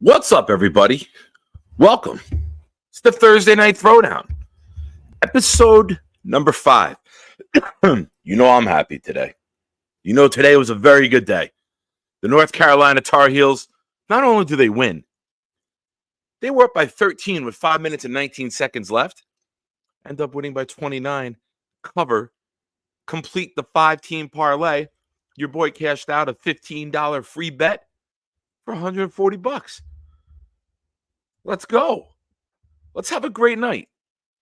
What's up, everybody? Welcome. It's the Thursday Night Throwdown, episode number 5. You know I'm happy today. You know today was a very good day. The North Carolina Tar Heels, not only do they win, they were up by 13 with 5 minutes and 19 seconds left, end up winning by 29, cover, complete the 5-team parlay. Your boy cashed out a $15 free bet for $140. Let's go. Let's have a great night.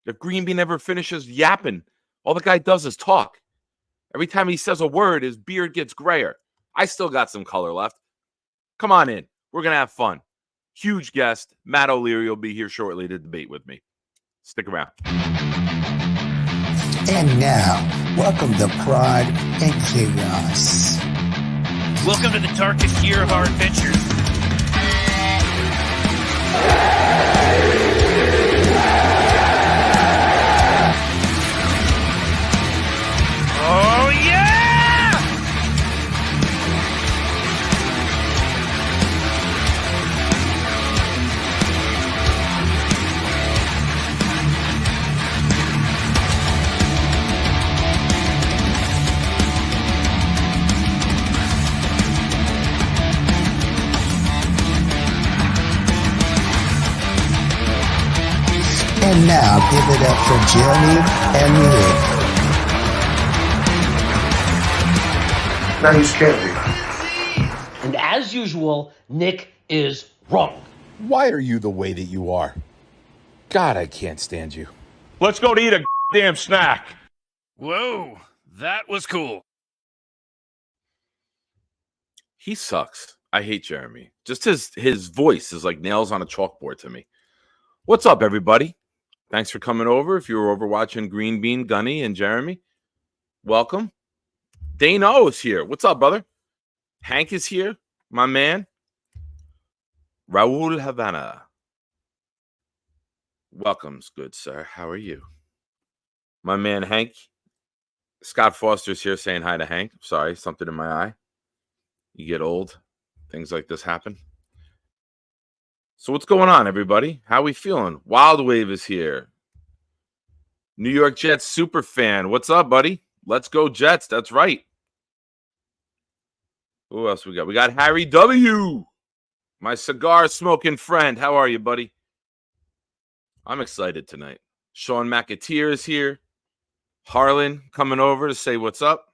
If Green Bean ever finishes yapping, all the guy does is talk. Every time he says a word, his beard gets grayer. I still got some color left. Come on in. We're going to have fun. Huge guest, Matt O'Leary, will be here shortly to debate with me. Stick around. And now, welcome to Pride and Chaos. Welcome to the darkest year of our adventures. Oh, yeah! And now, give it up for Jeremy and Nick. Now you scared me. And as usual, Nick is wrong. Why are you the way that you are? God, I can't stand you. Let's go to eat a damn snack. Whoa, that was cool. He sucks. I hate Jeremy. Just his voice is like nails on a chalkboard to me. What's up, everybody? Thanks for coming over. If you were over watching Green Bean, Gunny, and Jeremy, welcome. Dane O is here. What's up, brother? Hank is here, my man. Raul Havana. Welcomes, good sir. How are you? My man, Hank. Scott Foster's here saying hi to Hank. Sorry, something in my eye. You get old. Things like this happen. So what's going on, everybody? How we feeling? Wild Wave is here. New York Jets super fan. What's up, buddy? Let's go Jets. That's right. Who else we got? We got Harry W., my cigar smoking friend. How are you, buddy? I'm excited tonight. Sean McAteer is here. Harlan coming over to say what's up.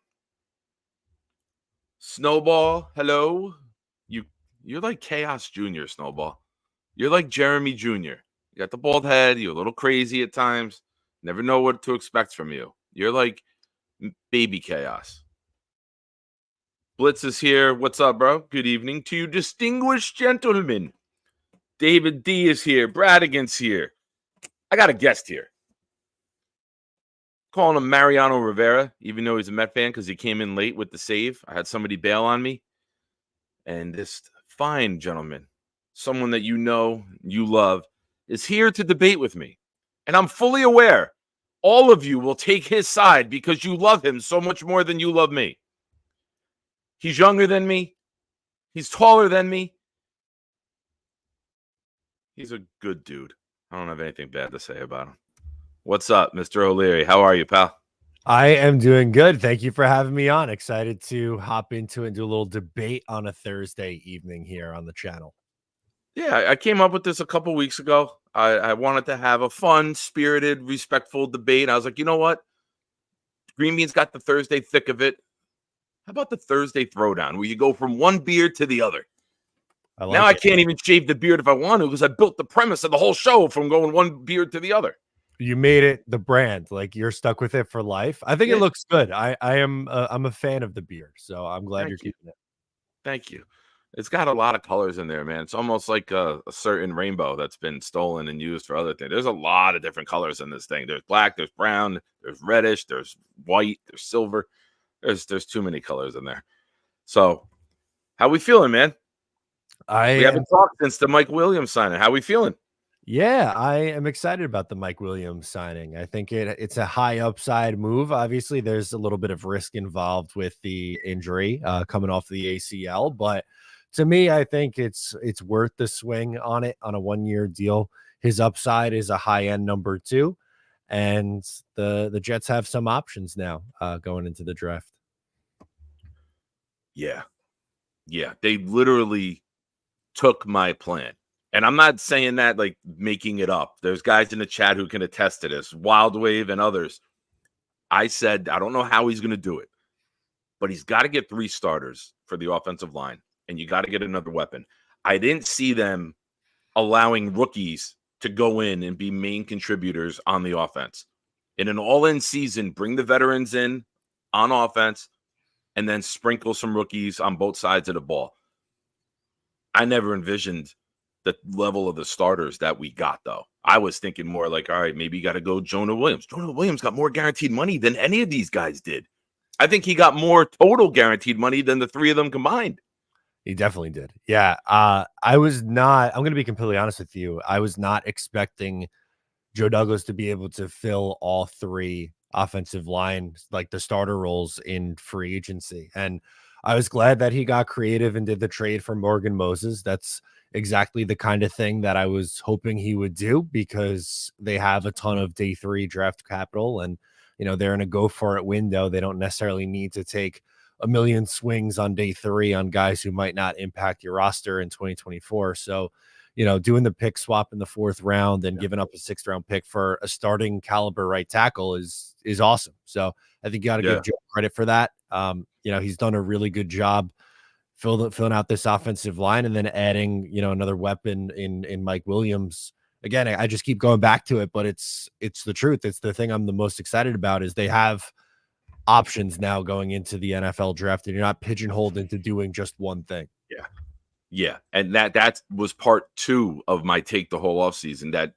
Snowball, hello. You're like Chaos Jr., Snowball. You're like Jeremy Jr. You got the bald head. You're a little crazy at times. Never know what to expect from you. You're like baby Chaos. Blitz is here. What's up, bro? Good evening to you, distinguished gentlemen. David D is here. Bradigan's here. I got a guest here. Calling him Mariano Rivera, even though he's a Met fan because he came in late with the save. I had somebody bail on me. And this fine gentleman, someone that you know, you love, is here to debate with me. And I'm fully aware all of you will take his side because you love him so much more than you love me. He's younger than me. He's taller than me. He's a good dude. I don't have anything bad to say about him. What's up, Mr. O'Leary? How are you, pal? I am doing good. Thank you for having me on. Excited to hop into it and do a little debate on a Thursday evening here on the channel. Yeah, I came up with this a couple weeks ago. I wanted to have a fun, spirited, respectful debate. I was like, you know what? Green Bean's got the Thursday thick of it. How about the Thursday throwdown where you go from one beard to the other? I can't even shave the beard if I want to because I built the premise of the whole show from going one beard to the other. You made it the brand. Like you're stuck with it for life. I think it looks good. I'm a fan of the beard, so I'm glad you're keeping it. Thank you. It's got a lot of colors in there, man. It's almost like a certain rainbow that's been stolen and used for other things. There's a lot of different colors in this thing. There's black, there's brown, there's reddish, there's white, there's silver. There's too many colors in there. So, how we feeling, man? We haven't talked since the Mike Williams signing. How we feeling? Yeah, I am excited about the Mike Williams signing. I think it's a high upside move. Obviously, there's a little bit of risk involved with the injury coming off the ACL, but to me, I think it's worth the swing on it on a 1-year deal. His upside is a high end number 2, and the Jets have some options now going into the draft. Yeah. Yeah. They literally took my plan. And I'm not saying that like making it up. There's guys in the chat who can attest to this, Wild Wave and others. I said, I don't know how he's going to do it, but he's got to get 3 starters for the offensive line, and you got to get another weapon. I didn't see them allowing rookies to go in and be main contributors on the offense. In an all-in season, bring the veterans in on offense and then sprinkle some rookies on both sides of the ball. I never envisioned the level of the starters that we got, though. I was thinking more like, all right, maybe you got to go Jonah Williams. Jonah Williams got more guaranteed money than any of these guys did. I think he got more total guaranteed money than the 3 of them combined. He definitely did. Yeah. I'm going to be completely honest with you. I was not expecting Joe Douglas to be able to fill all 3 offensive lines, like the starter roles in free agency. And I was glad that he got creative and did the trade for Morgan Moses. That's exactly the kind of thing that I was hoping he would do, because they have a ton of day 3 draft capital, and they're in a go for it window. They don't necessarily need to take a million swings on day 3 on guys who might not impact your roster in 2024. So, doing the pick swap in the 4th round and giving up a 6th round pick for a starting caliber right tackle is awesome. So I think you got to give Joe credit for that. He's done a really good job filling out this offensive line, and then adding, another weapon in Mike Williams. Again, I just keep going back to it, but it's the truth. It's the thing I'm the most excited about, is they have options now going into the NFL draft, and you're not pigeonholed into doing just one thing. Yeah. And that was part 2 of my take the whole offseason, that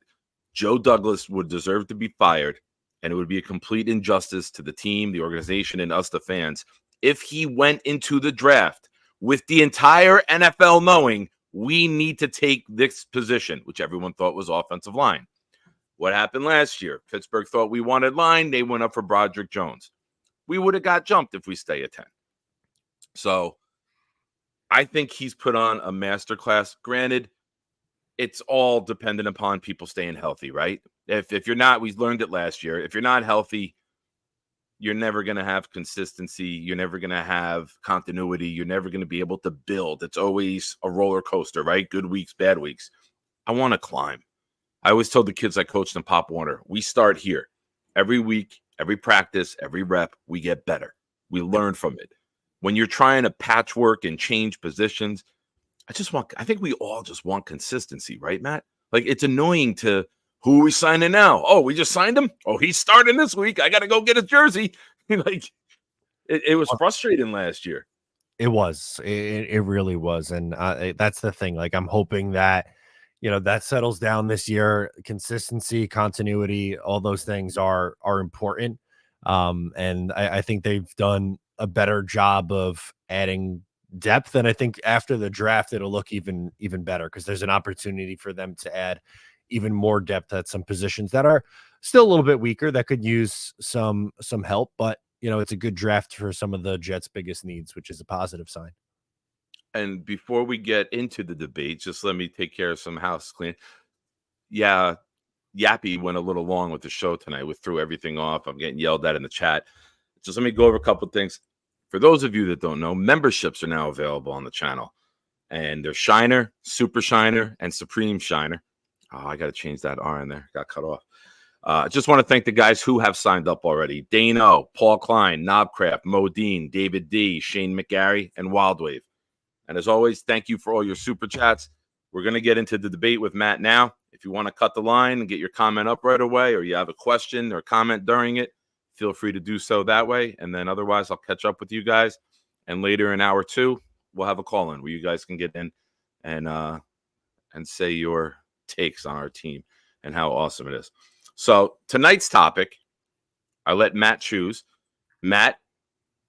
Joe Douglas would deserve to be fired, and it would be a complete injustice to the team, the organization, and us, the fans, if he went into the draft with the entire NFL knowing we need to take this position, which everyone thought was offensive line. What happened last year? Pittsburgh thought we wanted line. They went up for Broderick Jones. We would have got jumped if we stay at 10. So I think he's put on a masterclass. Granted, it's all dependent upon people staying healthy, right? If you're not, we learned it last year. If you're not healthy, you're never going to have consistency. You're never going to have continuity. You're never going to be able to build. It's always a roller coaster, right? Good weeks, bad weeks. I want to climb. I always told the kids I coached in Pop Warner, we start here. Every week, every practice, every rep, we get better. We learn from it. When you're trying to patchwork and change positions, I think we all just want consistency, right, Matt? Like, it's annoying to, who are we signing now? Oh, we just signed him? Oh, he's starting this week. I got to go get his jersey. Like, it was frustrating last year. It was. It really was. And that's the thing. Like, I'm hoping that, that settles down this year. Consistency, continuity, all those things are important. And I think they've done a better job of adding depth. And I think after the draft, it'll look even better, because there's an opportunity for them to add even more depth at some positions that are still a little bit weaker, that could use some help. But, it's a good draft for some of the Jets' biggest needs, which is a positive sign. And before we get into the debate, just let me take care of some house clean. Yeah, Yappy went a little long with the show tonight. We threw everything off. I'm getting yelled at in the chat. Just let me go over a couple of things. For those of you that don't know, memberships are now available on the channel. And there's Shiner, Super Shiner, and Supreme Shiner. Oh, I got to change that R in there. Got cut off. I just want to thank the guys who have signed up already. Dano, Paul Klein, Knobcraft, Modine, David D, Shane McGarry, and Wildwave. And as always, thank you for all your super chats. We're going to get into the debate with Matt now. If you want to cut the line and get your comment up right away, or you have a question or comment during it, feel free to do so that way. And then otherwise, I'll catch up with you guys. And later in hour 2, we'll have a call in where you guys can get in and say your takes on our team and how awesome it is. So tonight's topic, I let Matt choose. Matt,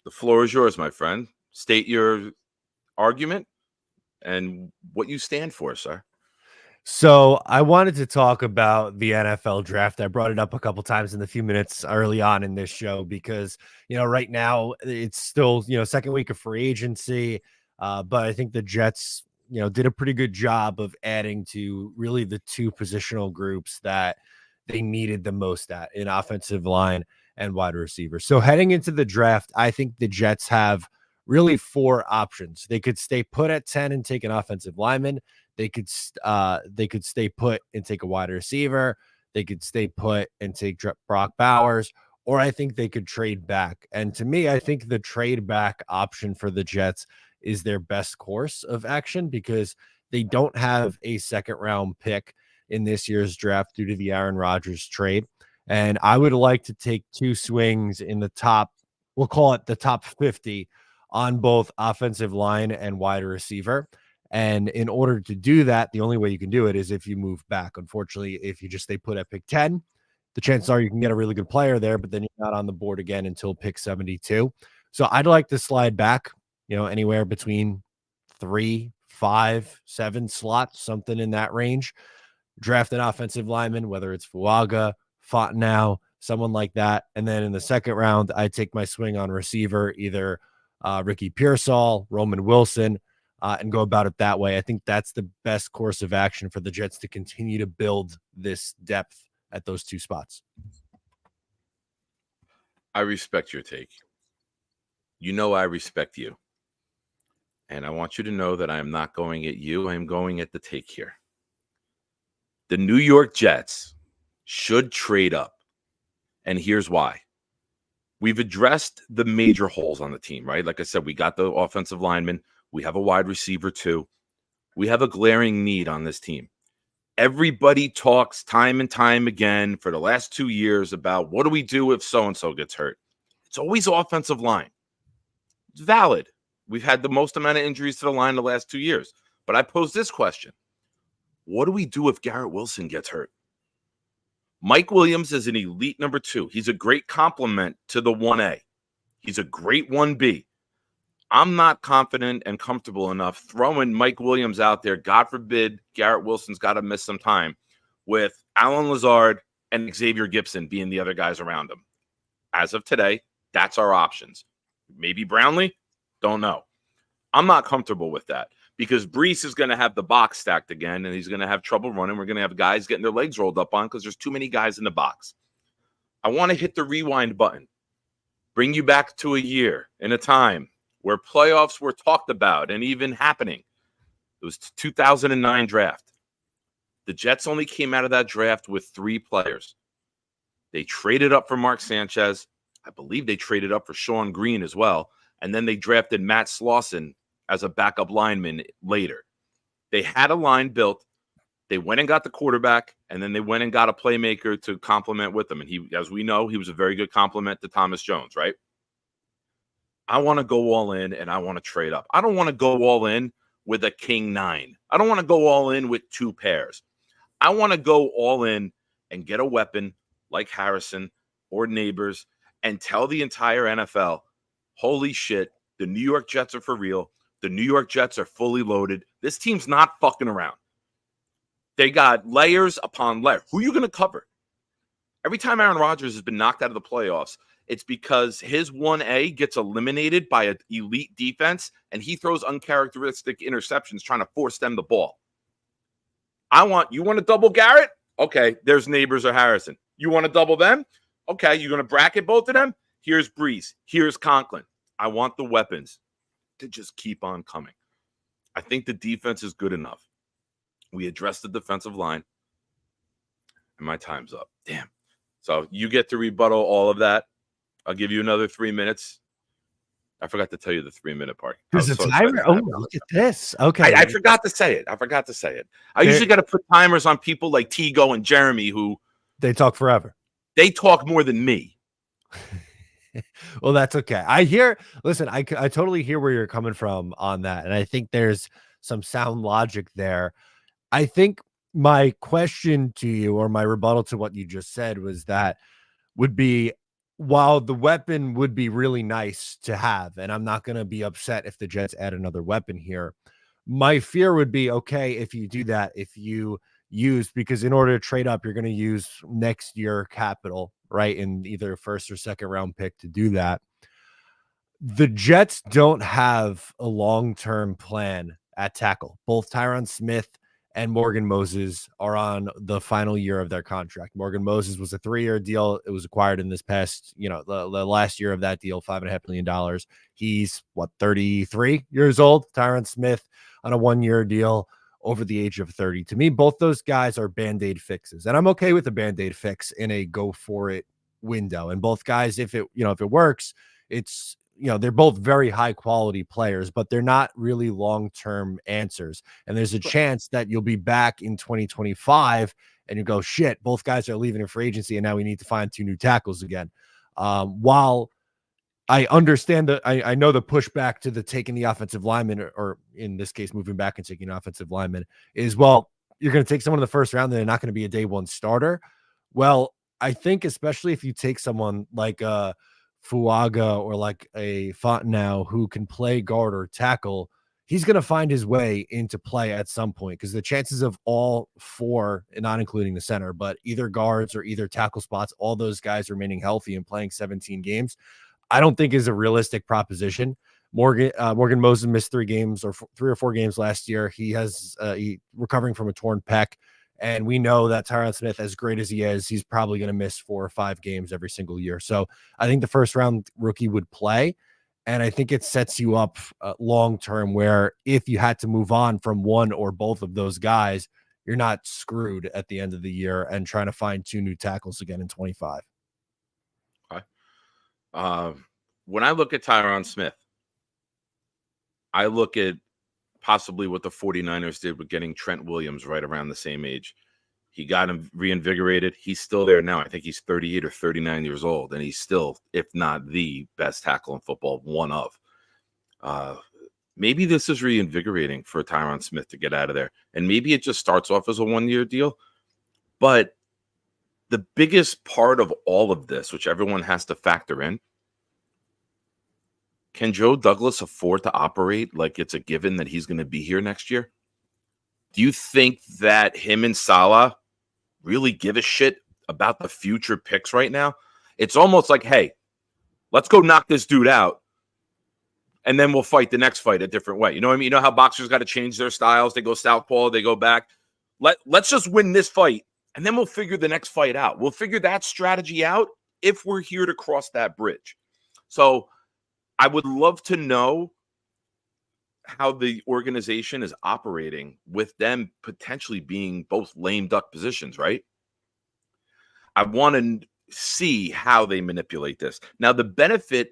the floor is yours, my friend. State your argument and what you stand for, sir. So I wanted to talk about the NFL draft. I brought it up a couple times in the few minutes early on in this show because, right now it's still, second week of free agency. But I think the Jets, did a pretty good job of adding to really the two positional groups that they needed the most at in offensive line and wide receiver. So heading into the draft, I think the Jets have really 4 options. They could stay put at 10 and take an offensive lineman. They could stay put and take a wide receiver. They could stay put and take Brock Bowers, or I think they could trade back. And to me, I think the trade back option for the Jets is their best course of action because they don't have a second round pick in this year's draft due to the Aaron Rodgers trade. And I would like to take 2 swings in the top, we'll call it the top 50 on both offensive line and wide receiver. And in order to do that, the only way you can do it is if you move back. Unfortunately, if you just stay put at pick 10, the chances are you can get a really good player there, but then you're not on the board again until pick 72. So I'd like to slide back, anywhere between 3, 5, 7 slots, something in that range. Draft an offensive lineman, whether it's Fuaga, Fontenot, someone like that. And then in the second round, I take my swing on receiver, either Ricky Pearsall, Roman Wilson, and go about it that way. I think that's the best course of action for the Jets to continue to build this depth at those 2 spots. I respect your take. I respect you. And I want you to know that I am not going at you. I am going at the take here. The New York Jets should trade up. And here's why. We've addressed the major holes on the team, right? Like I said, we got the offensive lineman. We have a wide receiver too. We have a glaring need on this team. Everybody talks time and time again for the last 2 years about what do we do if so-and-so gets hurt? It's always offensive line. It's valid. We've had the most amount of injuries to the line the last 2 years. But I pose this question. What do we do if Garrett Wilson gets hurt? Mike Williams is an elite number 2. He's a great complement to the 1A. He's a great 1B. I'm not confident and comfortable enough throwing Mike Williams out there. God forbid Garrett Wilson's got to miss some time with Alan Lazard and Xavier Gibson being the other guys around him. As of today, that's our options. Maybe Brownlee? Don't know. I'm not comfortable with that because Breece is going to have the box stacked again and he's going to have trouble running. We're going to have guys getting their legs rolled up on because there's too many guys in the box. I want to hit the rewind button. Bring you back to a year in a time where playoffs were talked about and even happening. It was 2009 draft. The Jets only came out of that draft with 3 players. They traded up for Mark Sanchez. I believe they traded up for Sean Green as well. And then they drafted Matt Slauson as a backup lineman later. They had a line built. They went and got the quarterback, and then they went and got a playmaker to complement with them. And he, as we know, he was a very good complement to Thomas Jones, right? I want to go all in, and I want to trade up. I don't want to go all in with a king 9. I don't want to go all in with 2 pairs. I want to go all in and get a weapon like Harrison or Neighbors and tell the entire NFL, holy shit, the New York Jets are for real. The New York Jets are fully loaded. This team's not fucking around. They got layers upon layers. Who are you going to cover? Every time Aaron Rodgers has been knocked out of the playoffs, it's because his 1A gets eliminated by an elite defense, and he throws uncharacteristic interceptions trying to force them the ball. You want to double Garrett? Okay, there's Neighbors or Harrison. You want to double them? Okay, you're going to bracket both of them? Here's Breece. Here's Conklin. I want the weapons to just keep on coming. I think the defense is good enough. We addressed the defensive line, and my time's up. Damn. So you get to rebuttal all of that. I'll give you another 3 minutes. I forgot to tell you the 3-minute part. There's a timer. Oh, look at this. Okay. I forgot to say it. I usually got to put timers on people like Tigo and Jeremy who they talk forever. They talk more than me. Well, that's okay. I totally hear where you're coming from on that. And I think there's some sound logic there. I think my question to you or my rebuttal to what you just said was that would be, while the weapon would be really nice to have, and I'm not going to be upset if the Jets add another weapon here, my fear would be, okay, if you do that, if you use, because in order to trade up, you're going to use next year capital, right? In either first or second round pick to do that. The Jets don't have a long-term plan at tackle. Both Tyron Smith and Morgan Moses are on the final year of their contract. Morgan Moses was a 3-year deal. It was acquired in this past, the last year of that deal, $5.5 million. He's 33 years old. Tyron Smith on a 1-year deal over the age of 30. To me, both those guys are Band-Aid fixes. And I'm okay with a Band-Aid fix in a go for it window. And both guys, if it works, it's, they're both very high quality players, but they're not really long-term answers. And there's a chance that you'll be back in 2025 and you go, shit, both guys are leaving in free agency. And now we need to find 2 new tackles again. While I understand that I know the pushback to the taking the offensive lineman, or in this case, moving back and taking an offensive lineman is, well, you're going to take someone in the first round. They're not going to be a day 1 starter. Well, I think especially if you take someone like Fuaga or like a Fontenot who can play guard or tackle, he's going to find his way into play at some point, because the chances of all 4, not including the center, but either guards or either tackle spots, all those guys remaining healthy and playing 17 games, I don't think is a realistic proposition. Morgan Moses missed 3 games or 3 or 4 games last year. He recovering from a torn pec. And we know that Tyron Smith, as great as he is, he's probably going to miss 4 or 5 games every single year. So I think the first round rookie would play. And I think it sets you up long-term, where if you had to move on from one or both of those guys, you're not screwed at the end of the year and trying to find 2 new tackles again in 25. Okay. When I look at Tyron Smith, I look at possibly what the 49ers did with getting Trent Williams right around the same age. He got him reinvigorated. He's still there now. I think he's 38 or 39 years old, and he's still, if not the best tackle in football, one of. Maybe this is reinvigorating for Tyron Smith to get out of there, and maybe it just starts off as a 1-year deal. But the biggest part of all of this, which everyone has to factor in, can Joe Douglas afford to operate like it's a given that he's going to be here next year? Do you think that him and Saleh really give a shit about the future picks right now? It's almost like, hey, let's go knock this dude out, and then we'll fight the next fight a different way. You know what I mean? You know how boxers got to change their styles? They go southpaw, they go back. Let's just win this fight, and then we'll figure the next fight out. We'll figure that strategy out if we're here to cross that bridge. So I would love to know how the organization is operating with them potentially being both lame duck positions, right? I want to see how they manipulate this. Now, the benefit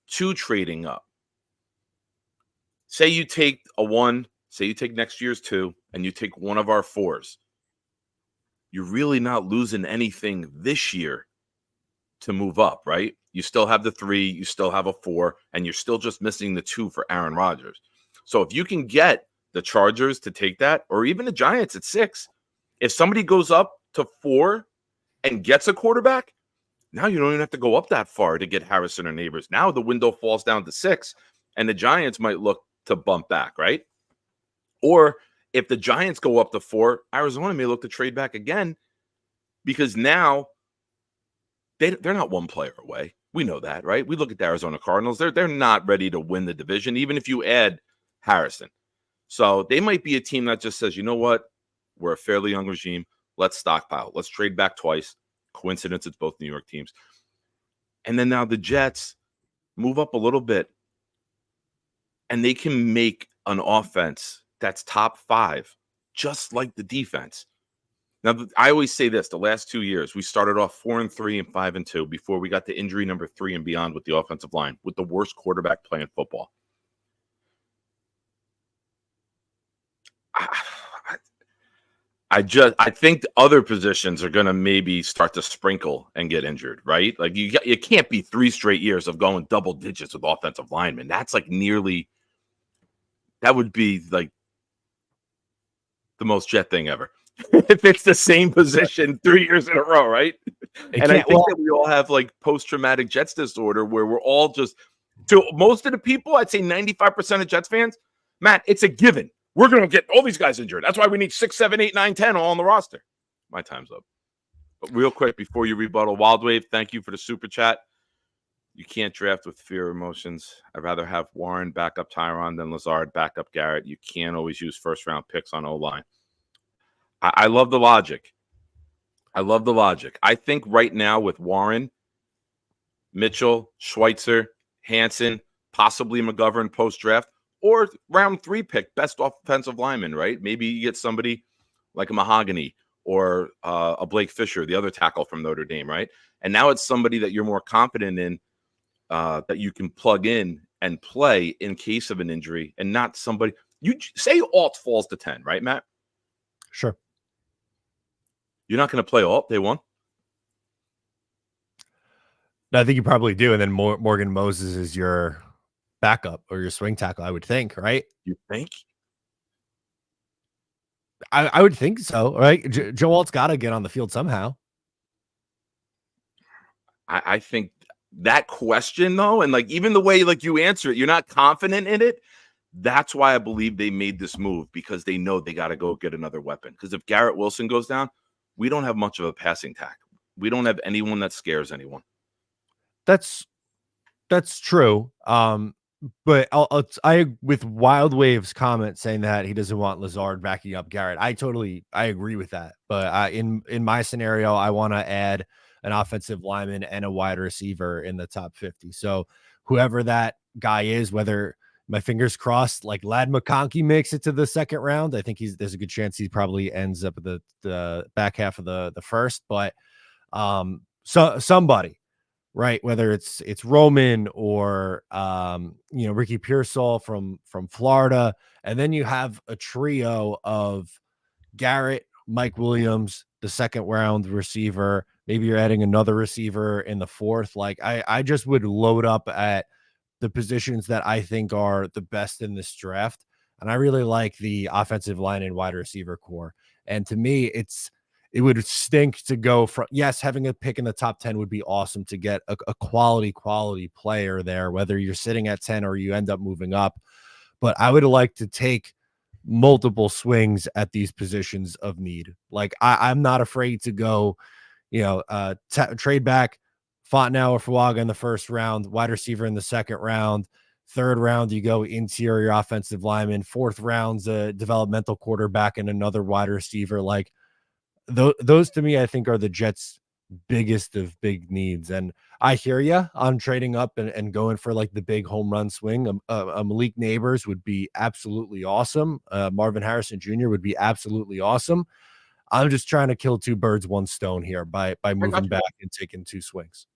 to trading up, say you take a 1, say you take next year's 2, and you take one of our 4s. You're really not losing anything this year to move up, right? You still have the 3, you still have a 4, and you're still just missing the 2 for Aaron Rodgers. So if you can get the Chargers to take that, or even the Giants at 6, if somebody goes up to 4 and gets a quarterback, now you don't even have to go up that far to get Harrison or Neighbors. Now the window falls down to 6, and the Giants might look to bump back, right? Or if the Giants go up to 4, Arizona may look to trade back again, because now they're not one player away. We know that, right? We look at the Arizona Cardinals. They're not ready to win the division, even if you add Harrison. So they might be a team that just says, you know what? We're a fairly young regime. Let's stockpile. Let's trade back twice. Coincidence, it's both New York teams. And then now the Jets move up a little bit, and they can make an offense that's top 5, just like the defense. Now, I always say this, the last 2 years, we started off 4-3 and 5-2 before we got to injury number 3 and beyond with the offensive line, with the worst quarterback playing football. I think the other positions are going to maybe start to sprinkle and get injured, right? Like you can't be 3 straight years of going double digits with offensive linemen. That's like that would be like the most Jet thing ever. If it's the same position 3 years in a row, right? And I think that we all have like post-traumatic Jets disorder where we're all just, to most of the people, I'd say 95% of Jets fans, Matt, it's a given. We're going to get all these guys injured. That's why we need 6, 7, 8, 9, 10 all on the roster. My time's up. But real quick, before you rebuttal, Wild Wave, thank you for the super chat. You can't draft with fear emotions. I'd rather have Warren back up Tyron than Lazard back up Garrett. You can't always use first-round picks on O-line. I love the logic. I think right now with Warren, Mitchell, Schweitzer, Hansen, possibly McGovern post-draft, or round 3 pick, best offensive lineman, right? Maybe you get somebody like a Mahogany or a Blake Fisher, the other tackle from Notre Dame, right? And now it's somebody that you're more confident in, that you can plug in and play in case of an injury, and not somebody. You say Alt falls to 10, right, Matt? Sure. You're not going to play Alt day one? No, I think you probably do. And then Morgan Moses is your backup or your swing tackle, I would think, right? You think? I would think so, right? Joe Alt's got to get on the field somehow. I think that question, though, and like even the way like you answer it, you're not confident in it. That's why I believe they made this move, because they know they got to go get another weapon. Because if Garrett Wilson goes down, we don't have much of a passing tack. We don't have anyone that scares anyone. That's true. But I with Wild Wave's comment saying that he doesn't want Lazard backing up Garrett. I agree with that. But in my scenario, I want to add an offensive lineman and a wide receiver in the top 50. So whoever that guy is, whether my fingers crossed, like Ladd McConkey makes it to the second round, I think there's a good chance he probably ends up at the back half of the first. But so somebody, right? Whether it's Roman or Ricky Pearsall from Florida, and then you have a trio of Garrett, Mike Williams, the second round receiver. Maybe you're adding another receiver in the fourth. Like I just would load up at the positions that I think are the best in this draft, and I really like the offensive line and wide receiver core. And to me, it would stink to go from, yes, having a pick in the top 10 would be awesome to get a quality player there, whether you're sitting at 10 or you end up moving up. But I would like to take multiple swings at these positions of need. Like I'm not afraid to go, trade back Fontenot or Fuaga in the first round, wide receiver in the second round. Third round, you go interior offensive lineman. Fourth round's a developmental quarterback and another wide receiver. Like those to me, I think, are the Jets' biggest of big needs. And I hear you on trading up and going for like the big home run swing. A Malik Neighbors would be absolutely awesome. Marvin Harrison Jr. would be absolutely awesome. I'm just trying to kill two birds, one stone here by moving back and taking two swings.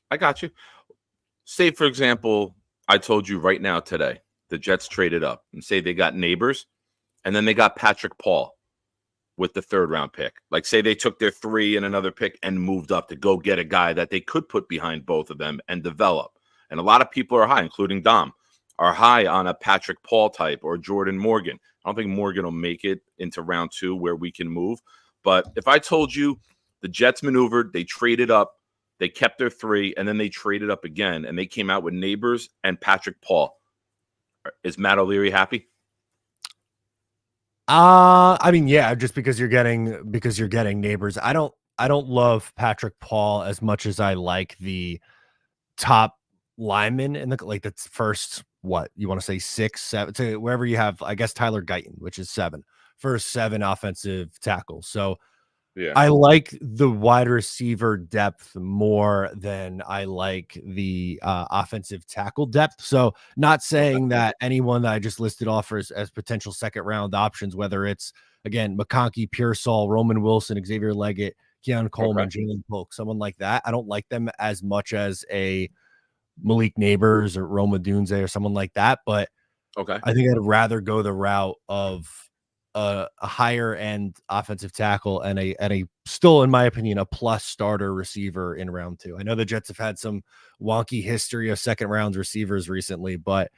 I got you. Say, for example, I told you right now today, the Jets traded up and say they got Neighbors and then they got Patrick Paul with the third round pick. Like say they took their 3 and another pick and moved up to go get a guy that they could put behind both of them and develop. And a lot of people are high, including Dom, are high on a Patrick Paul type or Jordan Morgan. I don't think Morgan will make it into round 2 where we can move. But if I told you the Jets maneuvered, they traded up, they kept their 3, and then they traded up again, and they came out with Neighbors and Patrick Paul, is Matt O'Leary happy? I mean, yeah, just because you're getting Neighbors. I don't love Patrick Paul as much as I like the top linemen in the first, what you want to say, 6, 7, to wherever you have, I guess Tyler Guyton, which is 7, first 7 offensive tackles. So yeah, I like the wide receiver depth more than I like the offensive tackle depth. So not saying that anyone that I just listed offers as potential second round options, whether it's, again, McConkey, Pearsall, Roman Wilson, Xavier Leggett, Keon Coleman, Jalen Polk, someone like that. I don't like them as much as a Malik Neighbors or Roma Dunze or someone like that. But I think I'd rather go the route of a higher end offensive tackle and a still, in my opinion, a plus starter receiver in round 2. I know the Jets have had some wonky history of second round receivers recently, but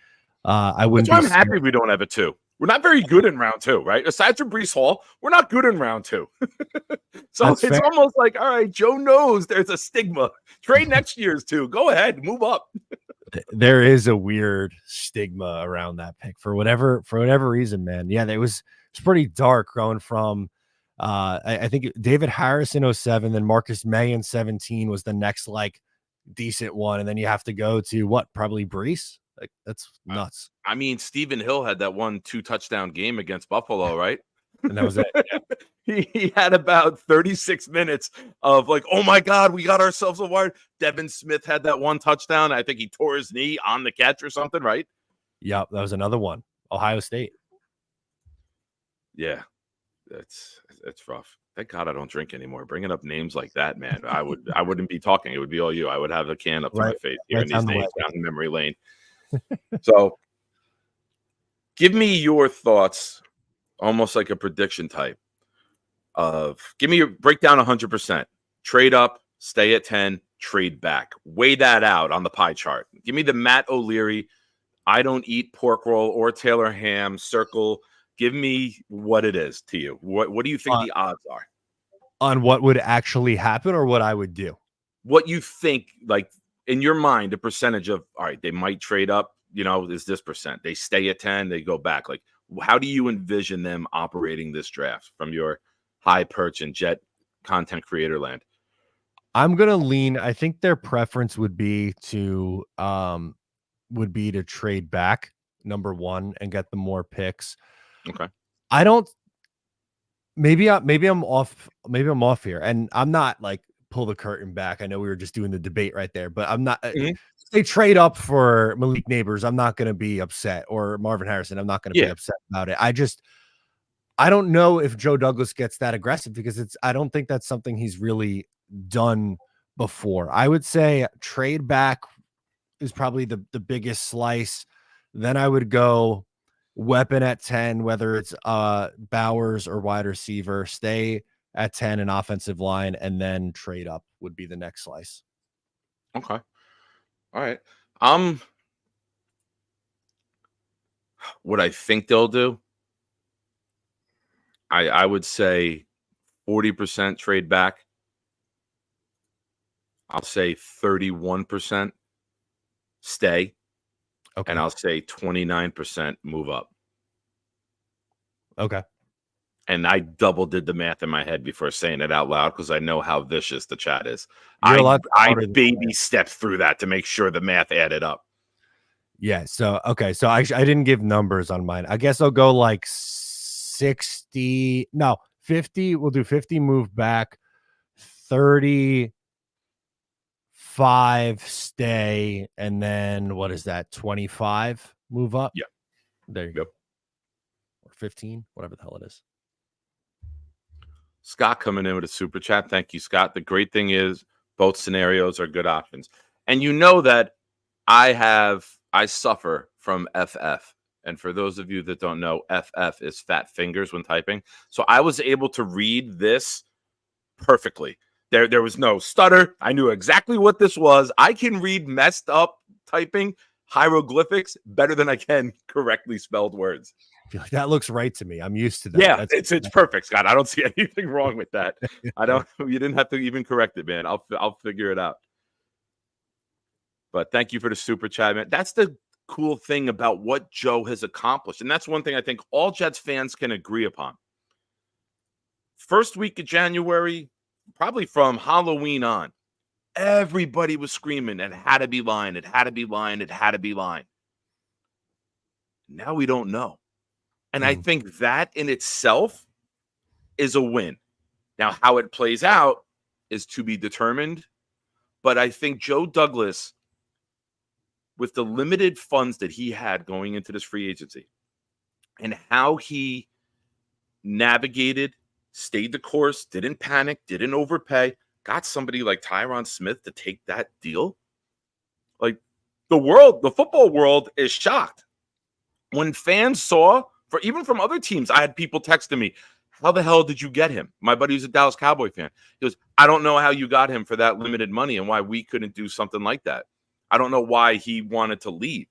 I wouldn't. That's why I'm happy we don't have a 2. We're not very good in round 2, right? Aside from Breece Hall, we're not good in round 2. So it's fair. Almost like, all right, Joe knows there's a stigma. Trade next year's 2. Go ahead, move up. There is a weird stigma around that pick for whatever reason, man. Yeah, it's pretty dark going from I think David Harris in 07, then Marcus May in 17 was the next like decent one, and then you have to go to what? Probably Brees. Like that's nuts. I mean, Stephen Hill had that 1-2 touchdown game against Buffalo, right? And that was it. He had about 36 minutes of like, oh my God, we got ourselves a wire. Devin Smith had that 1 touchdown. I think he tore his knee on the catch or something, right? Yep, that was another one. Ohio State. Yeah, that's rough. Thank God I don't drink anymore. Bringing up names like that, man, I wouldn't be talking. It would be all you. I would have a can up to my face hearing these names down memory lane. So, give me your thoughts, almost like a prediction type. Give me your breakdown 100%. Trade up, stay at 10, trade back. Weigh that out on the pie chart. Give me the Matt O'Leary, I don't eat pork roll or Taylor ham circle. Give me what it is to you. What do you think the odds are? On what would actually happen or what I would do? What you think, like in your mind, the percentage of, all right, they might trade up, is this percent. They stay at 10, they go back. Like, how do you envision them operating this draft from your high perch and jet content creator land? I'm gonna lean. I think their preference would be to trade back, number one, and get the more picks. Okay. I don't. Maybe I'm off. Maybe I'm off here, and I'm not like pull the curtain back. I know we were just doing the debate right there, but I'm not. They trade up for Malik Neighbors, I'm not going to be upset, or Marvin Harrison, I'm not going to be upset about it. I don't know if Joe Douglas gets that aggressive because I don't think that's something he's really done before. I would say trade back is probably the biggest slice. Then I would go weapon at 10, whether it's Bowers or wide receiver, stay at 10 in offensive line, and then trade up would be the next slice. Okay. All right. What I think they'll do, I would say 40% trade back. I'll say 31% stay. Okay. And I'll say 29% move up. Okay. And I double did the math in my head before saying it out loud because I know how vicious the chat is. I baby stepped through that to make sure the math added up. Yeah. So, okay. So I didn't give numbers on mine. I guess I'll go like 50. We'll do 50 move back, 35 stay, and then what is that? 25 move up. Yeah. There you go. Or 15, whatever the hell it is. Scott coming in with a super chat. Thank you, Scott. The great thing is both scenarios are good options. And you know that I suffer from FF. And for those of you that don't know, FF is fat fingers when typing. So I was able to read this perfectly. There was no stutter. I knew exactly what this was. I can read messed up typing hieroglyphics better than I can correctly spelled words. I feel like that looks right to me. I'm used to that. Yeah, it's perfect, Scott. I don't see anything wrong with that. You didn't have to even correct it, man. I'll figure it out. But thank you for the super chat, man. That's the cool thing about what Joe has accomplished. And that's one thing I think all Jets fans can agree upon. First week of January, probably from Halloween on, everybody was screaming it had to be line. It had to be line. It had to be line. Now we don't know. And I think that in itself is a win. Now, how it plays out is to be determined. But I think Joe Douglas, with the limited funds that he had going into this free agency and how he navigated, stayed the course, didn't panic, didn't overpay, got somebody like Tyron Smith to take that deal. Like the football world is shocked. When fans saw, even from other teams, I had people texting me, how the hell did you get him? My buddy who's a Dallas Cowboy fan. He goes, I don't know how you got him for that limited money and why we couldn't do something like that. I don't know why he wanted to leave.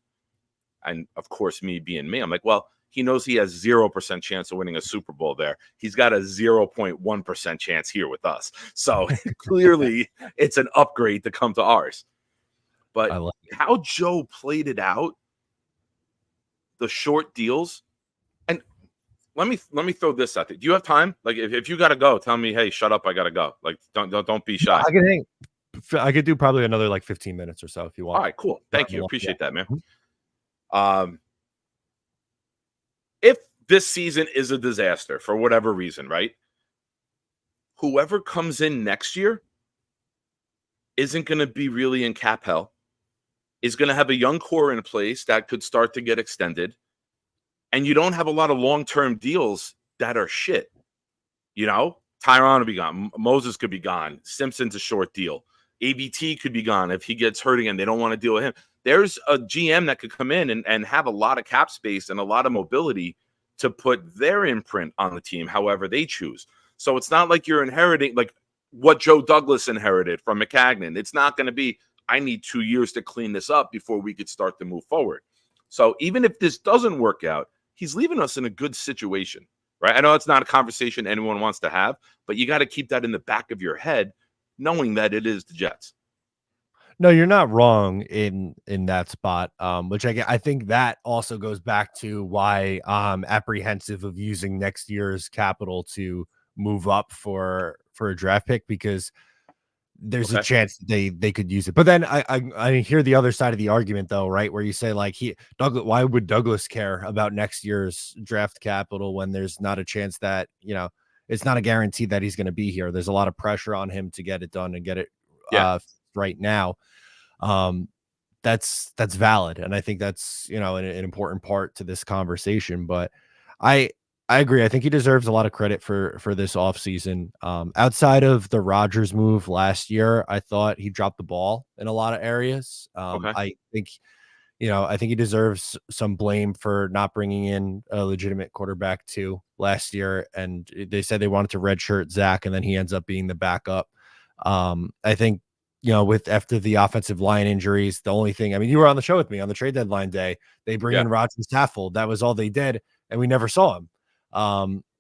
And of course, me being me, I'm like, well, he knows he has 0% chance of winning a Super Bowl there. He's got a 0.1% chance here with us. So clearly it's an upgrade to come to ours. But how Joe played it out, the short deals, and let me throw this out there. Do you have time? Like if you got to go, tell me, hey, shut up, I got to go. Like don't be shy. I can hang I could do probably another like 15 minutes or so if you want. All right, cool. Thank you. Yeah. Appreciate that, man. Mhm. If this season is a disaster for whatever reason, right? Whoever comes in next year isn't going to be really in cap hell, is going to have a young core in place that could start to get extended. And you don't have a lot of long-term deals that are shit. You know, Tyron will be gone. Moses could be gone. Simpson's a short deal. ABT could be gone if he gets hurt again. They don't want to deal with him. There's a GM that could come in and have a lot of cap space and a lot of mobility to put their imprint on the team however they choose. So it's not like you're inheriting like what Joe Douglas inherited from McCagnon. It's not going to be, I need 2 years to clean this up before we could start to move forward. So even if this doesn't work out, he's leaving us in a good situation, right? I know it's not a conversation anyone wants to have, but you got to keep that in the back of your head, knowing that it is the Jets. No, you're not wrong in that spot. Which I think that also goes back to why I'm apprehensive of using next year's capital to move up for a draft pick, because there's a chance they could use it. But then I hear the other side of the argument though, right? Where you say like why would Douglas care about next year's draft capital when there's not a chance that, you know, it's not a guarantee that he's going to be here. There's a lot of pressure on him to get it done and get it right now. That's valid. And I think that's, you know, an important part to this conversation, but I agree. I think he deserves a lot of credit for this offseason. Outside of the Rodgers move last year, I thought he dropped the ball in a lot of areas. I think, you know, I think he deserves some blame for not bringing in a legitimate quarterback too last year. And they said they wanted to redshirt Zach, and then he ends up being the backup. I think, you know, after the offensive line injuries, the only thing, I mean, you were on the show with me on the trade deadline day. They bring in Rodgers Saffold. That was all they did, and we never saw him.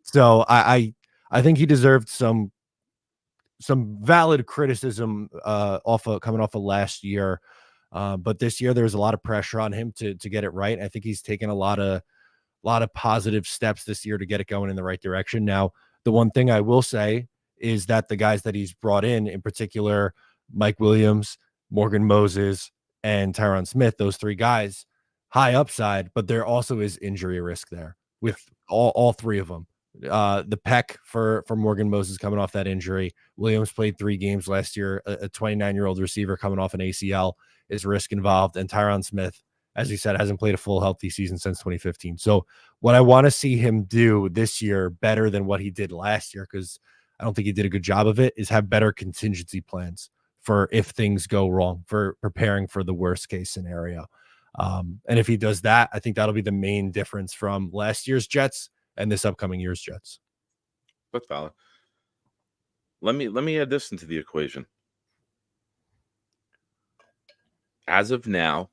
So I think he deserved some valid criticism coming off of last year. But this year there was a lot of pressure on him to get it right. I think he's taken a lot of positive steps this year to get it going in the right direction. Now, the one thing I will say is that the guys that he's brought in particular, Mike Williams, Morgan Moses, and Tyron Smith, those three guys, high upside, but there also is injury risk there with all three of them. The pec for Morgan Moses coming off that injury. Williams played 3 games last year. A 29-year-old receiver coming off an ACL is risk involved. And Tyron Smith, as you said, hasn't played a full healthy season since 2015. So what I want to see him do this year better than what he did last year, because I don't think he did a good job of it, is have better contingency plans for if things go wrong, for preparing for the worst case scenario. And if he does that, I think that'll be the main difference from last year's Jets and this upcoming year's Jets. That's valid. Let me add this into the equation. As of now,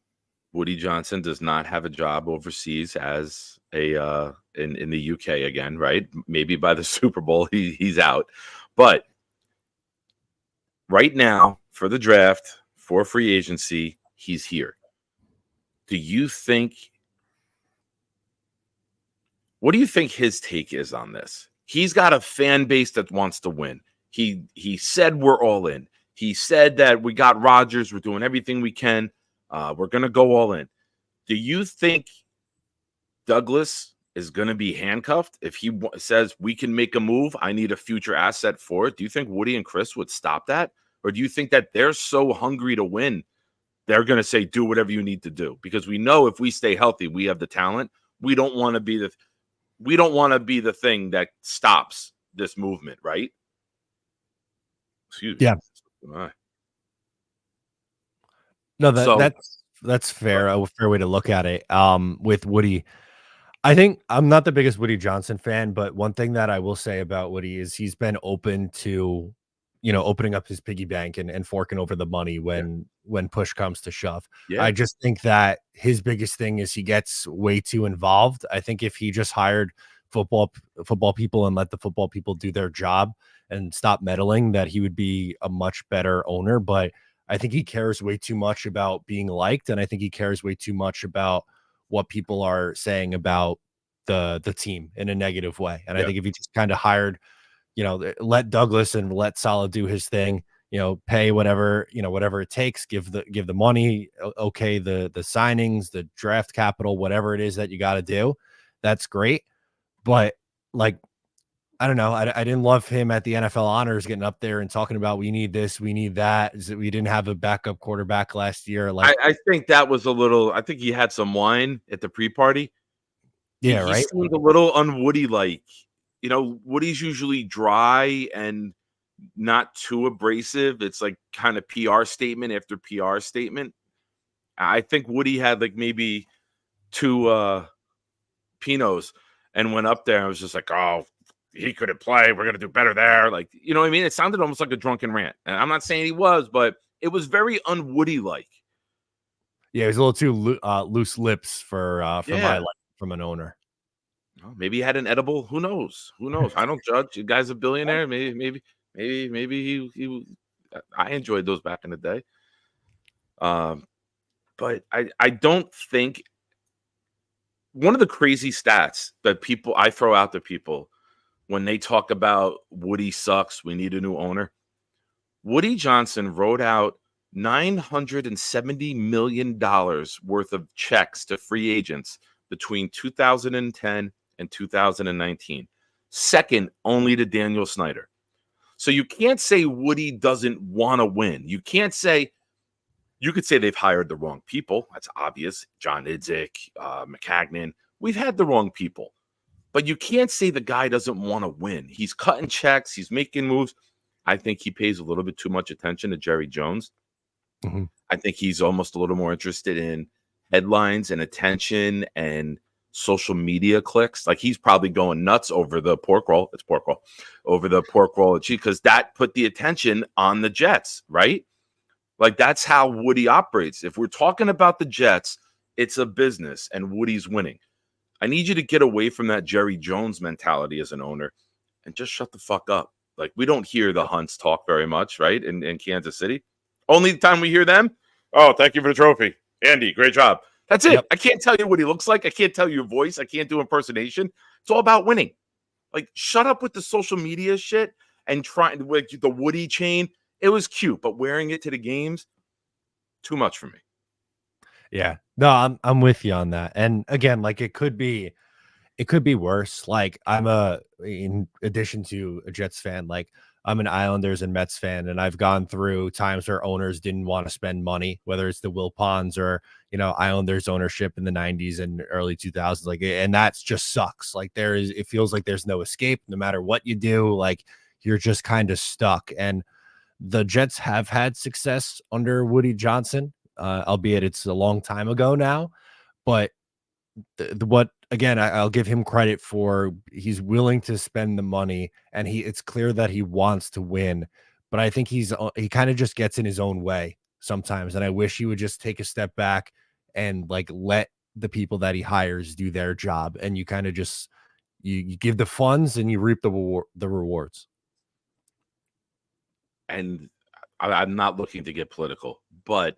Woody Johnson does not have a job overseas as a in the UK again, right? Maybe by the Super Bowl he's out. But right now, for the draft, for free agency, he's here. Do you think what do you think his take is on this? He's got a fan base that wants to win. He said we're all in. He said that we got Rodgers. We're doing everything we can. We're going to go all in. Do you think Douglas is going to be handcuffed if he says we can make a move? I need a future asset for it. Do you think Woody and Chris would stop that? Or do you think that they're so hungry to win, they're going to say, do whatever you need to do? Because we know if we stay healthy, we have the talent. We don't want to be the thing that stops this movement, right? Excuse me. Yeah. No, that's fair. A fair way to look at it. With Woody, I think I'm not the biggest Woody Johnson fan, but one thing that I will say about Woody is he's been open to, you know, opening up his piggy bank and forking over the money when push comes to shove. Yeah. I just think that his biggest thing is he gets way too involved. I think if he just hired football people and let the football people do their job and stop meddling, that he would be a much better owner. But I think he cares way too much about being liked, and I think he cares way too much about what people are saying about the team in a negative way. And I think if he just kind of hired, you know, let Douglas and let Saleh do his thing, pay whatever it takes, give the money, okay, the signings, the draft capital, whatever it is that you got to do. That's great. But like, I don't know. I didn't love him at the NFL honors getting up there and talking about we need this, we need that. Is that we didn't have a backup quarterback last year. Like, I think that was a little. I think he had some wine at the pre-party. He right. seemed a little unwoody like. Woody's usually dry and not too abrasive. It's like kind of PR statement after PR statement. I think Woody had like maybe 2 Pinots and went up there and was just like, oh, he couldn't play. We're going to do better there. Like, you know what I mean? It sounded almost like a drunken rant. And I'm not saying he was, but it was very unwoody-like. Yeah, he's a little too loose lips for my life from an owner. Well, maybe he had an edible. Who knows? I don't judge. The guy's a billionaire. Maybe he I enjoyed those back in the day. But I don't think one of the crazy stats that I throw out to people when they talk about Woody sucks, we need a new owner. Woody Johnson wrote out $970 million worth of checks to free agents between 2010 and 2019, second only to Daniel Snyder. So you can't say Woody doesn't want to win. You could say they've hired the wrong people. That's obvious. John Idzik, McCagnon. We've had the wrong people. But you can't say the guy doesn't want to win. He's cutting checks. He's making moves. I think he pays a little bit too much attention to Jerry Jones. Mm-hmm. I think he's almost a little more interested in headlines and attention and social media clicks. Like he's probably going nuts over the pork roll. It's pork roll. Over the pork roll and cheese because that put the attention on the Jets, right? Like that's how Woody operates. If we're talking about the Jets, it's a business and Woody's winning. I need you to get away from that Jerry Jones mentality as an owner and just shut the fuck up. Like we don't hear the Hunts talk very much, right? In Kansas City. Only time we hear them, oh, thank you for the trophy. Andy, great job. That's it. Yep. I can't tell you what he looks like. I can't tell you your voice. I can't do impersonation. It's all about winning. Like shut up with the social media shit and trying with the Woody chain. It was cute, but wearing it to the games, too much for me. Yeah, no, I'm with you on that. And again, like it could be worse. Like in addition to a Jets fan, like I'm an Islanders and Mets fan, and I've gone through times where owners didn't want to spend money, whether it's the Wilpons or Islanders ownership in the 90s and early 2000s. Like, and that's just sucks. Like it feels like there's no escape, no matter what you do. Like you're just kind of stuck. And the Jets have had success under Woody Johnson. Albeit it's a long time ago now, but I'll give him credit for he's willing to spend the money and it's clear that he wants to win, but I think he kind of just gets in his own way sometimes. And I wish he would just take a step back and like let the people that he hires do their job. And you kind of just, you give the funds and you reap the rewards. And I'm not looking to get political, but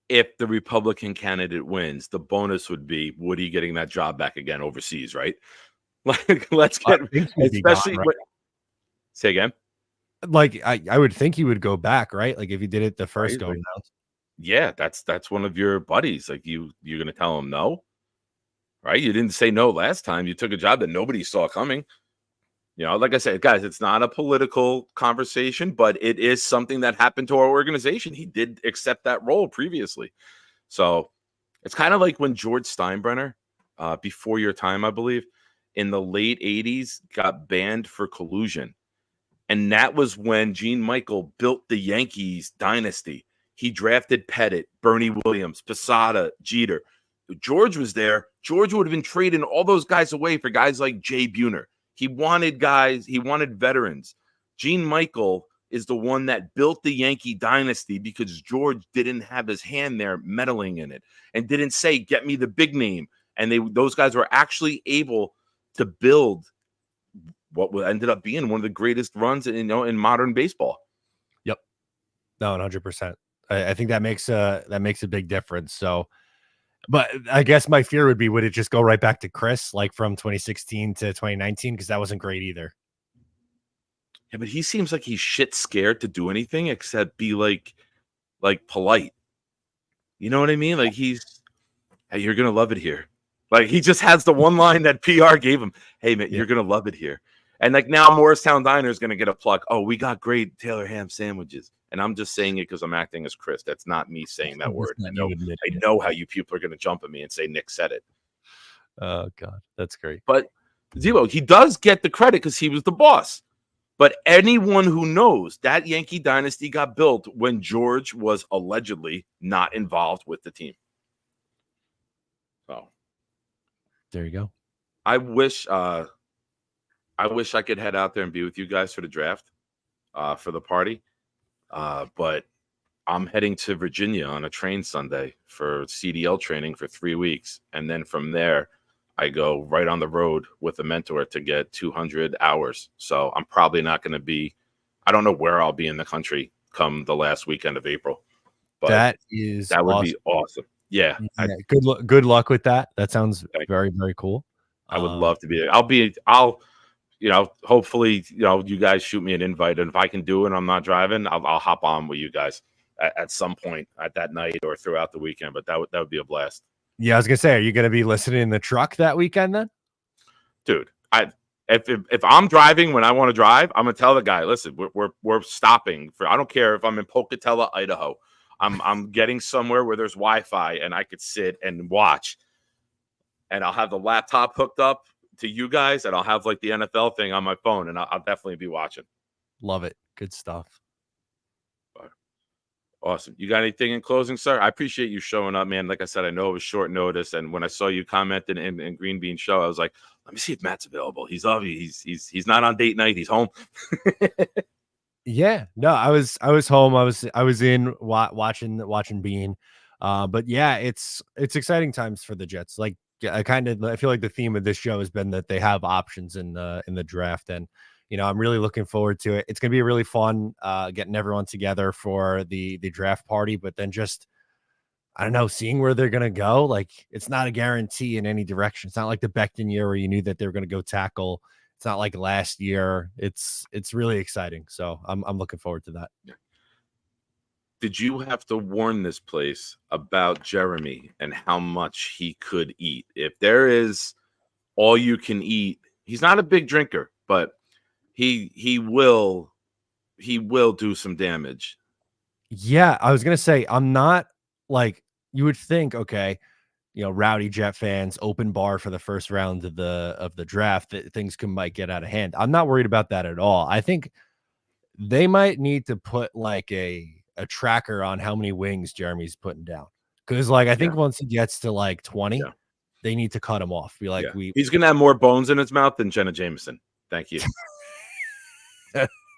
if the Republican candidate wins, the bonus would be Woody getting that job back again overseas, right? Like, let's get, especially gone, right? Say again. Like, I would think he would go back, right? Like, if he did it the first go round. Yeah, that's one of your buddies. Like, you're gonna tell him no, right? You didn't say no last time. You took a job that nobody saw coming. Like I said, guys, it's not a political conversation, but it is something that happened to our organization. He did accept that role previously. So it's kind of like when George Steinbrenner, before your time, I believe, in the late 80s, got banned for collusion. And that was when Gene Michael built the Yankees dynasty. He drafted Pettit, Bernie Williams, Posada, Jeter. George was there. George would have been trading all those guys away for guys like Jay Buhner. He wanted guys, he wanted veterans. Gene Michael is the one that built the Yankee dynasty because George didn't have his hand there meddling in it and didn't say, get me the big name. And those guys were actually able to build what ended up being one of the greatest runs in modern baseball. Yep. No, 100%. I think that makes a big difference. So, but I guess my fear would it just go right back to Chris, like from 2016 to 2019? Because that wasn't great either. Yeah, but he seems like he's shit scared to do anything except be like polite. You know what I mean? Like hey, you're gonna love it here. Like he just has the one line that PR gave him. Hey man, you're gonna love it here. And like now Morristown Diner is gonna get a plug. Oh, we got great Taylor ham sandwiches. And I'm just saying it because I'm acting as Chris. That's not me saying that word. I know how you people are gonna jump at me and say Nick said it. Oh God, that's great. But Zebo, he does get the credit because he was the boss. But anyone who knows that Yankee dynasty got built when George was allegedly not involved with the team. So there you go. I wish I could head out there and be with you guys for the draft, for the party. But I'm heading to Virginia on a train Sunday for CDL training for 3 weeks. And then from there, I go right on the road with a mentor to get 200 hours. So I'm probably not going to be, I don't know where I'll be in the country come the last weekend of April. But that would be awesome. Yeah. Good luck with that. That sounds very, very cool. I would love to be there. Hopefully, you guys shoot me an invite. And if I can do it and I'm not driving, I'll hop on with you guys at some point at that night or throughout the weekend. But that would be a blast. Yeah, I was gonna say, are you gonna be listening in the truck that weekend then? Dude, if I'm driving when I want to drive, I'm gonna tell the guy, listen, we're stopping for. I don't care if I'm in Pocatello, Idaho. I'm getting somewhere where there's Wi-Fi and I could sit and watch. And I'll have the laptop hooked up to you guys, and I'll have like the NFL thing on my phone, and I'll definitely be watching. Love it. Good stuff. Awesome. You got anything in closing, sir? I appreciate you showing up, man. Like I said, I know it was short notice, and when I saw you commenting in Green Bean Show, I was like, let me see if Matt's available. He's obviously he's not on date night. He's home. Yeah. No, I was home. I was in watching Bean. But yeah, it's exciting times for the Jets. Like I feel like the theme of this show has been that they have options in the draft, and I'm really looking forward to it. It's going to be really fun getting everyone together for the draft party, but then just, I don't know, seeing where they're going to go. Like, it's not a guarantee in any direction. It's not like the Becton year where you knew that they were going to go tackle. It's not like last year. It's really exciting. So I'm looking forward to that. Did you have to warn this place about Jeremy and how much he could eat? If there is all you can eat, he's not a big drinker, but he will do some damage. Yeah, I was gonna say, I'm not like, you would think, okay, rowdy Jet fans, open bar for the first round of the draft, that things might get out of hand. I'm not worried about that at all. I think they might need to put like a tracker on how many wings Jeremy's putting down, because like I think once he gets to like 20, they need to cut him off. Be like, he's gonna have more bones in his mouth than Jenna Jameson. Thank you.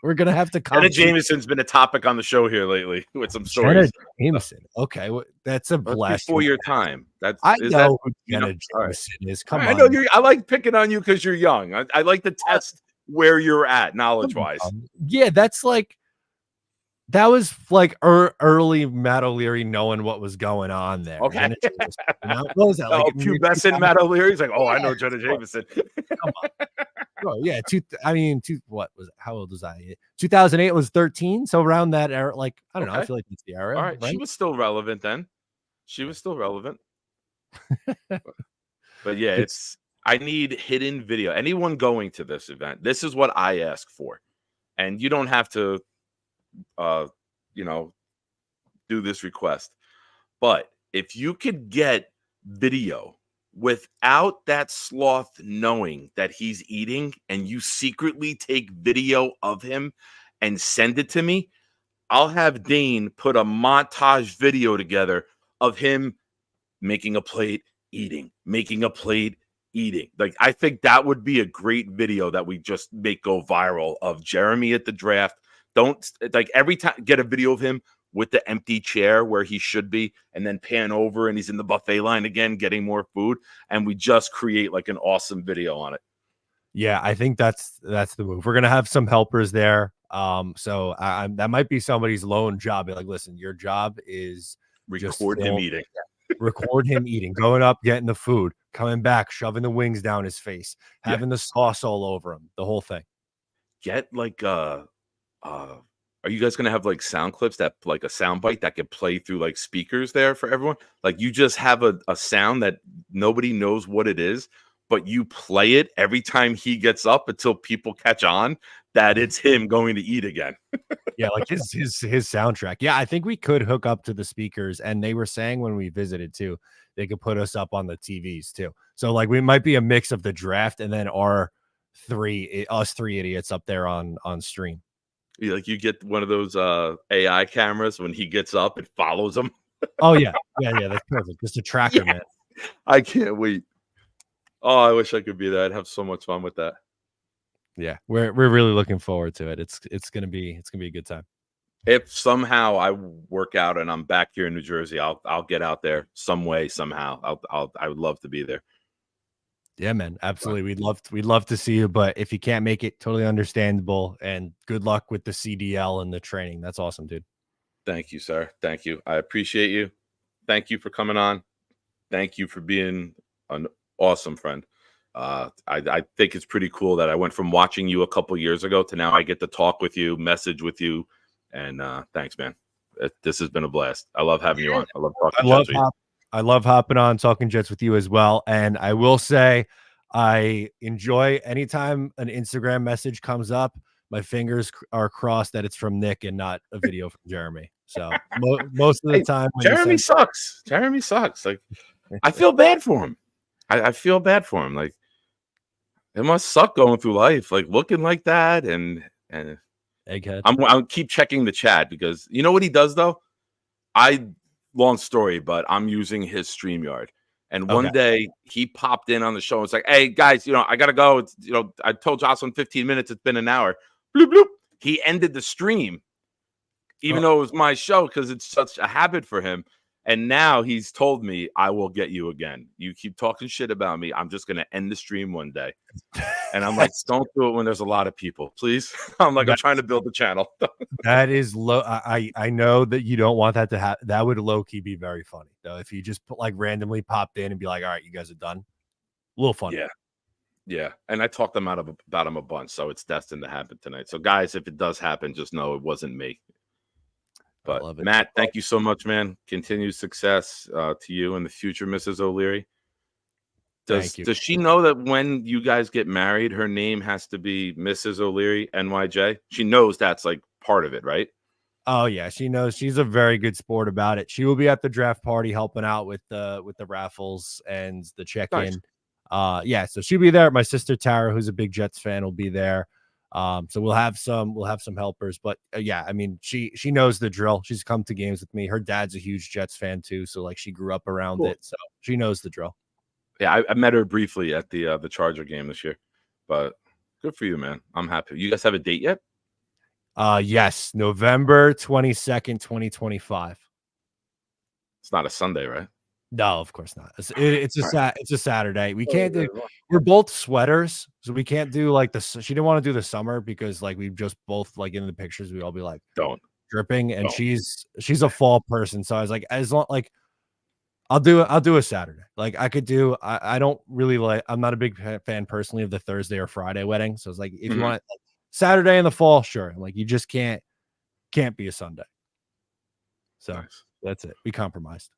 We're gonna have to. Jenna Jameson's been a topic on the show here lately with some stories. Jenna Jameson. Okay, that's a blast. Before your time. I know who Jenna Jameson is. Come on. I know I like picking on you because you're young. I like to test where you're at knowledge wise. Yeah, that was like early Matt O'Leary knowing what was going on there. Okay. What was that? Like pubescent Matt O'Leary's like, I know Jenna Jameson. Come on. Oh, yeah. What was it? How old was I? 2008 was 13. So around that era, like, I don't know. I feel like it's the era. All right. She was still relevant then. But yeah, I need hidden video. Anyone going to this event, this is what I ask for. And you don't have to, do this request. But if you could get video without that sloth knowing that he's eating, and you secretly take video of him and send it to me, I'll have Dane put a montage video together of him making a plate, eating, making a plate, eating. Like, I think that would be a great video that we just make go viral of Jeremy at the draft. Don't, like, every time get a video of him with the empty chair where he should be, and then pan over and he's in the buffet line again getting more food, and we just create like an awesome video on it. Yeah, I think that's the move. We're gonna have some helpers there. So that might be somebody's lone job. Be like, listen, your job is record him eating. Record him eating, going up, getting the food, coming back, shoving the wings down his face, having the sauce all over him, the whole thing. get like are you guys gonna have like sound clips that like a sound bite that could play through like speakers there for everyone? Like you just have a sound that nobody knows what it is, but you play it every time he gets up until people catch on that it's him going to eat again. Yeah, like his soundtrack. Yeah, I think we could hook up to the speakers, and they were saying when we visited too, they could put us up on the TVs too. So like we might be a mix of the draft and then us three idiots up there on stream. Like you get one of those AI cameras when he gets up, it follows him. Oh yeah, that's perfect. Just a tracker, man. I can't wait. Oh, I wish I could be there. I'd have so much fun with that. Yeah, we're really looking forward to it. It's gonna be a good time. If somehow I work out and I'm back here in New Jersey, I'll get out there some way, somehow. I would love to be there. Yeah, man, absolutely. We'd love to see you, but if you can't make it, totally understandable. And good luck with the CDL and the training. That's awesome, dude. Thank you, sir. Thank you. I appreciate you. Thank you for coming on. Thank you for being an awesome friend. I think it's pretty cool that I went from watching you a couple years ago to now I get to talk with you, message with you, and thanks, man. This has been a blast. I love having you on. I love talking Jets with you. I love hopping on talking Jets with you as well. And I will say I enjoy anytime an Instagram message comes up, my fingers are crossed that it's from Nick and not a video from Jeremy. So most of the time, Jeremy sucks. Jeremy sucks. Like I feel bad for him. I feel bad for him. Like it must suck going through life, like looking like that. And egghead. I'll keep checking the chat because you know what he does though. Long story, but I'm using his StreamYard. And one day he popped in on the show and was like, hey guys, I gotta go. It's, I told Jocelyn 15 minutes, it's been an hour. Bloop, bloop. He ended the stream, even though it was my show, because it's such a habit for him. And now he's told me, I will get you again. You keep talking shit about me. I'm just gonna end the stream one day. And I'm like, don't do it when there's a lot of people, please. I'm like, I'm trying to build the channel. That is low. I know that you don't want that to happen. That would low key be very funny though. If you just randomly popped in and be like, all right, you guys are done. A little funny. Yeah. And I talked about him a bunch, so it's destined to happen tonight. So guys, if it does happen, just know it wasn't me. But Matt, thank you so much, man. Continued success to you in the future, Mrs. O'Leary. Does she know that when you guys get married, her name has to be Mrs. O'Leary, NYJ? She knows that's like part of it, right? Oh yeah, she knows. She's a very good sport about it. She will be at the draft party helping out with the raffles and the check-in. Nice. So she'll be there. My sister Tara, who's a big Jets fan, will be there. So we'll have some helpers, but I mean, she knows the drill. She's come to games with me. Her dad's a huge Jets fan too, so like she grew up around it, so she knows the drill. Yeah, I met her briefly at the Charger game this year, but good for you, man. I'm happy. You guys have a date yet? Yes, November 22nd, 2025. It's not a Sunday, right? No, of course not. It's a Saturday. We can't do. We're both sweaters, so we can't do like the. She didn't want to do the summer because like we just both like in the pictures we all be like dripping, and she's a fall person. So I was like, as long like I'll do a Saturday. Like I could do. I don't really like. I'm not a big fan personally of the Thursday or Friday wedding. So it's like if you want like, Saturday in the fall, sure. Like you just can't be a Sunday. So that's it. We compromised.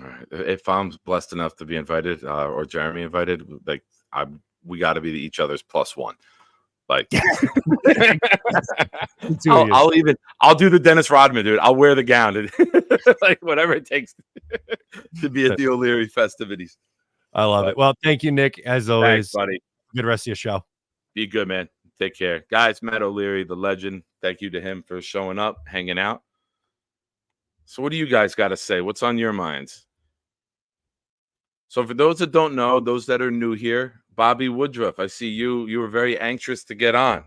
All right. If I'm blessed enough to be invited, or Jeremy invited, like we got to be each other's plus one. Like, I'll do the Dennis Rodman, dude. I'll wear the gown, like whatever it takes to be at the O'Leary festivities. I love it. Well, thank you, Nick, as always. Thanks, buddy. Good rest of your show. Be good, man. Take care, guys. Matt O'Leary, the legend. Thank you to him for showing up, hanging out. So what do you guys got to say? What's on your minds? So for those that don't know, those that are new here, Bobby Woodruff, I see you. You were very anxious to get on.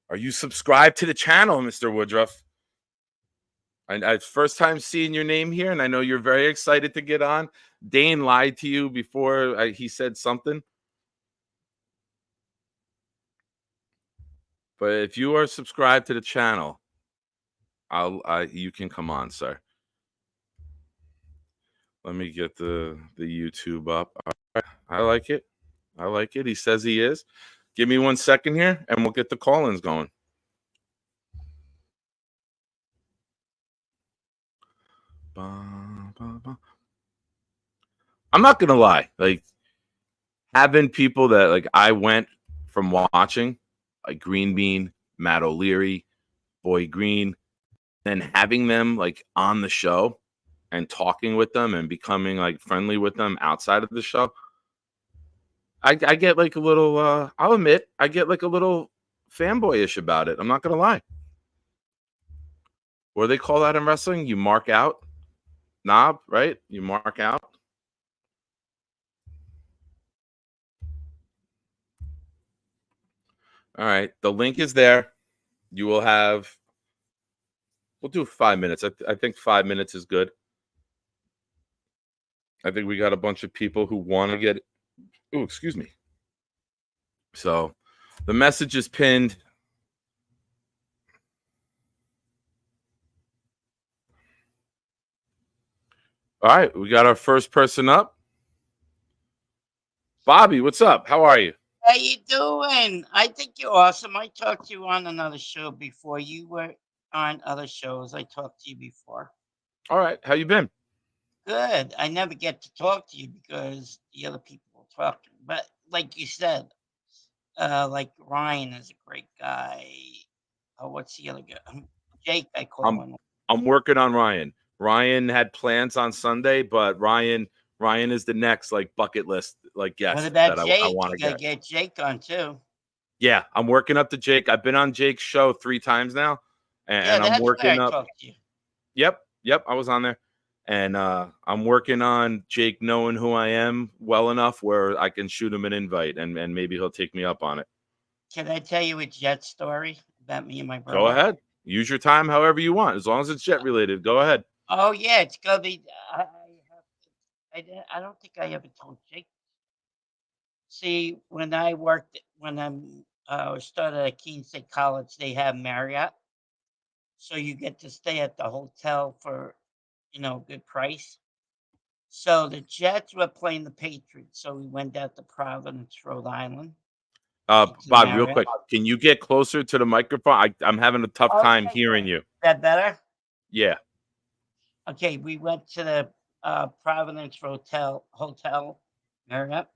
Are you subscribed to the channel, Mr. Woodruff? I first time seeing your name here, and I know you're very excited to get on. Dane lied to you before he said something. But if you are subscribed to the channel, you can come on, sir. Let me get the YouTube up. All right. I like it. He says he is. Give me 1 second here, and we'll get the call-ins going. I'm not gonna lie, like having people that like I went from watching, like Green Bean, Matt O'Leary, Boy Green, and having them like on the show and talking with them and becoming like friendly with them outside of the show. I get like a little I'll admit I get like a little fanboyish about it. I'm not gonna lie. What do they call that in wrestling? You mark out, knob, right? You mark out. All right, the link is there. You will have. We'll do 5 minutes. I think 5 minutes is good. I think we got a bunch of people who want to get. Oh, excuse me. So, the message is pinned. All right, we got our first person up. Bobby, what's up? How are you? How you doing? I think you're awesome. I talked to you on another show before. You were on other shows. I talked to you before. All right, how you been? Good. I never get to talk to you because the other people are talking. But like you said, like Ryan is a great guy. Oh, what's the other guy? Jake, I call him. I'm working on Ryan. Ryan had plans on Sunday, but Ryan is the next like bucket list like guest What about that Jake? I want to You gotta get Jake on too. Yeah, I'm working up to Jake. I've been on Jake's show 3 times now, and I'm working where I up. talked to you. Yep, I was on there, and I'm working on Jake knowing who I am well enough where I can shoot him an invite, and maybe he'll take me up on it. Can I tell you a Jet story about me and my brother? Go ahead. Use your time however you want, as long as it's Jet related. Go ahead. Oh yeah, it's gonna be. I don't think I ever told Jake. See, when I started at Keene State College, they have Marriott, so you get to stay at the hotel for, good price. So the Jets were playing the Patriots, so we went down to Providence, Rhode Island. Bob, real quick, can you get closer to the microphone? I'm having a tough time hearing you. That better? Yeah. Okay, we went to the Providence Hotel Marriott.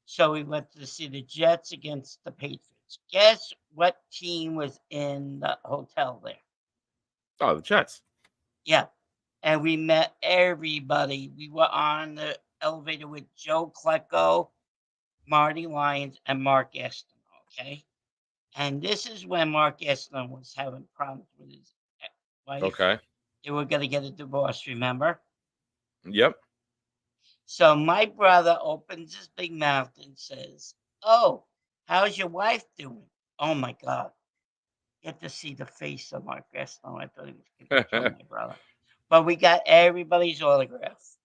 So we went to see the Jets against the Patriots. Guess what team was in the hotel there? Oh, the Jets. Yeah. And we met everybody. We were on the elevator with Joe Klecko, Marty Lyons, and Mark Eston, okay? And this is when Mark Eston was having problems with his wife. Okay. They were going to get a divorce, remember? Yep. So my brother opens his big mouth and says, "Oh, how's your wife doing?" Oh my God. Get to see the face of Mark Eston. I thought he was going to kill my brother. But we got everybody's autograph.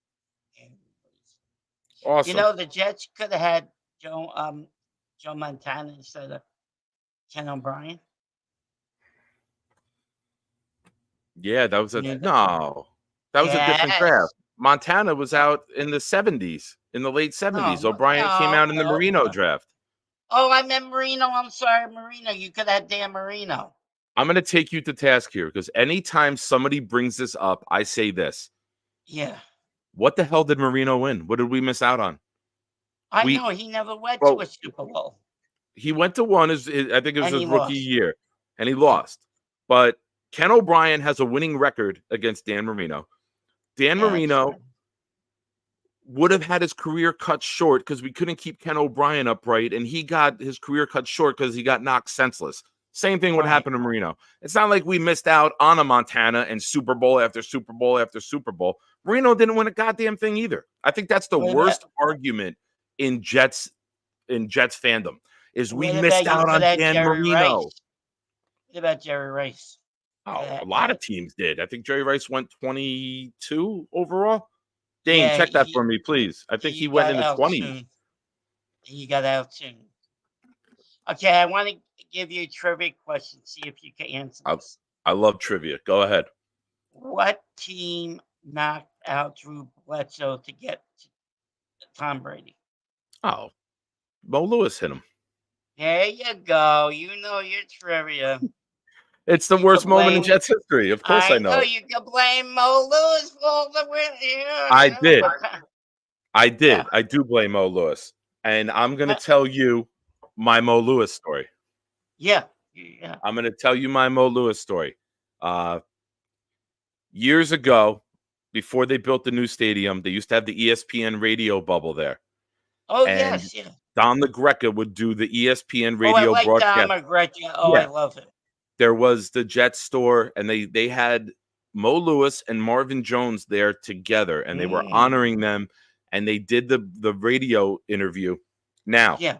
Awesome. The Jets could have had Joe Montana instead of Ken O'Brien. Yeah, that was a different draft. Montana was out in the 70s, in the late 70s. O'Brien came out in the Marino draft. Oh, I meant Marino. I'm sorry, Marino. You could have Dan Marino. I'm going to take you to task here because anytime somebody brings this up, I say this. Yeah. What the hell did Marino win? What did we miss out on? I know he never went to a Super Bowl. He went to one. I think it was his rookie year, and he lost. But Ken O'Brien has a winning record against Dan Marino. Dan Marino would have had his career cut short because we couldn't keep Ken O'Brien upright, and he got his career cut short because he got knocked senseless. Same thing would happen to Marino. It's not like we missed out on a Montana and Super Bowl after Super Bowl after Super Bowl. Marino didn't win a goddamn thing either. I think that's the worst argument in Jets fandom is we missed out on Dan Marino. What about Jerry Rice? Oh, a lot of teams did. I think Jerry Rice went 22 overall. Dane, check that for me, please. I think he went in the 20s. He got out soon. Okay, I want to give you a trivia question. See if you can answer this. I love trivia. Go ahead. What team knocked out Drew Bledsoe to get Tom Brady? Oh, Mo Lewis hit him. There you go. You know your trivia. It's the You worst can moment in blame- Jets history. Of course I know. You can blame Mo Lewis for all the win. Yeah, I know, did. but- I did. Yeah. I do blame Mo Lewis. And I'm going to Uh, tell you my Mo Lewis story. Yeah. I'm going to tell you my Mo Lewis story. Years ago, before they built the new stadium, they used to have the ESPN radio bubble there. Oh, And yes. Yeah. Don LaGreca would do the ESPN Oh, I radio like Don broadcast. McGregor. Oh, Yeah. I love it. There was the Jets store, and they had Mo Lewis and Marvin Jones there together, and they were honoring them, and they did the radio interview. Now, Yeah.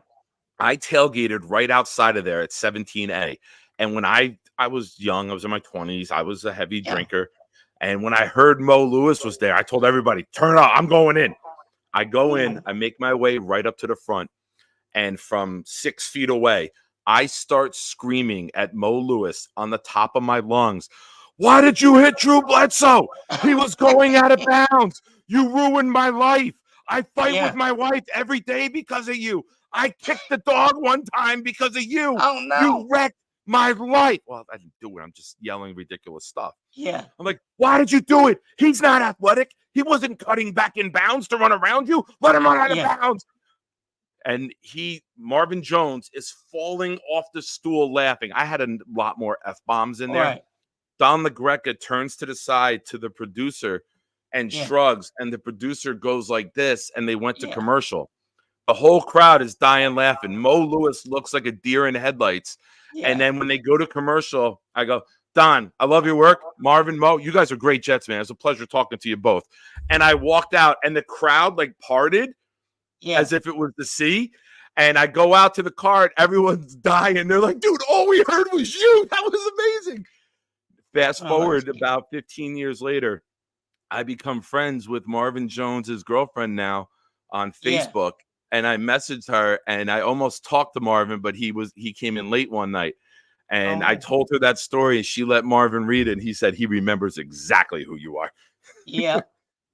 I tailgated right outside of there at 17A, and when I was young, I was in my 20s, I was a heavy drinker, and when I heard Mo Lewis was there, I told everybody, turn up, I'm going in. I go in, I make my way right up to the front, and from 6 feet away, I start screaming at Mo Lewis on the top of my lungs. Why did you hit Drew Bledsoe? He was going out of bounds. You ruined my life. I fight with my wife every day because of you. I kicked the dog one time because of you. Oh, no. You wrecked my life. Well, I didn't do it. I'm just yelling ridiculous stuff. Yeah. I'm like, why did you do it? He's not athletic. He wasn't cutting back in bounds to run around you. Let him run out of bounds. And Marvin Jones is falling off the stool laughing. I had a lot more F-bombs in there. Right. Don LaGreca turns to the side to the producer and shrugs, and the producer goes like this, and they went to commercial. The whole crowd is dying laughing. Mo Lewis looks like a deer in headlights. Yeah. And then when they go to commercial, I go, Don, I love your work. Marvin, Mo, you guys are great Jets, man. It's a pleasure talking to you both. And I walked out, and the crowd like parted as if it was the sea. And I go out to the car, and everyone's dying. They're like, dude, all we heard was you. That was amazing. Fast forward about 15 years later, I become friends with Marvin Jones's girlfriend now on Facebook. And I messaged her, and I almost talked to Marvin, but he came in late one night. And I told her that story, and she let Marvin read it, and he said he remembers exactly who you are. Yeah.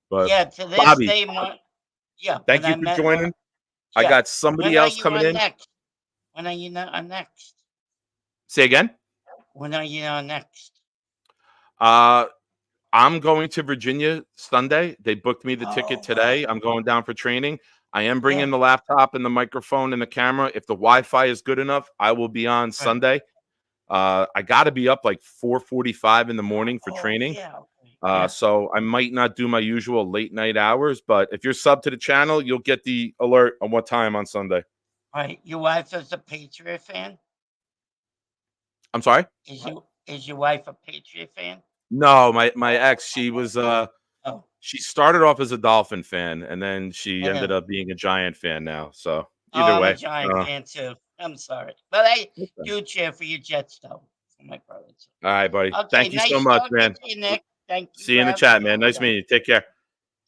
But to this Bobby, day, thank you for joining. I got somebody else coming in. Next? When are you on next? Say again? When are you on next? I'm going to Virginia Sunday. They booked me the ticket today. I'm going down for training. I am bringing the laptop and the microphone and the camera. If the Wi-Fi is good enough, I will be on Sunday. I got to be up like 4:45 in the morning for training. So I might not do my usual late night hours, but if you're sub to the channel, you'll get the alert on what time on Sunday. All right. Your wife is a Patriot fan? I'm sorry? Is your wife a Patriot fan? No, my ex, she was she started off as a Dolphin fan, and then she ended up being a Giant fan now. So either way. I'm a Giant fan too. I'm sorry. But I do cheer for your Jets though. For my brother. All right, buddy. Okay, Thank you nice so much, talking man. to you, Nick. Thank you. See you in the chat, man. Nice meeting you. Take care.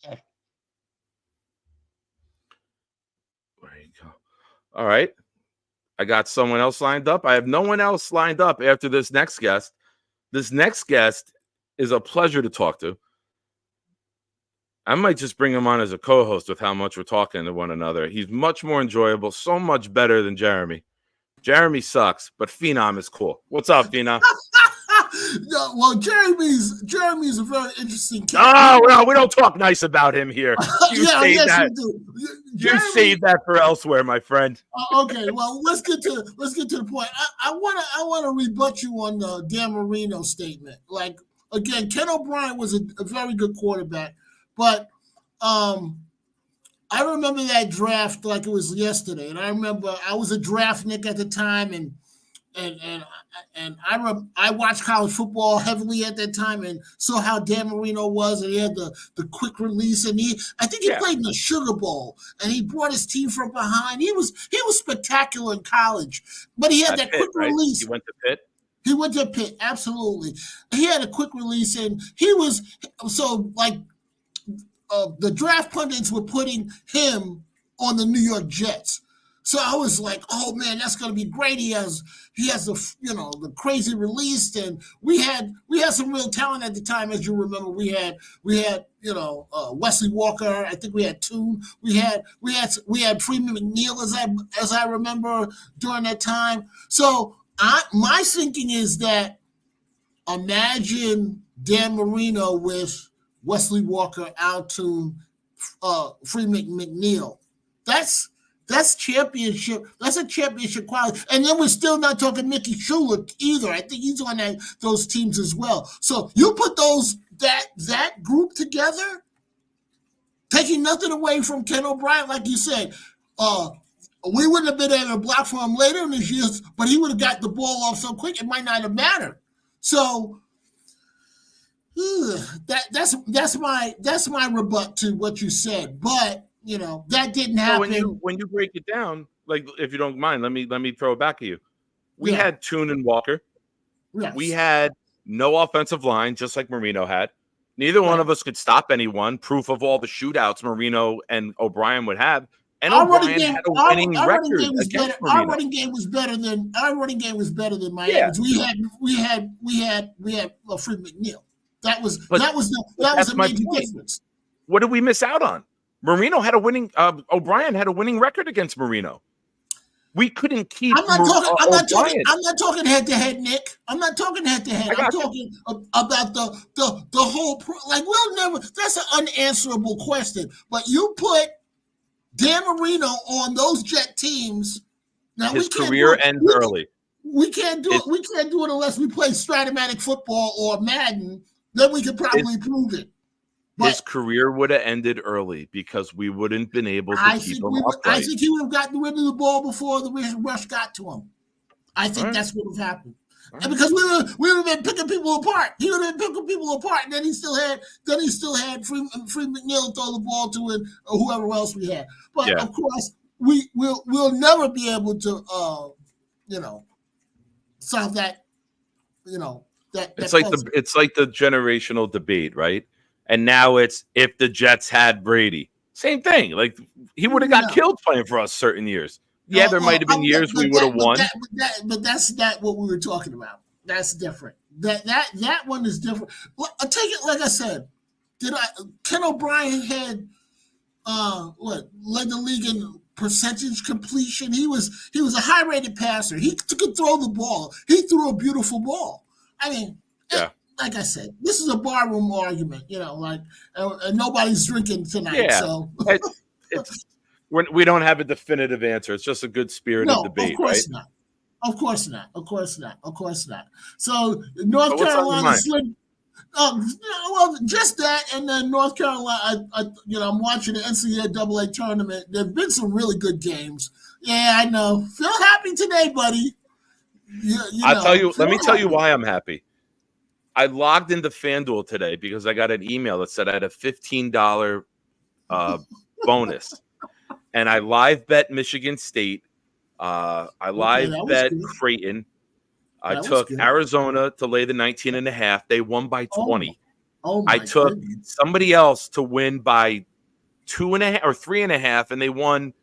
Okay. There you go. All right. I got someone else lined up. I have no one else lined up after this next guest. This next guest is a pleasure to talk to. I might just bring him on as a co-host with how much we're talking to one another. He's much more enjoyable, so much better than Jeremy. Jeremy sucks, but Phenom is cool. What's up, Phenom? No, well, Jeremy's a very interesting character. Oh, well, we don't talk nice about him here. You save that. You do. You save that for elsewhere, my friend. Okay, well, let's get to the point. I want to rebut you on the Dan Marino statement. Like, again, Ken O'Brien was a very good quarterback, but I remember that draft like it was yesterday, and I remember I was a draftnik at the time, and I watched college football heavily at that time, and saw how Dan Marino was, and he had the quick release, and I think he played in the Sugar Bowl, and he brought his team from behind. He was spectacular in college, but he had that quick release. He went to Pitt. He went to Pitt, absolutely. He had a quick release, and he was so like the draft pundits were putting him on the New York Jets. So I was like, oh man, that's gonna be great. He has the crazy release, and we had some real talent at the time, as you remember. We had Wesley Walker. I think we had Toon. We had Freeman McNeil, as I remember during that time. So my thinking is that imagine Dan Marino with Wesley Walker, Al Toon, Freeman McNeil. That's championship. That's a championship quality. And then we're still not talking Mickey Schuler either. I think he's on those teams as well. So you put that group together, taking nothing away from Ken O'Brien, like you said. We wouldn't have been able to block for him later in his years, but he would have got the ball off so quick it might not have mattered. So that's my rebut to what you said. But that didn't happen. When you break it down, like, if you don't mind, let me throw it back at you. We had Toon and Walker. Yes. We had no offensive line, just like Marino had. Neither one of us could stop anyone. Proof of all the shootouts Marino and O'Brien would have. And O'Brien had a winning record against Marino. Our running game was better than Miami's. Yeah. We had Freeman McNeil. That was a major difference. What did we miss out on? Marino had a winning. O'Brien had a winning record against Marino. We couldn't keep. I'm not talking head to head, Nick. I'm not talking head to head. I'm talking about the whole. We'll never. That's an unanswerable question. But you put Dan Marino on those Jet teams. Now his career ends early. We can't do it. We can't do it unless we play Stratomatic football or Madden. Then we could probably prove it. His career would have ended early because we wouldn't been able to keep him upright. I think he would have gotten rid of the ball before the rush got to him. I think that's what would have happened. And because we would have been picking people apart. He would have been picking people apart, and then he still had Freeman McNeil throw the ball to it, or whoever else we had. But of course, we'll never be able to solve that. It's like the generational debate, right? And now it's if the Jets had Brady. Same thing. Like, he would have got killed playing for us certain years. Yeah, there might have been years we would have won. But that's not what we were talking about. That's different. That one is different. Well, I'll take it like I said. Ken O'Brien had led the league in percentage completion. He was a high-rated passer. He could throw the ball. He threw a beautiful ball. I mean, like I said, this is a barroom argument, and nobody's drinking tonight. Yeah. So we don't have a definitive answer. It's just a good spirited debate, of course right? Not. Of course not. So North Carolina slid. Well, just that, and then North Carolina. I'm watching the NCAA tournament. There've been some really good games. Yeah, I know. Feel happy today, buddy. I'll tell you. Let me tell you why I'm happy. I logged into FanDuel today because I got an email that said I had a $15 bonus, and I live bet Michigan State. I live bet Creighton. I took Arizona to lay the 19.5. They won by 20. I took somebody else to win by 2.5 or 3.5, and they won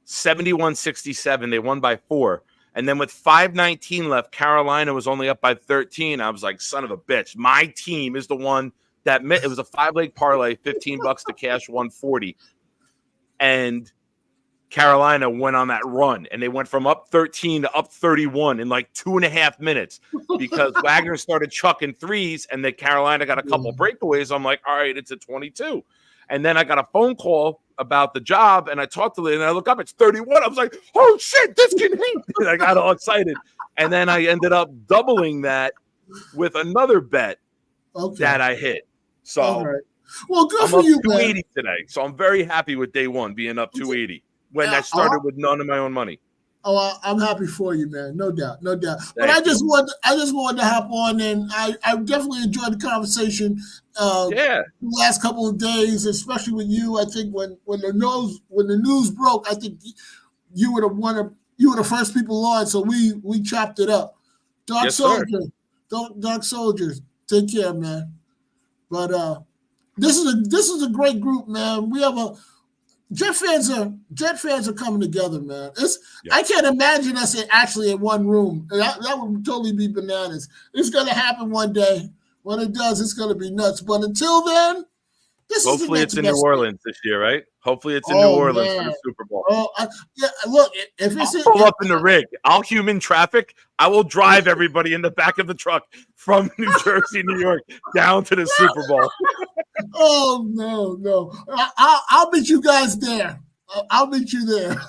71-67. They won by 4. And then with 5:19 left, Carolina was only up by 13. I was like, son of a bitch. My team is the one that it was a 5-leg parlay, $15 to cash 140. And Carolina went on that run, and they went from up 13 to up 31 in like 2.5 minutes because Wagner started chucking threes, and then Carolina got a couple breakaways. I'm like, all right, it's at 22. And then I got a phone call about the job, and I talked to them, and I look up, it's 31. I was like, oh, shit, this can hit. And I got all excited. And then I ended up doubling that with another bet that I hit. So well, good I'm for up you, 280 man. today. So I'm very happy with day one being up 280 when that started with none of my own money. Oh, I'm happy for you, man. No doubt. But I just wanted to hop on, and I definitely enjoyed the conversation. The last couple of days, especially with you. I think when the news broke, I think you were the first people on, so we chopped it up. Dark Soldiers, take care, man. But this is a great group, man. We have Jet fans are coming together, man. Yeah. I can't imagine us actually in one room. That would totally be bananas. It's gonna happen one day. When it does, it's gonna be nuts. But until then, Hopefully it's in New Orleans this year, right? Hopefully it's in New Oh, Orleans for man. the Super Bowl. Oh, yeah. Look, if it's I'll pull up in the rig. I'll human traffic. I will drive everybody in the back of the truck from New Jersey, New York, down to the Super Bowl. Oh no! I'll meet you guys there. I'll meet you there.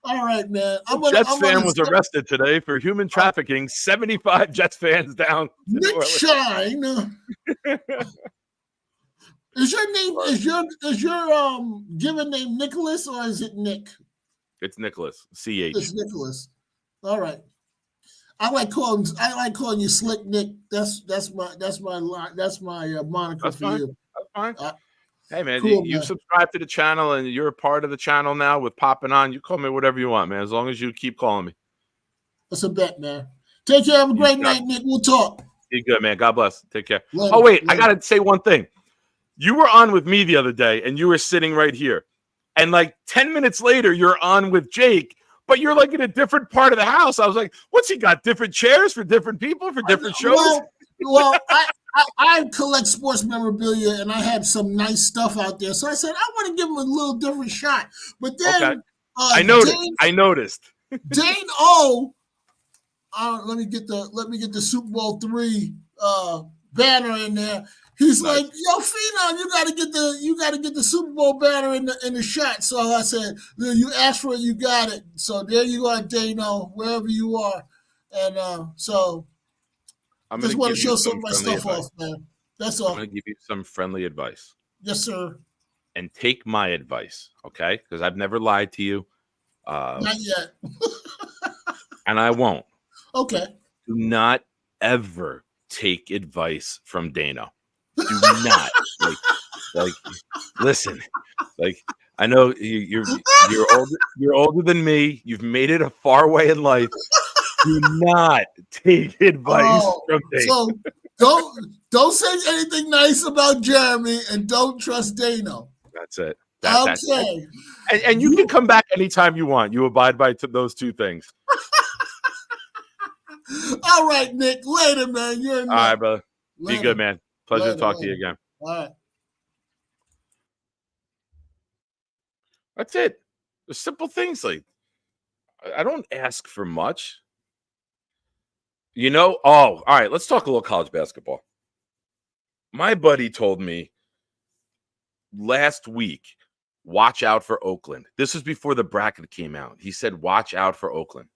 All right, man. Jets fan was arrested today for human trafficking. 75 Jets fans down. Nick Shine. Is your name is your given name Nicholas or is it Nick? It's Nicholas. CH. It's Nicholas. All right. I like calling you Slick Nick. That's my moniker That's for fine. you. That's fine. Hey man, cool, you man. subscribe to the channel and you're a part of the channel now with popping on. You call me whatever you want, man. As long as you keep calling me. That's a bet, man. Take care. Have a great night, Nick. We'll talk. Be good, man. God bless. Take care. Later. Oh wait, I Later. gotta say one thing. You were on with me the other day, and you were sitting right here. And like 10 minutes later, you're on with Jake, but you're like in a different part of the house. I was like, what's he got? Different chairs for different people for different shows? Well, I collect sports memorabilia, and I had some nice stuff out there. So I said I want to give him a little different shot. But then Okay. I noticed. Dane O. Let me get the Super Bowl III banner in there. He's Nice. like, yo, Phenom, you gotta get the Super Bowl banner in the shot. So I said, you asked for it, you got it. So there you are, Dano, wherever you are. And so I'm just gonna want to give show you some of my friendly stuff advice. off, man. That's I'm all. gonna give you some friendly advice. Yes, sir. And take my advice, okay? Because I've never lied to you. Not yet. And I won't. Okay. Do not ever take advice from Dano. Do not. like listen. Like I know you're older than me. You've made it a far way in life. Do not take advice from Dano. So don't say anything nice about Jeremy and don't trust Dano. That's it. Okay. And you can come back anytime you want. You abide by those two things. All right, Nick. Later, man. You're All right, brother. Later. Be good, man. Pleasure Later, to talk to later. you again. All right. That's it. There's simple things like I don't ask for much. All right, let's talk a little college basketball. My buddy told me last week, watch out for Oakland. This was before the bracket came out. He said, watch out for Oakland.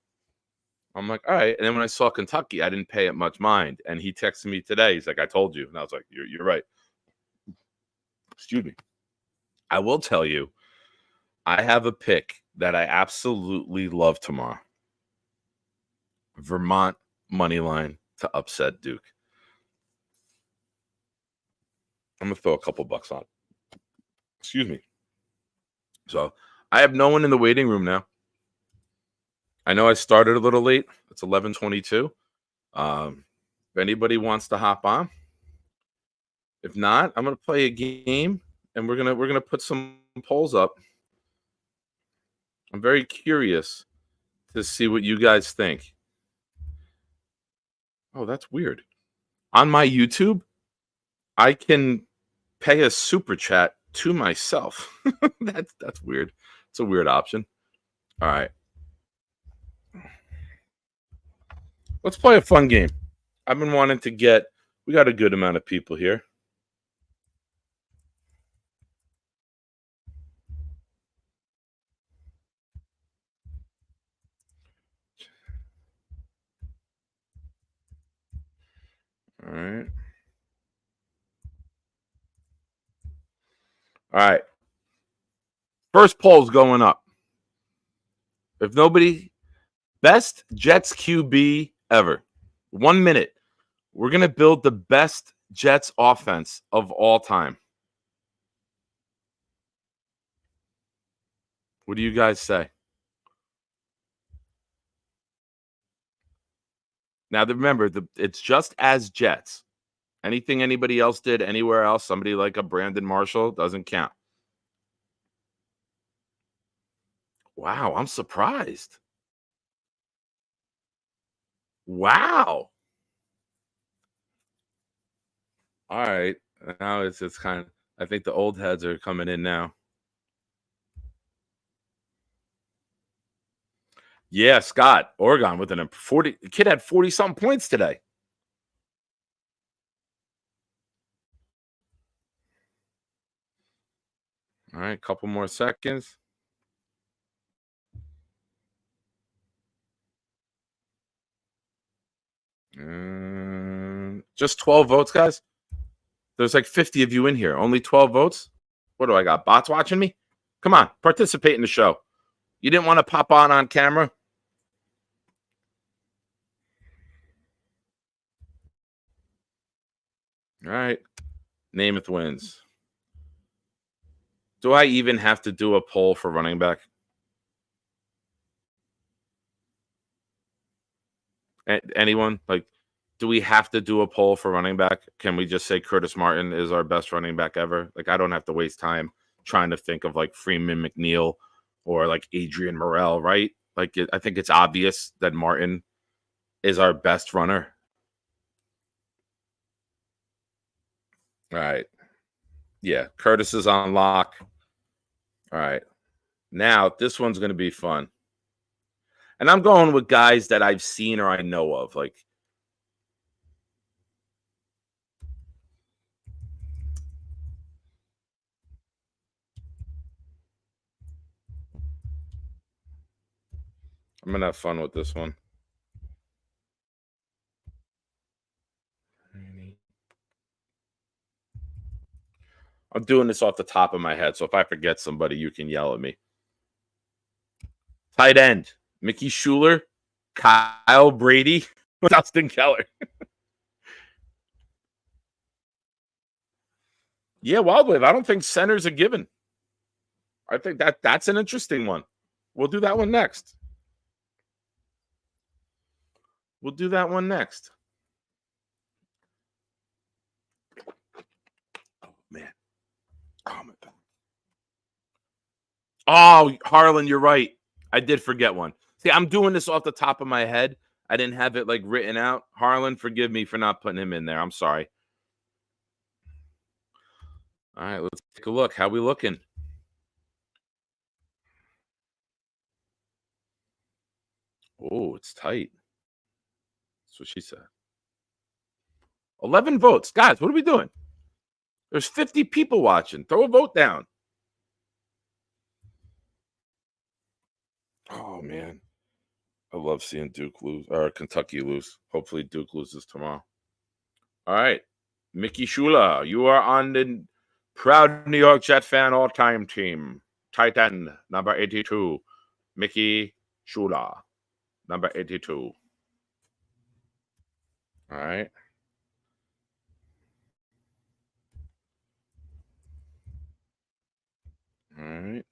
I'm like, all right. And then when I saw Kentucky, I didn't pay it much mind. And he texted me today. He's like, I told you. And I was like, you're right. Excuse me. I will tell you, I have a pick that I absolutely love tomorrow. Vermont money line to upset Duke. I'm going to throw a couple bucks on. Excuse me. So I have no one in the waiting room now. I know I started a little late. It's 11:22. If anybody wants to hop on, if not, I'm gonna play a game and we're gonna put some polls up. I'm very curious to see what you guys think. Oh, that's weird. On my YouTube, I can pay a super chat to myself. That's weird. It's a weird option. All right. Let's play a fun game. I've been wanting to we got a good amount of people here. All right. All right. First poll's going up. If nobody, best Jets QB ever. 1 minute. We're going to build the best Jets offense of all time. What do you guys say? Now, remember, it's just as Jets. Anything anybody else did anywhere else, somebody like a Brandon Marshall, doesn't count. Wow, I'm surprised. Wow. All right. Now it's kind of, I think the old heads are coming in now. Yeah, Scott, Oregon with an 40. The kid had 40 something points today. All right, couple more seconds. Just 12 votes, guys. There's like 50 of you in here. Only 12 votes. What do I got? Bots watching me? Come on, participate in the show. You didn't want to pop on camera? All right. Namath wins. Do I even have to do a poll for running back? Anyone? Like, do we have to do a poll for running back? Can we just say Curtis Martin is our best running back ever? Like, I don't have to waste time trying to think of like Freeman McNeil or like Adrian Morrell, right? Like, I think it's obvious that Martin is our best runner. All right. Yeah, Curtis is on lock. All right. Now, this one's going to be fun. And I'm going with guys that I've seen or I know of. Like, I'm going to have fun with this one. I'm doing this off the top of my head, so if I forget somebody, you can yell at me. Tight end, Mickey Schuler, Kyle Brady, Dustin Keller. Yeah, Wildwave. I don't think center's a given. I think that's an interesting one. We'll do that one next. We'll do that one next. Oh, man. Oh, my God. Oh, Harlan, you're right. I did forget one. See, I'm doing this off the top of my head. I didn't have it like written out. Harlan, forgive me for not putting him in there. I'm sorry. All right, let's take a look. How we looking? Oh, it's tight. That's what she said. 11 votes. Guys, what are we doing? There's 50 people watching. Throw a vote down. Oh, man. I love seeing Duke lose or Kentucky lose. Hopefully Duke loses tomorrow. All right. Mickey Shula, you are on the proud New York Jet fan all-time team. Tight end, number 82. Mickey Shula, number 82. All right. All right.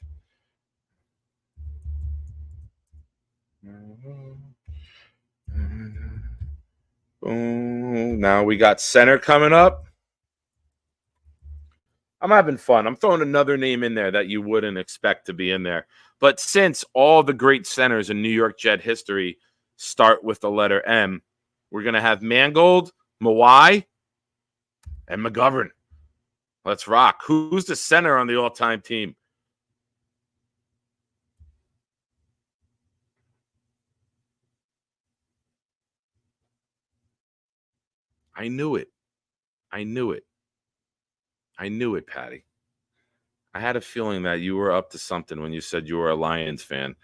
Boom. Now we got center coming up. I'm having fun. I'm throwing another name in there that you wouldn't expect to be in there. But since all the great centers in New York Jet history start with the letter M, we're going to have Mangold, Mawai, and McGovern. Let's rock. Who's the center on the all-time team? I knew it. I knew it. I knew it, Patty. I had a feeling that you were up to something when you said you were a Lions fan.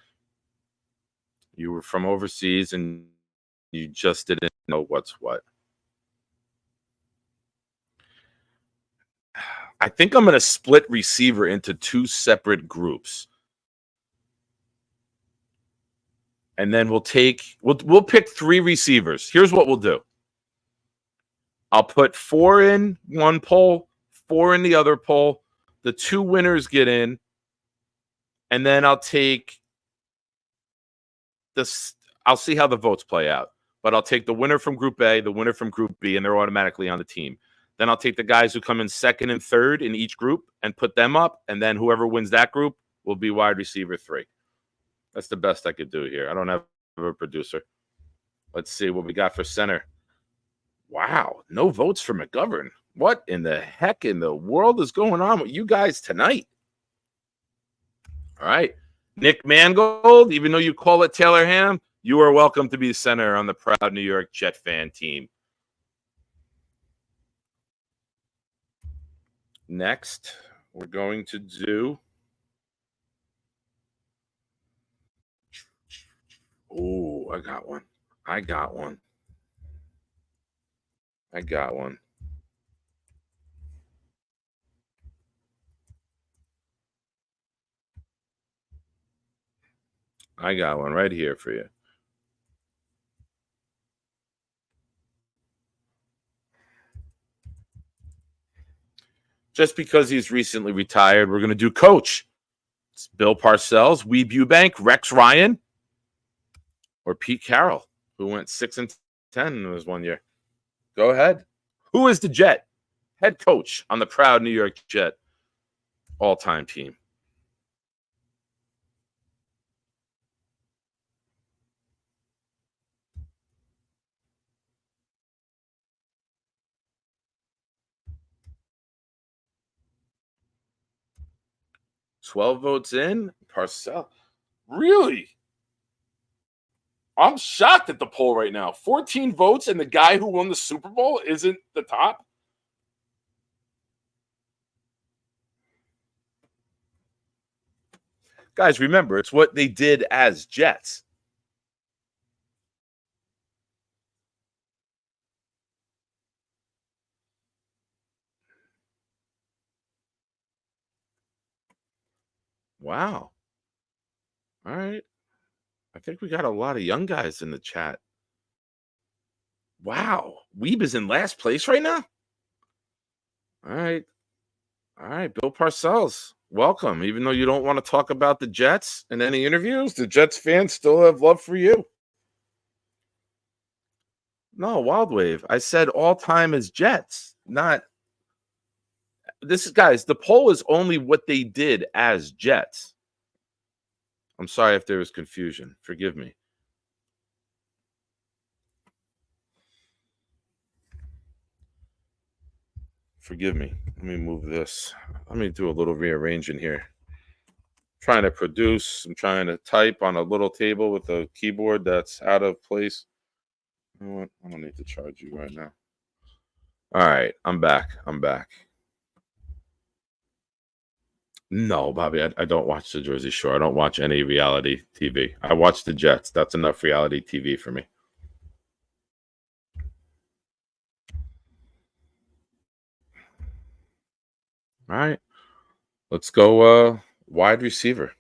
You were from overseas and you just didn't know what's what. I think I'm going to split receiver into two separate groups. And then we'll pick three receivers. Here's what we'll do. I'll put 4 in one poll, 4 in the other poll. The 2 winners get in. And then I'll take this. I'll see how the votes play out. But I'll take the winner from Group A, the winner from Group B, and they're automatically on the team. Then I'll take the guys who come in second and third in each group and put them up. And then whoever wins that group will be wide receiver 3. That's the best I could do here. I don't have a producer. Let's see what we got for center. Wow, no votes for McGovern. What in the heck in the world is going on with you guys tonight? All right. Nick Mangold, even though you call it Taylor Ham, you are welcome to be center on the proud New York Jet fan team. Next, we're going to do. Oh, I got one. I got one. I got one. I got one right here for you. Just because he's recently retired, we're going to do coach. It's Bill Parcells, Weeb Eubank, Rex Ryan, or Pete Carroll, who went 6-10 in his 1 year. Go ahead. Who is the Jet head coach on the proud New York Jet all-time team? $12 votes in. Parcells. Really? I'm shocked at the poll right now. 14 votes, and the guy who won the Super Bowl isn't the top? Guys, remember, it's what they did as Jets. Wow. All right. I think we got a lot of young guys in the chat. Wow. Weeb is in last place right now? All right. All right. Bill Parcells, welcome. Even though you don't want to talk about the Jets in any interviews, the Jets fans still have love for you. No, Wild Wave. I said all time is Jets, not. This is, guys, the poll is only what they did as Jets. I'm sorry if there was confusion. Forgive me. Forgive me. Let me move this. Let me do a little rearranging here. I'm trying to produce. I'm trying to type on a little table with a keyboard that's out of place. You know what? I don't need to charge you right now. All right. I'm back. No, Bobby, I don't watch the Jersey Shore. I don't watch any reality TV. I watch the Jets. That's enough reality TV for me. All right. Let's go wide receiver.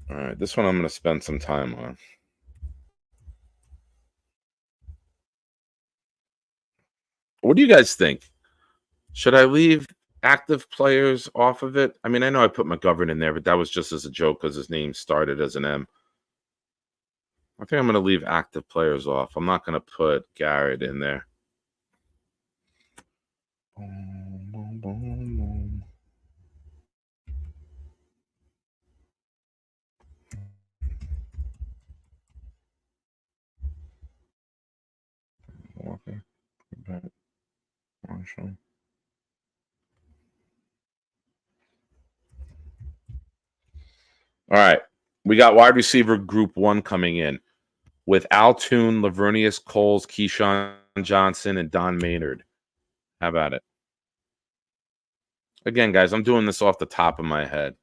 All right. This one I'm going to spend some time on. What do you guys think? Should I leave active players off of it? I mean, I know I put McGovern in there, but that was just as a joke because his name started as an M. I think I'm going to leave active players off. I'm not going to put Garrett in there. Boom, boom, boom, boom. Walker, Marshall. All right. We got wide receiver group 1 coming in with Al Toon, Lavernius Coles, Keyshawn Johnson, and Don Maynard. How about it? Again, guys, I'm doing this off the top of my head.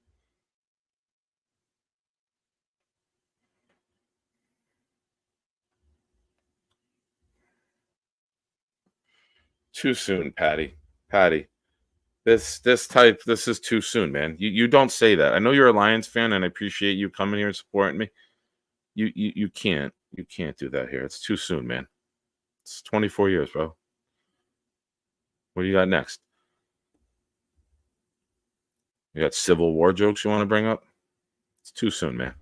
Too soon, Patty. This is too soon, man. You don't say that. I know you're a Lions fan, and I appreciate you coming here and supporting me. You can't do that here. It's too soon, man. It's 24 years, bro. What do you got next? You got Civil War jokes you want to bring up? It's too soon, man.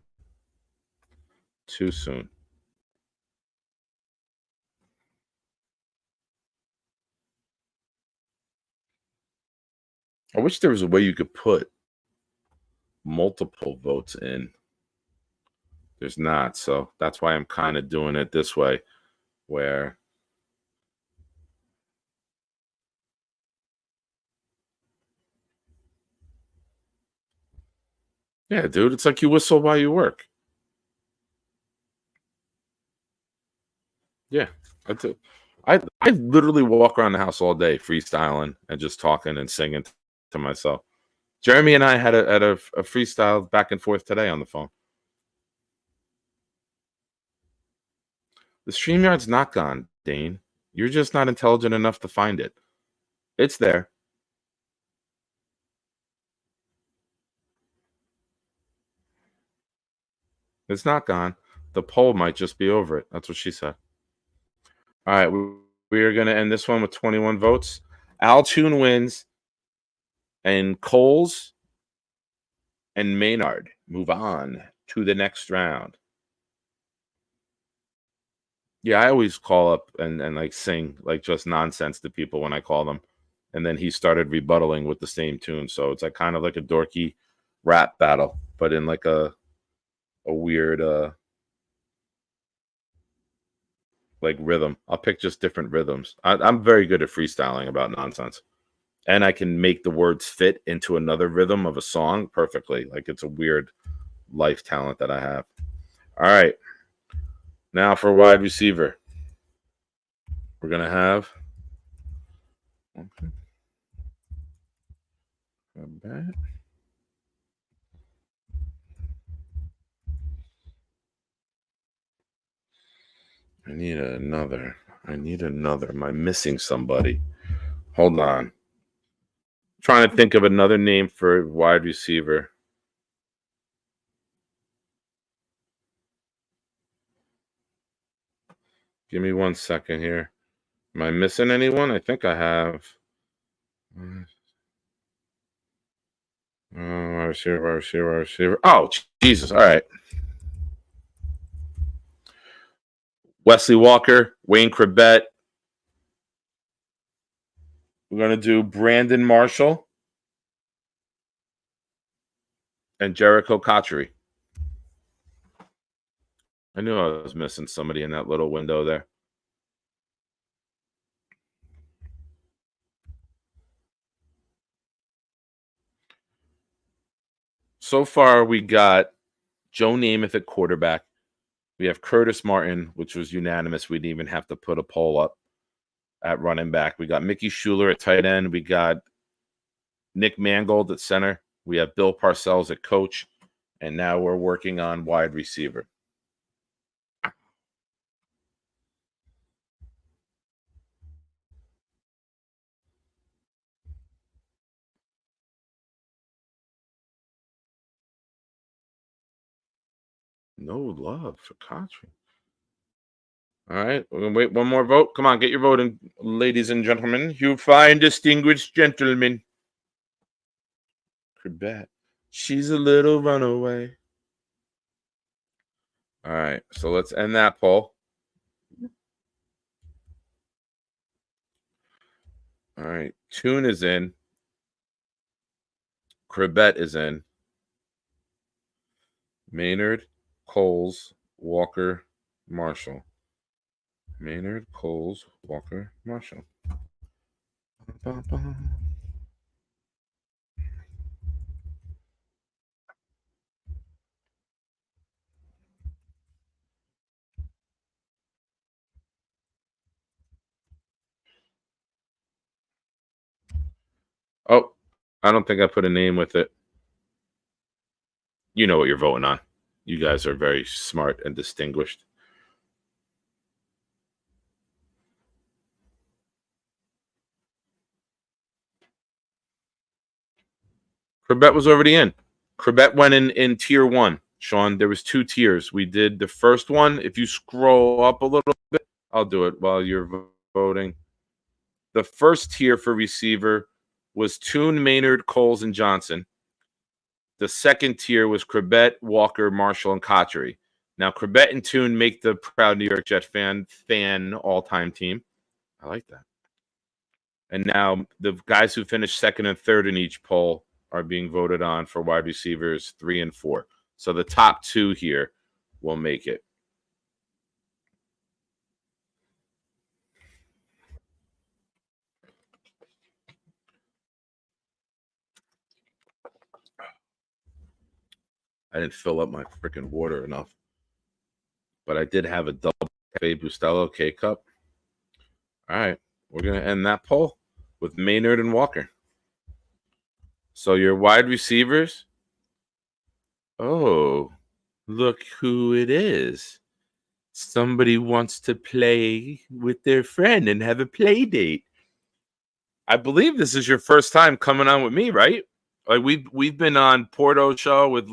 Too soon. I wish there was a way you could put multiple votes in. There's not, so that's why I'm kind of doing it this way, where yeah, dude, it's like you whistle while you work. Yeah, I do. I literally walk around the house all day freestyling and just talking and singing to myself. Jeremy and I had a freestyle back and forth today on the phone. The StreamYard's not gone, Dane. You're just not intelligent enough to find it. It's there. It's not gone. The poll might just be over it. That's what she said. All right, we are going to end this one with 21 votes. Al Toon wins, and Coles and Maynard move on to the next round. Yeah, I always call up and like sing like just nonsense to people when I call them. And then he started rebuttaling with the same tune. So it's like kind of like a dorky rap battle, but in like a weird like rhythm. I'll pick just different rhythms. I'm very good at freestyling about nonsense. And I can make the words fit into another rhythm of a song perfectly. Like it's a weird life talent that I have. All right. Now for wide receiver. We're going to have Cribet. I need another. Am I missing somebody? Hold on. Trying to think of another name for wide receiver. Give me 1 second here. Am I missing anyone? I think I have. Wide receiver. Oh, Jesus. All right. Wesley Walker, Wayne Cribet. We're going to do Brandon Marshall and Jericho Cotchery. I knew I was missing somebody in that little window there. So far, we got Joe Namath at quarterback. We have Curtis Martin, which was unanimous. We didn't even have to put a poll up at running back. We got Mickey Schuler at tight end. We got Nick Mangold at center. We have Bill Parcells at coach. And now we're working on wide receiver. No love for Cotchery. All right, we're going to wait one more vote. Come on, get your vote in, ladies and gentlemen. You fine, distinguished gentlemen. Cribet. She's a little runaway. All right, so let's end that poll. All right, Tune is in. Cribet is in. Maynard, Coles, Walker, Marshall. Maynard, Coles, Walker, Marshall. Oh, I don't think I put a name with it. You know what you're voting on. You guys are very smart and distinguished. Cribet was already in. Cribet went in tier 1. Sean, there was 2 tiers. We did the first one. If you scroll up a little bit, I'll do it while you're voting. The first tier for receiver was Tune, Maynard, Coles, and Johnson. The second tier was Cribet, Walker, Marshall, and Cotchery. Now, Cribet and Tune make the proud New York Jet fan all-time team. I like that. And now the guys who finished second and third in each poll are being voted on for wide receivers 3 and 4. So the top 2 here will make it. I didn't fill up my freaking water enough. But I did have a double Cafe Bustelo K-Cup. All right. We're going to end that poll with Maynard and Walker. So your wide receivers. Oh, look who it is. Somebody wants to play with their friend and have a play date. I believe this is your first time coming on with me, right? Like we've been on Porto show with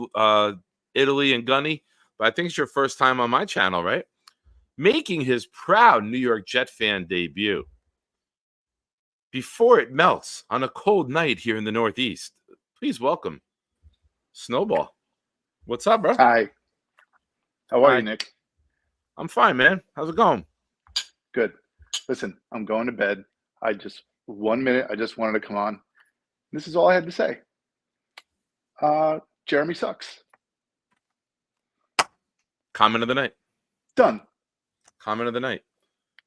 Italy and Gunny, but I think it's your first time on my channel, right? Making his proud New York Jet fan debut. Before it melts on a cold night here in the Northeast, please welcome Snowball. What's up, bro? Hi. How are you, Nick? I'm fine, man. How's it going? Good. Listen, I'm going to bed. 1 minute. I just wanted to come on. This is all I had to say. Jeremy sucks. Comment of the night. Done. Comment of the night.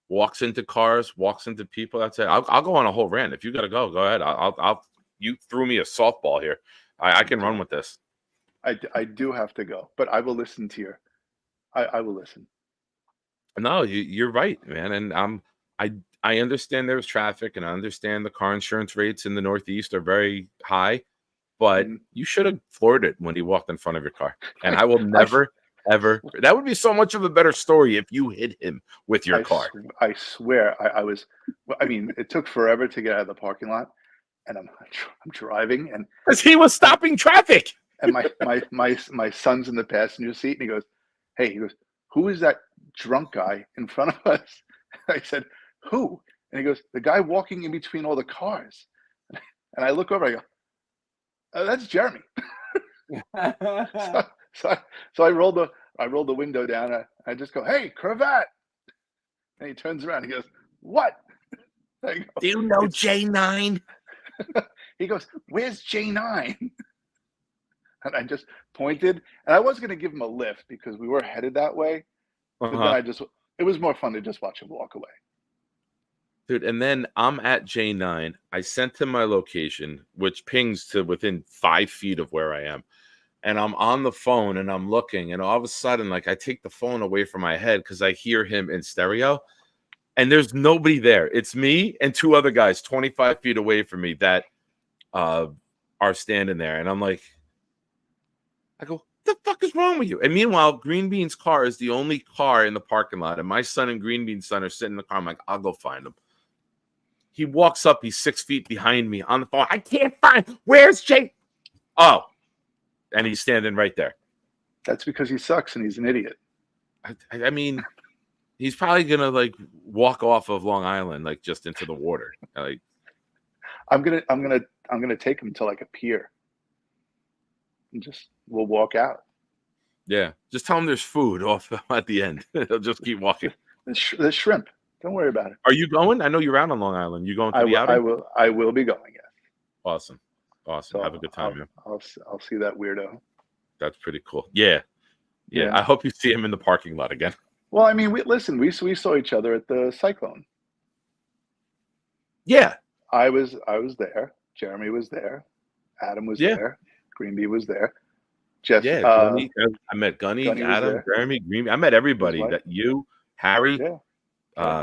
Walks into cars, walks into people. That's it. I'll go on a whole rant. If you got to go ahead. You threw me a softball here. I can run with this. I do have to go, but I will listen to your. I will listen. No, you're right, man. And I understand there's traffic, and I understand the car insurance rates in the Northeast are very high, but you should have floored it when he walked in front of your car. And I will never, ever. That would be so much of a better story if you hit him with your car. I swear, I was. I mean, it took forever to get out of the parking lot, and I'm driving, and because he was stopping traffic. And my son's in the passenger seat, and he goes, "Hey," he goes, "Who is that drunk guy in front of us?" I said, "Who?" And he goes, "The guy walking in between all the cars." And I look over, I go, "Oh, that's Jeremy." so I roll the window down. I just go, "Hey, cravat!" And he turns around. He goes, "What?" I go, "Do you know J9?" He goes, "Where's J9?" And I just pointed, and I was going to give him a lift because we were headed that way. But then it was more fun to just watch him walk away. Dude, and then I'm at J9. I sent him my location, which pings to within 5 feet of where I am. And I'm on the phone and I'm looking, and all of a sudden, like, I take the phone away from my head because I hear him in stereo. And there's nobody there. It's me and 2 other guys 25 feet away from me that are standing there. And I'm like, I go, "What the fuck is wrong with you?" And meanwhile, Green Bean's car is the only car in the parking lot. And my son and Green Bean's son are sitting in the car. I'm like, "I'll go find him." He walks up. He's 6 feet behind me on the phone. "I can't find. Where's Jay?" Oh, and he's standing right there. That's because he sucks and he's an idiot. I mean, he's probably going to like walk off of Long Island, like just into the water. Like, I'm going to take him to like a pier. And we'll walk out. Yeah, just tell him there's food off at the end. He'll just keep walking. There's shrimp. Don't worry about it. Are you going? I know you're out on Long Island. You going to the outing? I will be going. Yes. Awesome. So have a good time, man. I'll see that weirdo. That's pretty cool. Yeah. I hope you see him in the parking lot again. Well, I mean, we saw each other at the Cyclone. Yeah. I was there. Jeremy was there. Adam was there. Greenby was there. Jeff. Yeah, Gunny, I met Gunny Adam, Jeremy, Greenby. I met everybody. That you, Harry,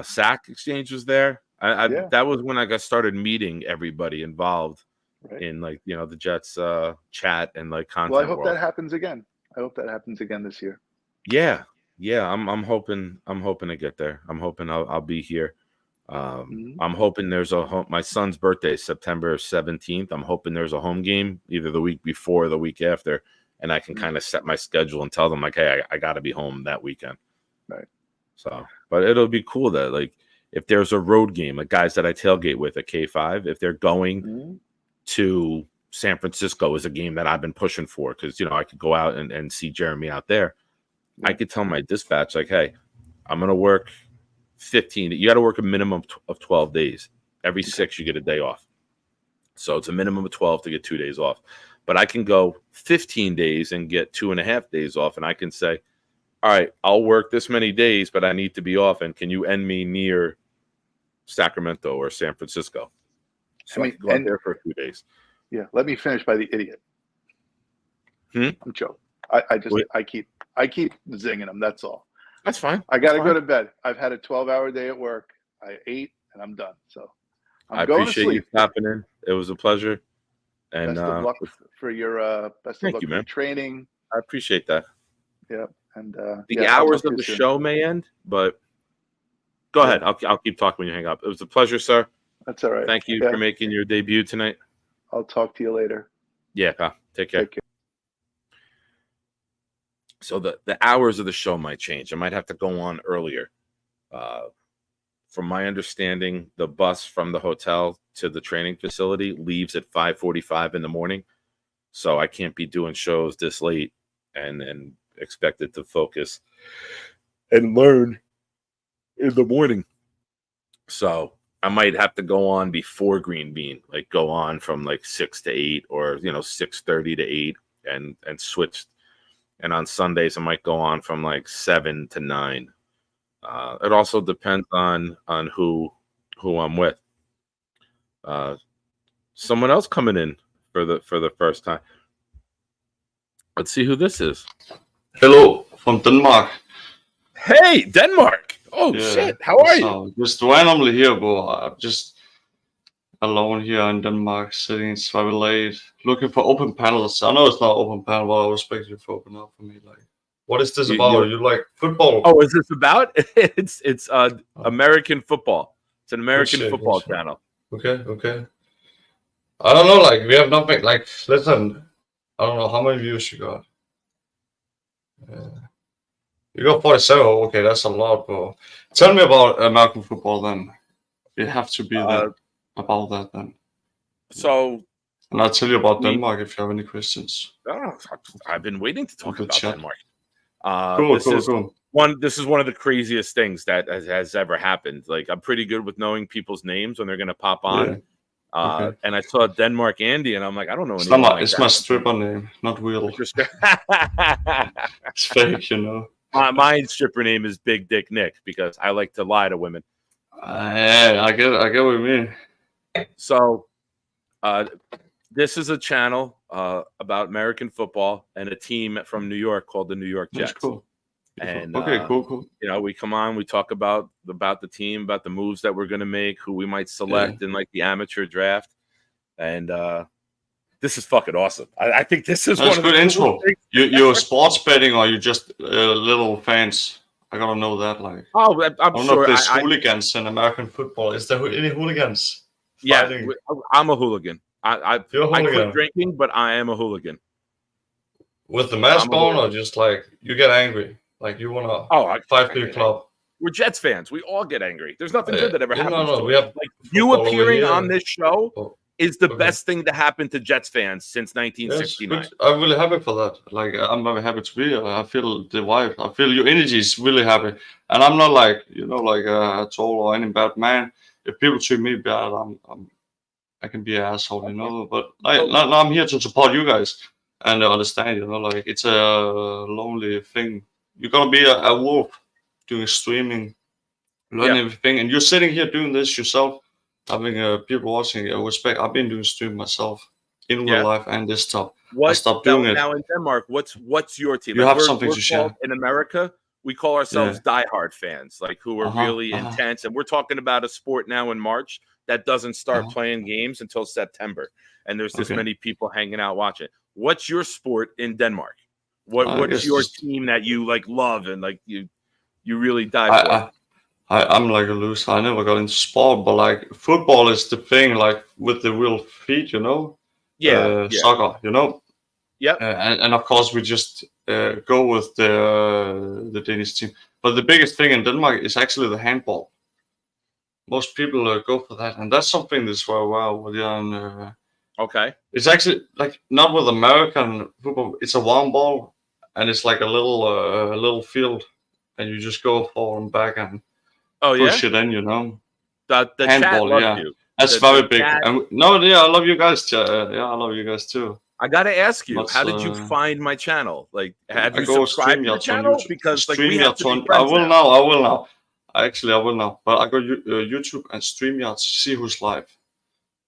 Sack Exchange was there. That was when I got started meeting everybody involved in like the Jets chat and like content. Well, I hope that happens again. I hope that happens again this year. Yeah. I'm hoping to get there. I'm hoping I'll be here. I'm hoping there's my son's birthday is September 17th. I'm hoping there's a home game either the week before or the week after, and I can kind of set my schedule and tell them like, hey, I got to be home that weekend. Right. So, but it'll be cool that like if there's a road game, like guys that I tailgate with at K5, if they're going to San Francisco, is a game that I've been pushing for because I could go out and see Jeremy out there. I could tell my dispatch like, hey, I'm gonna work 15. You got to work a minimum of 12 days. Every 6, you get a day off. So it's a minimum of 12 to get 2 days off. But I can go 15 days and get 2.5 days off. And I can say, all right, I'll work this many days, but I need to be off. And can you end me near Sacramento or San Francisco? So I can go out there for 2 days. Yeah, let me finish by the idiot. I'm joking. I keep zinging them. That's all. That's fine. I got to go to bed. I've had a 12-hour day at work. I ate and I'm done. So I appreciate you stopping in. It was a pleasure. And best of luck for your training. I appreciate that. Yeah, and the hours of the show may end, but go ahead. I'll keep talking when you hang up. It was a pleasure, sir. That's all right. Thank you for making your debut tonight. I'll talk to you later. Yeah, pal. Take care. So the hours of the show might change. I might have to go on earlier. From my understanding, the bus from the hotel to the training facility leaves at 5:45 in the morning. So I can't be doing shows this late and expected to focus and learn in the morning. So I might have to go on before Green Bean, like go on from like 6 to 8 or 6:30 to 8 and switch. And on Sundays I might go on from like 7 to 9. It also depends on who I'm with. Someone else coming in for the first time. Let's see who this is. Hello from Denmark. Hey, Denmark. Oh, shit. How are you? Just randomly here, bro. I'm just alone here in Denmark, sitting. It's very late, looking for open panels. I know it's not open panel, but I respect you for opening up for me. Like, what is this about? You like football? Oh, is this about? It's American football. It's an American football channel. Okay. I don't know. Like, we have nothing. Like, listen. I don't know how many views you got. You got 47. Okay, that's a lot, bro. Tell me about American football then. You have to be about that then. So, and I'll tell you about Denmark if you have any questions. I've been waiting to talk about Denmark. Cool. This is one of the craziest things that has ever happened. Like, I'm pretty good with knowing people's names when they're going to pop on. Yeah. And I saw Denmark Andy, and I'm like, I don't know. It's my stripper name, not Will. It's fake, My stripper name is Big Dick Nick because I like to lie to women. Yeah, I get what you mean. So, this is a channel about American football and a team from New York called the New York Jets. That's cool. And cool. We come on, we talk about the team, about the moves that we're going to make, who we might select in like the amateur draft, and this is fucking awesome. I think this is That's one good of the intro. You're sports betting, or you just little fans? I gotta know that. Like, I'm I don't sure know if there's hooligans in American football. Is there any hooligans? Yeah, I'm a hooligan. You're a I hooligan. quit drinking, but I am a hooligan. With the mask on, or just like you get angry? Like you want to fight for your club? We're Jets fans. We all get angry. There's nothing good that ever happens. No. To We us. have like you appearing on this show is the best thing to happen to Jets fans since 1969. Yes, I'm really happy for that. Like I'm very happy to be here. I feel the vibe. I feel your energy is really happy. And I'm not like a troll or any bad man. If people treat me bad, I can be an asshole, But I'm here to support you guys and understand. Like it's a lonely thing. You're gonna be a wolf doing streaming, learning everything, and you're sitting here doing this yourself, having people watching. Respect. I've been doing stream myself in real life and desktop. I stopped doing it. Now in Denmark, what's your team? You have something to share. In America, we call ourselves diehard fans, like who are really intense. And we're talking about a sport now in March that doesn't start playing games until September, and there's this many people hanging out watching. What's your sport in Denmark? What is your team that you like love and like you really die for? I'm like a loser. I never got into sport, but like football is the thing, like with the real feet, soccer, Yep. And of course we just go with the Danish team. But the biggest thing in Denmark is actually the handball. Most people go for that, and that's something that's very well within. Okay. It's actually like not with American football. It's a warm ball, and it's like a little field, and you just go forward and back and push it in. The handball, chat loves you. That's very big. And no, yeah, I love you guys. Yeah, I love you guys too. I gotta ask you, But, how did you find my channel? Like, have I you go subscribed to the StreamYard on channel? YouTube. Because like we have to be StreamYard friends I will now. now. I will now. Actually, I will now. But I go YouTube and StreamYard. See who's live.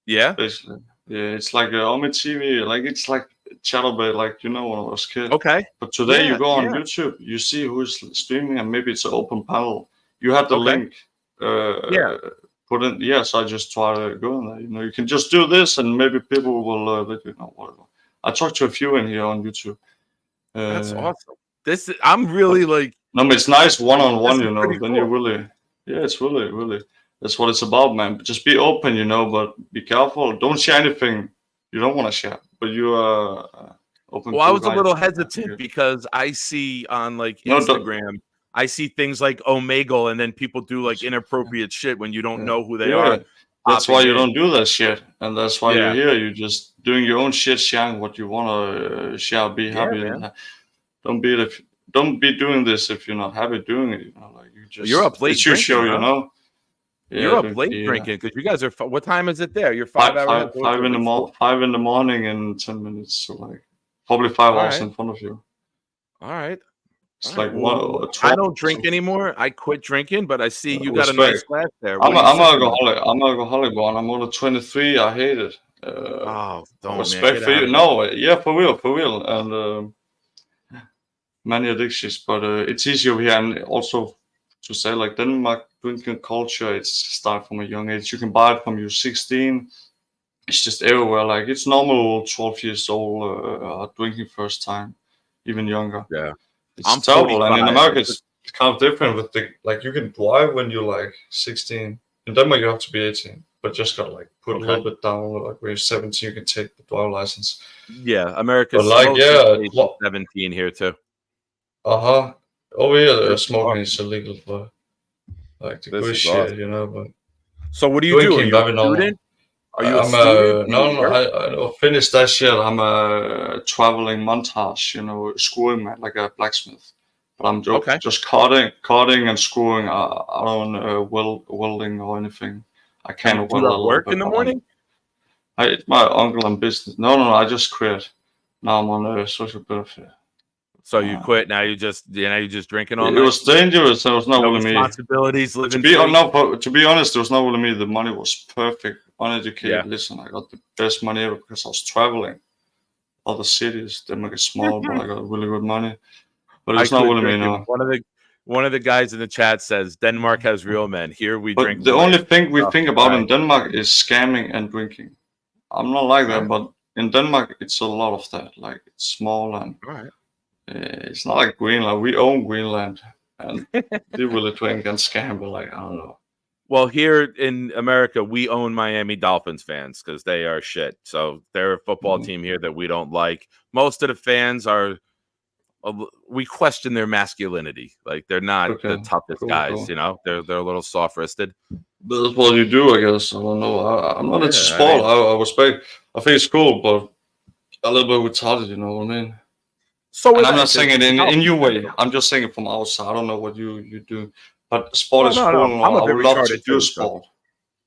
Yeah. Basically, yeah. It's like on my TV. Like it's like Chatterbait. Like when I was a kid. Okay. But today Yeah, you go on yeah. YouTube. You see who's streaming, and maybe it's an open panel. You have the Okay. link. Put in. Yes, I just try to go in there. You know, you can just do this, and maybe people will let you know whatever. I talked to a few in here on YouTube. That's awesome. I'm really like. No, but it's nice one-on-one, This is you know. pretty Then you cool. really, yeah, it's really. That's what it's about, man. Just be open, you know, but be careful. Don't share anything you don't want to share. But you are open. Well, I was a guys. little hesitant because I see on like No, don't- Instagram, I see things like Omegle, and then people do like inappropriate shit when you don't know who they Yeah. are. That's popping why you in. don't do that shit, and that's why Yeah. you're here. You're just doing your own shit, sharing what you want to share. Be happy, man. and don't be doing this if you're not happy doing it. You know, like you just You're up late It's your show, drinking, you huh? know. Yeah, You're up but late yeah. drinking because you guys are. What time is it there? You're 5 hours. Five in the morning. 5 in the morning and 10 minutes. So like probably 5 All hours right. in front of you. All right. It's All right, like well, one. I don't drink anymore. I quit drinking, but I see you got a Respect. nice glass there. I'm What are an you sipping on? alcoholic. I'm an alcoholic, one. I'm only 23. I hate it. Oh, don't man. Respect Get for out you. of No, yeah, for real. And many addictions, but it's easy over here. And also to say, like Denmark drinking culture, it's start from a young age. You can buy it from you're 16. It's just everywhere. Like it's normal. 12 years old drinking first time, even younger. Yeah. It's I'm terrible. And in 45. America, it's kind of different with the like you can drive when you're like 16. In Denmark, you have to be 18, but just got like put a little bit down. Like when you're 17, you can take the driver license. Yeah, America's But, like, yeah, age what- 17 here too. Over here, That's smoking is illegal for like the This good is shit, awesome. you know. But So what do you do? Are drinking you a very normal. student? Are you a I'm student? Do you no, work? I don't finish that shit. I'm a traveling montage, you know, screwing man, like a blacksmith. But I'm just cutting and screwing. I don't welding or anything. I can't Do weld you a have little work bit, in the but morning? it's my uncle and business. No, I just quit. Now I'm on social benefit. So you quit. Now you just drinking all It night. was dangerous. There was not No really me. responsibilities. Living To be free. to be honest, it was not really me. The money was perfect. Uneducated. Yeah. Listen, I got the best money ever because I was traveling other cities. Denmark is small, but I got really good money. But it's not quit really me drinking. now. One of the guys in the chat says Denmark has real men. Here we But drink. the wine. only thing we Oh, think about in right. Denmark is scamming and drinking. I'm not like that, but in Denmark, it's a lot of that. Like it's small and Right. it's not like Greenland. We own Greenland, and they really drink and scam. But like I don't know. Well, here in America, we own Miami Dolphins fans because they are shit. So they're a football team here that we don't like. Most of the fans are. We question their masculinity. Like they're not the toughest guys. cool. You know, they're a little soft-wristed. But that's what you do, I guess. I don't know. I'm not into Yeah, sport. I respect. I think it's cool, but a little bit retarded. You know what I mean? So and is I'm that. not saying it in It's- your way. I'm just saying it from outside. I don't know what you do, but sport is No, cool. no, and I'm all. a I bit would love to retarded do too, so- sport.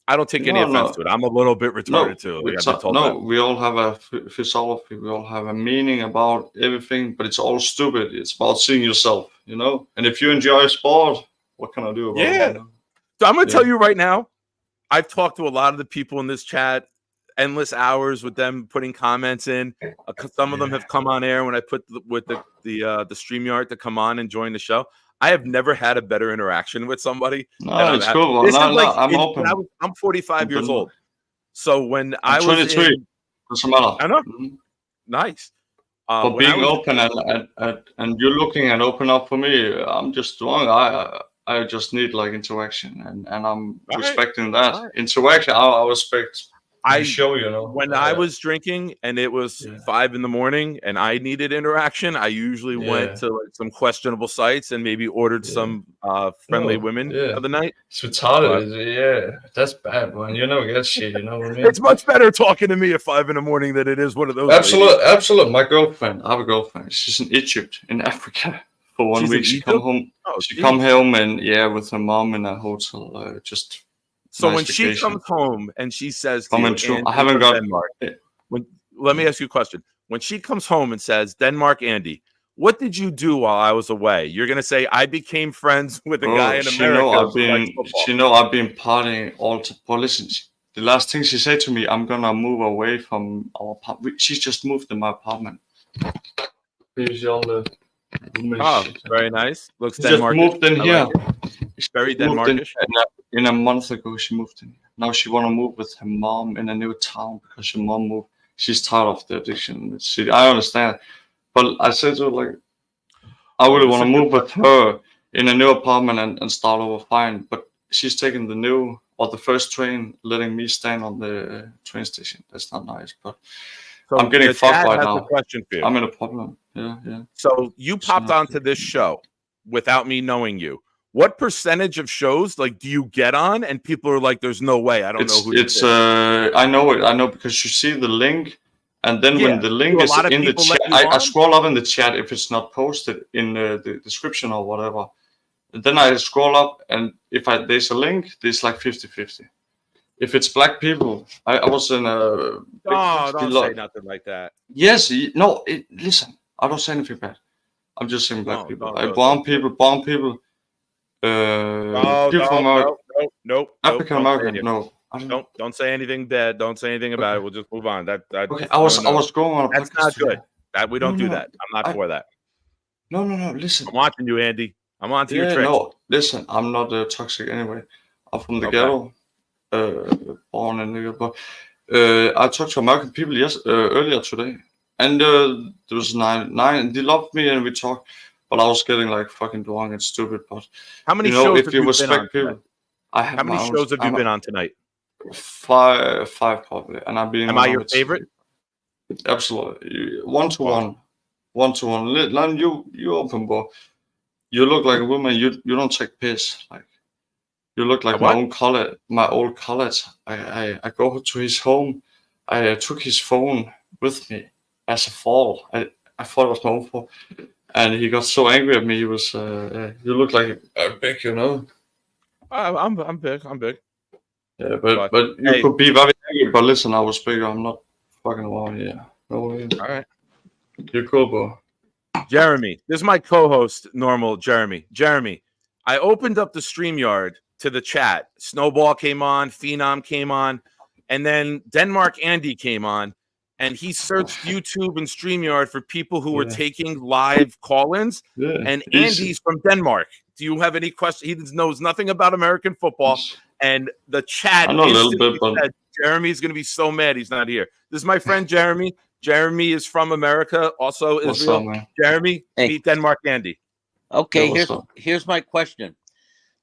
I don't take any No, offense no. to it. I'm a little bit retarded too. Like, I've been told that. we all have a physiology. We all have a meaning about everything, but it's all stupid. It's about seeing yourself, you know. And if you enjoy sport, what can I do about Yeah. it? So I'm going to Yeah. tell you right now, I've talked to a lot of the people in this chat, endless hours with them putting comments in. Some of them have come on air when I put with the StreamYard to come on and join the show. I have never had a better interaction with somebody. No, than I've it's had. cool. This No, is like no, I'm in- open. when I'm 45 years Open. old. So when I I'm was 23. in, Doesn't matter. I know. Mhm. Nice. But when I being was- open and you're looking and open up for me, I'm just wrong. I just need like interaction, and I'm All right. respecting that All right. interaction. I respect. I show you know when I was drinking and it was 5 a.m. and I needed interaction, I usually went to like some questionable sites and maybe ordered some friendly women the other night. It's retarded. Yeah, that's bad, man. You never get shit. You know what I mean? It's much better talking to me at 5 a.m. than it is one of those. Absolute. My girlfriend. I have a girlfriend. She's in Egypt, in Africa, for 1 She's in week. She Egypt? come home. Oh, she geez. come home and with her mom in a hotel. Just So nice when she vacation. comes home and she says to Coming you, true. Andy I haven't from got. Denmark, let me ask you a question. When she comes home and says, Denmark Andy, what did you do while I was away? You're gonna say I became friends with a guy in She America know I've who likes been. football. She know I've been partying all. But listen, the last thing she said to me, I'm gonna move away from our apartment. She's just moved in my apartment. Here's all the. Oh, very nice. Looks She just Denmarkish. moved in I here. like it. Very Moved in, Denmarkish. in a month ago, she moved in. Now she wanna move with her mom in a new town because her mom moved. She's tired of the addiction in the city. I understand, but I said to her like, I really want to move with her in a new apartment and start over fine. But she's taking the first train, letting me stand on the train station. That's not nice. But So I'm getting the fucked chat right has now. a question for you. I'm in a problem. Yeah. So you popped onto this show without me knowing you. What percentage of shows like do you get on and people are like, "There's no way, I don't know who this is." I know it. I know because you see the link, and then when the link Do a is lot of in the people chat, let you I on? scroll up in the chat if it's not posted in the description or whatever. Then I scroll up, and if there's a link, there's like 50-50. If it's black people, I was in a. Oh, don't say nothing like that. Yes, no. Listen, I don't say anything bad. I'm just saying black people. Brown people. People from America. Nope. African American. No. Don't say anything bad. Don't say anything about it. We'll just move on. Okay, I was going on a That's not good. We don't do No. that. I'm not for that. No. Listen. I'm watching you, Andy. I'm on to your tricks. No, listen. I'm not toxic anyway. I'm from the ghetto. Born in New York. But I talked to American people earlier today, and there was nine. They loved me, and we talked. But I was getting like fucking drunk and stupid. But how many shows have you been on? People, how many shows have you been on tonight? Five probably, and I've been. Am I your favorite? Absolutely, 1-to-1. Lan, you open, bro. You look like a woman. You don't take piss. Like you look like my old college. I go to his home. I took his phone with me as a fall. I thought it was my own fault. And he got so angry at me. He was, you look like big, you know. I'm big. Yeah, but you could be very angry. But listen, I was bigger. I'm not fucking around here. No way. All right. You're cool, bro. Jeremy, this is my co-host, normal Jeremy. Jeremy, I opened up the StreamYard to the chat. Snowball came on, Phenom came on, and then Denmark Andy came on. And he searched YouTube and StreamYard for people who were taking live call-ins. Yeah, and Andy's from Denmark. Do you have any questions? He knows nothing about American football. And the chat I know a little bit, said, Jeremy's going to be so mad he's not here. This is my friend Jeremy. Jeremy is from America, also Israel. What's up, Jeremy, meet Denmark Andy. Okay, here's my question.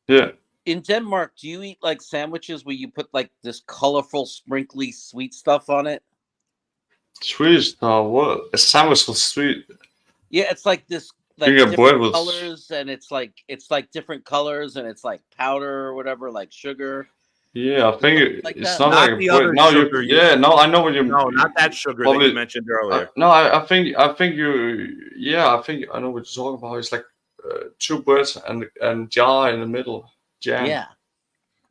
Yeah. In Denmark, do you eat like sandwiches where you put like this colorful, sprinkly, sweet stuff on it? Sweet? What? A sandwich with sweet? Yeah, it's like this, like You get bread different with- colors, and it's like different colors, and it's like powder or whatever, like sugar. Yeah, I think Like it's that. not Not like the bread. other No, sugar you- I know what you mean. No, not that sugar that you mentioned earlier. No, I think you. Yeah, I think I know what you're talking about. It's like two breads and jar in the middle, jam. Yeah.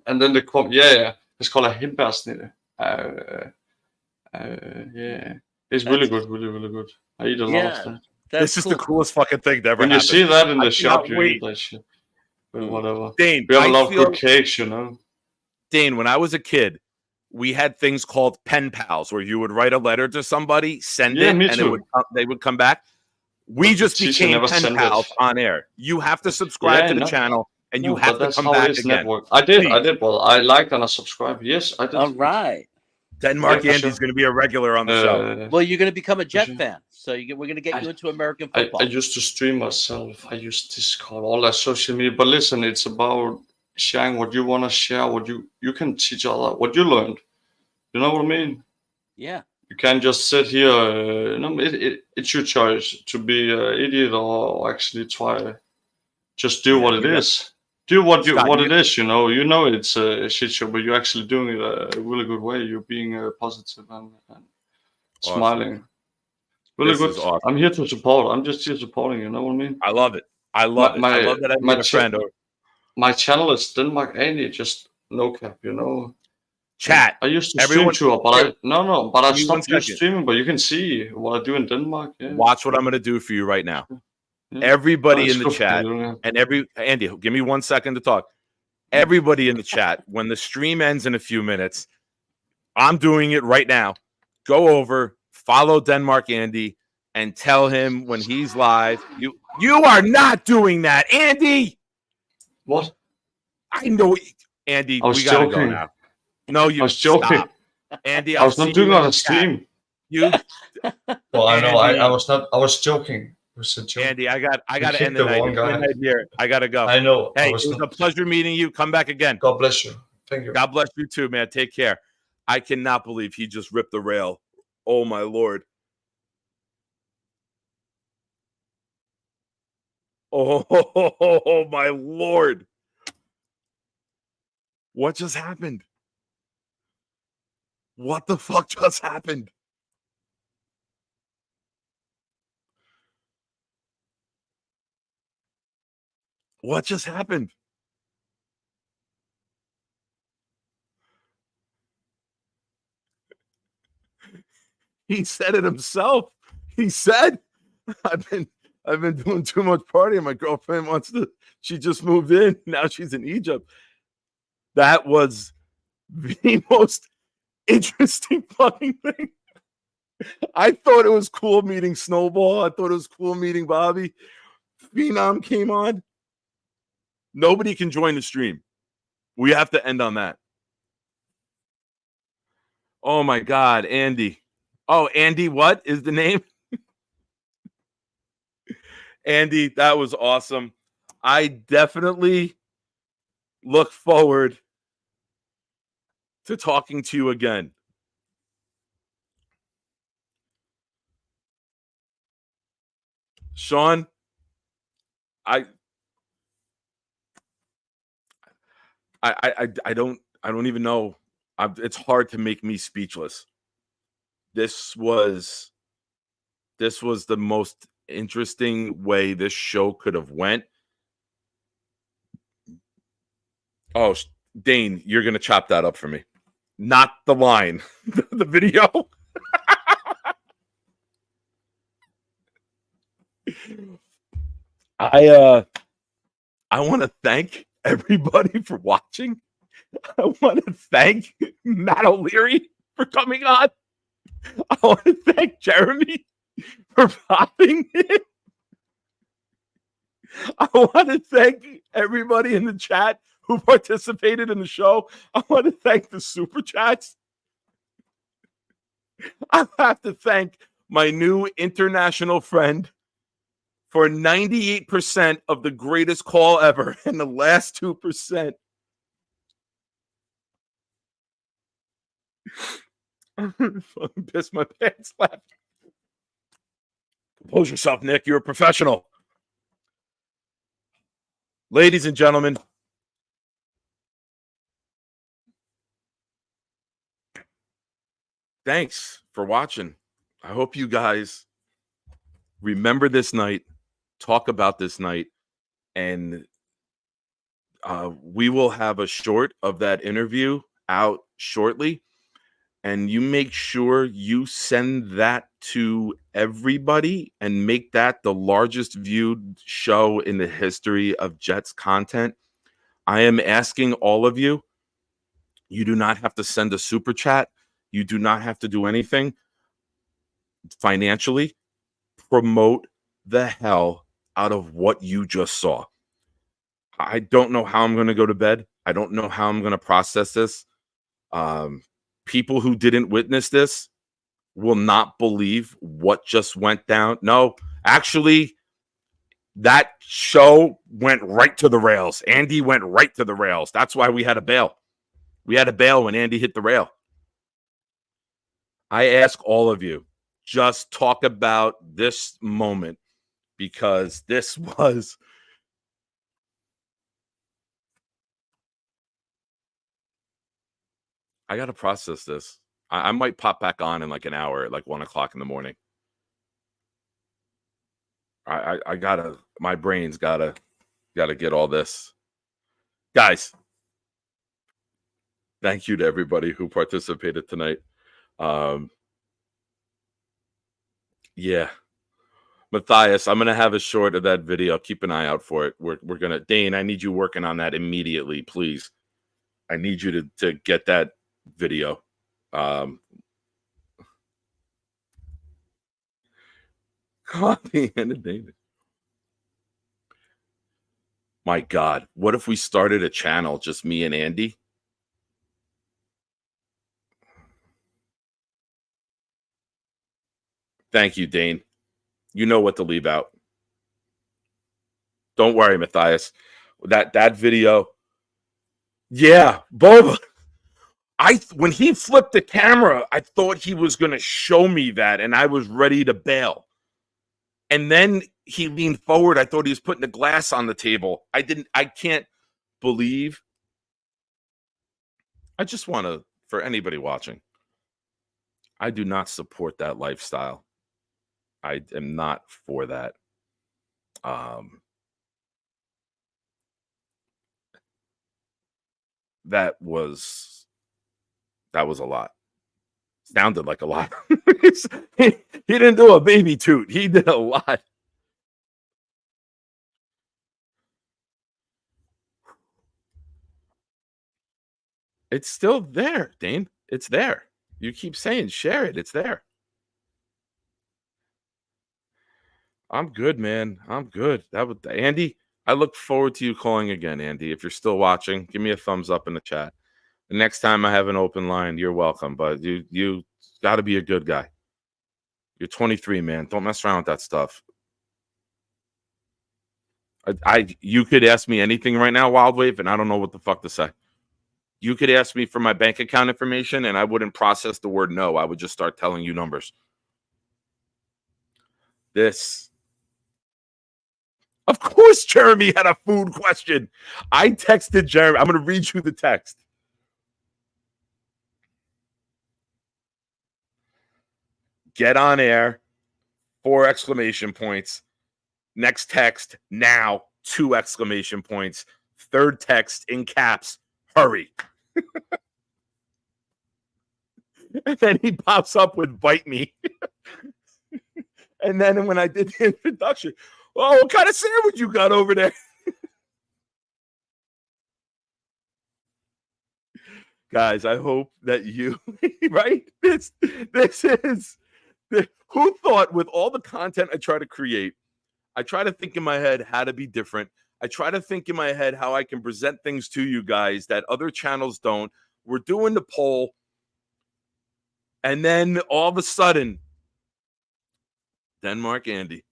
And then it's called a hindbærsnitte. Yeah, it's really good, really good. I eat a lot of that. This is the coolest fucking thing that ever When you happened. see that in I the shop, cannot you wait. eat that shit. But whatever. Dane, we have a I lot of feel- good cakes, you know. Dane, when I was a kid, we had things called pen pals where you would write a letter to somebody, send Yeah, it, me and too. they would come back. We But just the teacher became never pen sent it. pals on air. You have to subscribe Yeah, to the no. channel, and No, you but have to that's come how back it is, again. network. I did. Well, I liked and I subscribed. Yes, I did. All right. Denmark Yeah, for Andy's sure. going to be a regular on the show. Well, you're going to become a Jet fan, so we're going to get you into American football. I used to stream myself. I used Discord, all that social media. But listen, it's about sharing what you want to share, what you can teach other, what you learned. You know what I mean? Yeah. You can't just sit here. It's your choice to be an idiot or actually try. Just do what it is. Do what it is. You know it's a shit show, but you're actually doing it a really good way. You're being positive and smiling. Really This good. is awesome. I'm here to support. I'm just here supporting. You know what I mean? I love it. I love it. I love that I met a friend. My channel is Denmark Andy. Just No cap, you know. Chat. I used to Everyone, stream too, but I give me one stopped you second. streaming. But you can see what I do in Denmark. Yeah. Watch what I'm gonna do for you right now. Yeah. Everybody It's in the good, chat, yeah. and Andy, give me 1 second to talk. Everybody in the chat, when the stream ends in a few minutes, I'm doing it right now. Go over, follow Denmark Andy, and tell him when he's live. You are not doing that, Andy. What? I know, Andy. I was We gotta joking. go now. No, I was joking. stop. Andy, I was not doing it on a stream. You. Well, I know. Andy, I was not. I was joking. It was a joke. Andy, I got to kicked end the the night. wrong It's guy. midnight here. I gotta go. I know. Hey, I it was not. a pleasure meeting you. Come back again. God bless you. Thank you. God bless you too, man. Take care. I cannot believe he just ripped the rail. Oh my Lord. Oh my Lord. What just happened? What the fuck just happened? What just happened? He said it himself. He said, I've been doing too much partying. My girlfriend she just moved in. Now she's in Egypt. That was the most interesting fucking thing. I thought it was cool meeting Snowball. I thought it was cool meeting Bobby. Phenom came on. Nobody can join the stream. We have to end on that. Oh my God, Andy. Oh, Andy, what is the name? Andy, that was awesome. I definitely look forward to talking to you again. Sean, I don't even know. It's hard to make me speechless. This was the most interesting way this show could have went. Oh, Dane, you're gonna chop that up for me. Not the line, the video. I want to thank everybody for watching. I want to thank Matt O'Leary for coming on. I want to thank Jeremy for popping in. I want to thank everybody in the chat who participated in the show. I want to thank the super chats. I have to thank my new international friend for 98% of the greatest call ever and the last 2%. I'm fucking pissed my pants left. Compose yourself, Nick. You're a professional. Ladies and gentlemen, thanks for watching. I hope you guys remember this night, talk about this night, and we will have a short of that interview out shortly. And you make sure you send that to everybody and make that the largest viewed show in the history of Jets content. I am asking all of you, you do not have to send a super chat. You do not have to do anything financially. Promote the hell out of what you just saw. I don't know how I'm going to go to bed. I don't know how I'm going to process this. People who didn't witness this will not believe what just went down. No, actually, that show went right to the rails. Andy went right to the rails. That's why we had to bail. We had to bail when Andy hit the rail. I ask all of you, just talk about this moment because this was... I got to process this. I might pop back on in like an hour at like 1 o'clock in the morning. I gotta, my brain's gotta get all this. Guys, Thank you to everybody who participated tonight. Yeah. Matthias, I'm gonna have a short of that video. Keep an eye out for it. We're gonna Dane, I need you working on that immediately, please. I need you to get that video. Copy and David. My God, what if we started a channel, just me and Andy? Thank you, Dane. You know what to leave out. Don't worry, Matthias. That video. Yeah, Boba. When he flipped the camera, I thought he was going to show me that, and I was ready to bail. And then he leaned forward. I thought he was putting the glass on the table. I can't believe. I just want to, for anybody watching, I do not support that lifestyle. I am not for that. That was a lot. Sounded like a lot. he didn't do a baby toot. He did a lot. It's still there, Dane. It's there. You keep saying share it. It's there. I'm good, man. I'm good. Andy, I look forward to you calling again, Andy. If you're still watching, give me a thumbs up in the chat. The next time I have an open line, you're welcome. But you got to be a good guy. You're 23, man. Don't mess around with that stuff. You could ask me anything right now, Wild Wave, and I don't know what the fuck to say. You could ask me for my bank account information, and I wouldn't process the word no. I would just start telling you numbers. Of course, Jeremy had a food question. I texted Jeremy. I'm going to read you the text. Get on air, 4 exclamation points. Next text, now, 2 exclamation points. Third text, in caps, hurry. And then he pops up with bite me. And then when I did the introduction, oh, what kind of sandwich you got over there? Guys, I hope that you, right? This is, who thought with all the content I try to create, I try to think in my head how to be different. I try to think in my head how I can present things to you guys that other channels don't. We're doing the poll. And then all of a sudden, Denmark Andy.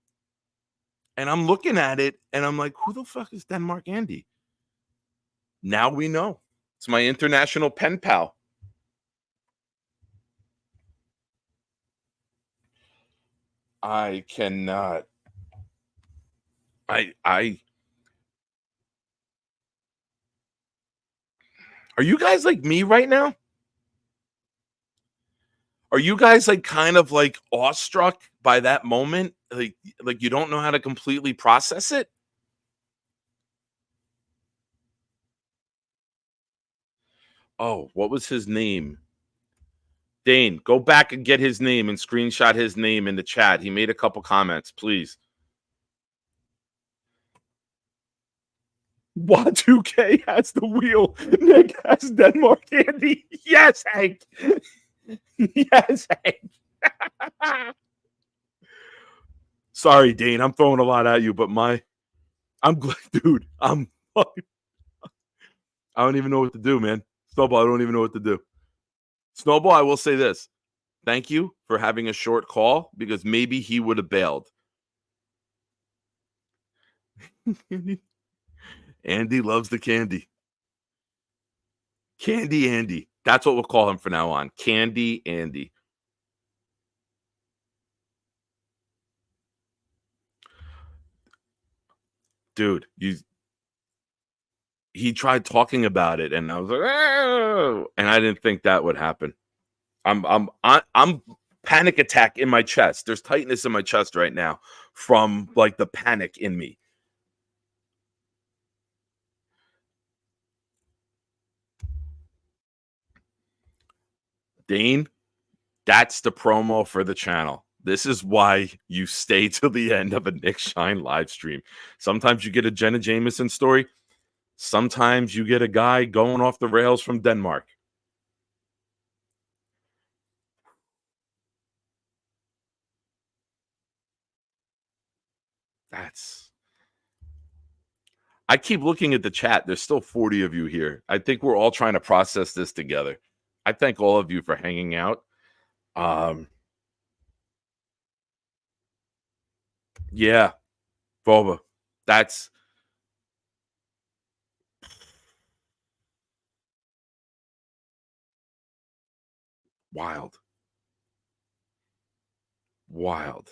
And I'm looking at it and I'm like, who the fuck is Denmark Andy? Now we know. It's my international pen pal. I cannot. Are you guys like me right now? Are you guys like kind of like awestruck by that moment? Like you don't know how to completely process it? Oh, what was his name? Dane, go back and get his name and screenshot his name in the chat. He made a couple comments, please. Y2K has the wheel. Nick has Denmark Andy. Yes, Hank. Yes, Hank. Sorry, Dane. I'm throwing a lot at you, but I'm glad, dude. I don't even know what to do, man. Snowball, I don't even know what to do. Snowball, I will say this. Thank you for having a short call because maybe he would have bailed. Andy loves the candy. Candy Andy. That's what we'll call him from now on. Candy Andy. Dude, he tried talking about it and I was like, oh, and I didn't think that would happen. I'm panic attack in my chest. There's tightness in my chest right now from like the panic in me. Dane, that's the promo for the channel. This is why you stay till the end of a Nick Shine live stream. Sometimes you get a Jenna Jameson story. Sometimes you get a guy going off the rails from Denmark. I keep looking at the chat. There's still 40 of you here. I think we're all trying to process this together. I thank all of you for hanging out. Yeah, Boba, that's wild. Wild.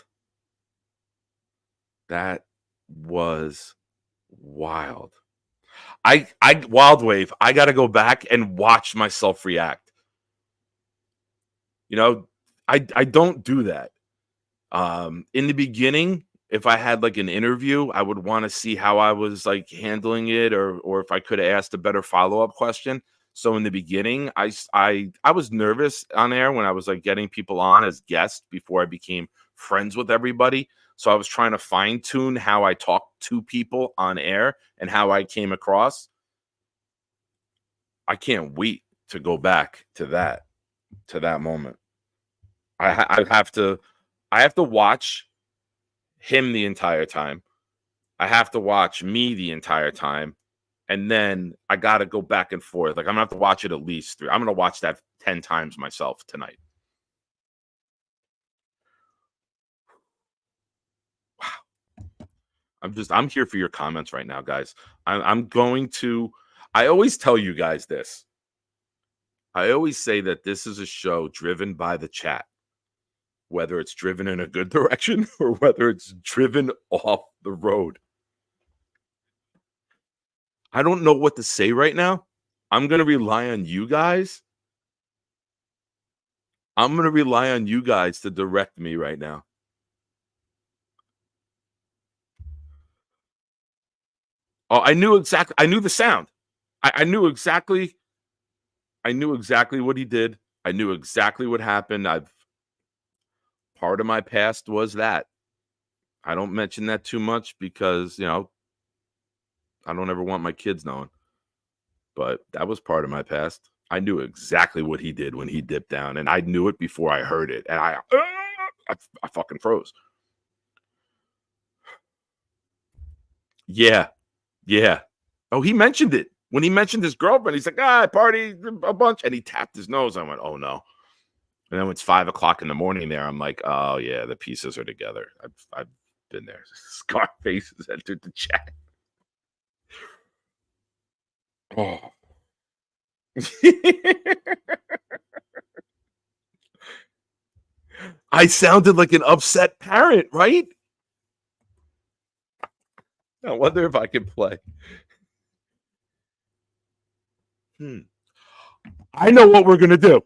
That was wild. Wild Wave, I got to go back and watch myself react. You know, I don't do that. In the beginning, if I had like an interview, I would want to see how I was like handling it, or if I could have asked a better follow-up question. So in the beginning, I was nervous on air when I was like getting people on as guests before I became friends with everybody. So I was trying to fine-tune how I talked to people on air and how I came across. I can't wait to go back to that moment. I have to watch him the entire time. I have to watch me the entire time. And then I got to go back and forth. Like, I'm going to have to watch it at least 3. I'm going to watch that 10 times myself tonight. Wow. I'm here for your comments right now, guys. I'm going to, I always tell you guys this. I always say that this is a show driven by the chat, whether it's driven in a good direction or whether it's driven off the road. I don't know what to say right now. I'm going to rely on you guys. I'm going to rely on you guys to direct me right now. Oh, I knew the sound. I knew exactly what he did. I knew exactly what happened. Part of my past was that. I don't mention that too much because, you know, I don't ever want my kids knowing. But that was part of my past. I knew exactly what he did when he dipped down, and I knew it before I heard it, and I fucking froze. Yeah. Oh, he mentioned it. When he mentioned his girlfriend, he's like, I party a bunch, and he tapped his nose. I went, oh, no. And then when it's 5 o'clock in the morning there, I'm like, oh, yeah, the pieces are together. I've been there. Scarface has entered the chat. Oh. I sounded like an upset parent, right? I wonder if I can play. I know what we're going to do.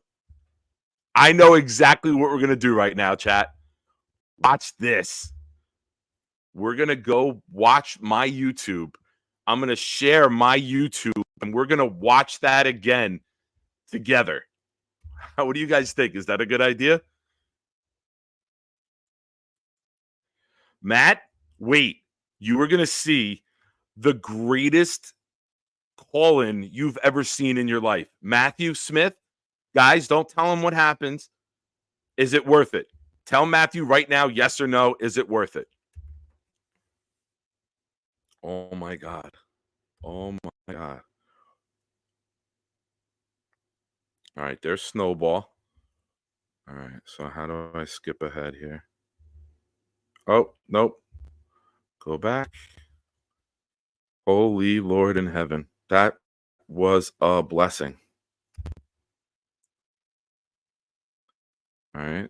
I know exactly what we're going to do right now, chat. Watch this. We're going to go watch my YouTube. I'm going to share my YouTube, and we're going to watch that again together. What do you guys think? Is that a good idea? Matt, wait. You are going to see the greatest call-in you've ever seen in your life. Matthew Smith, guys, don't tell him what happens. Is it worth it? Tell Matthew right now, yes or no, is it worth it? Oh, my God. Oh, my God. All right, there's Snowball. All right, so how do I skip ahead here? Oh, nope. Go back. Holy Lord in heaven. That was a blessing. All right.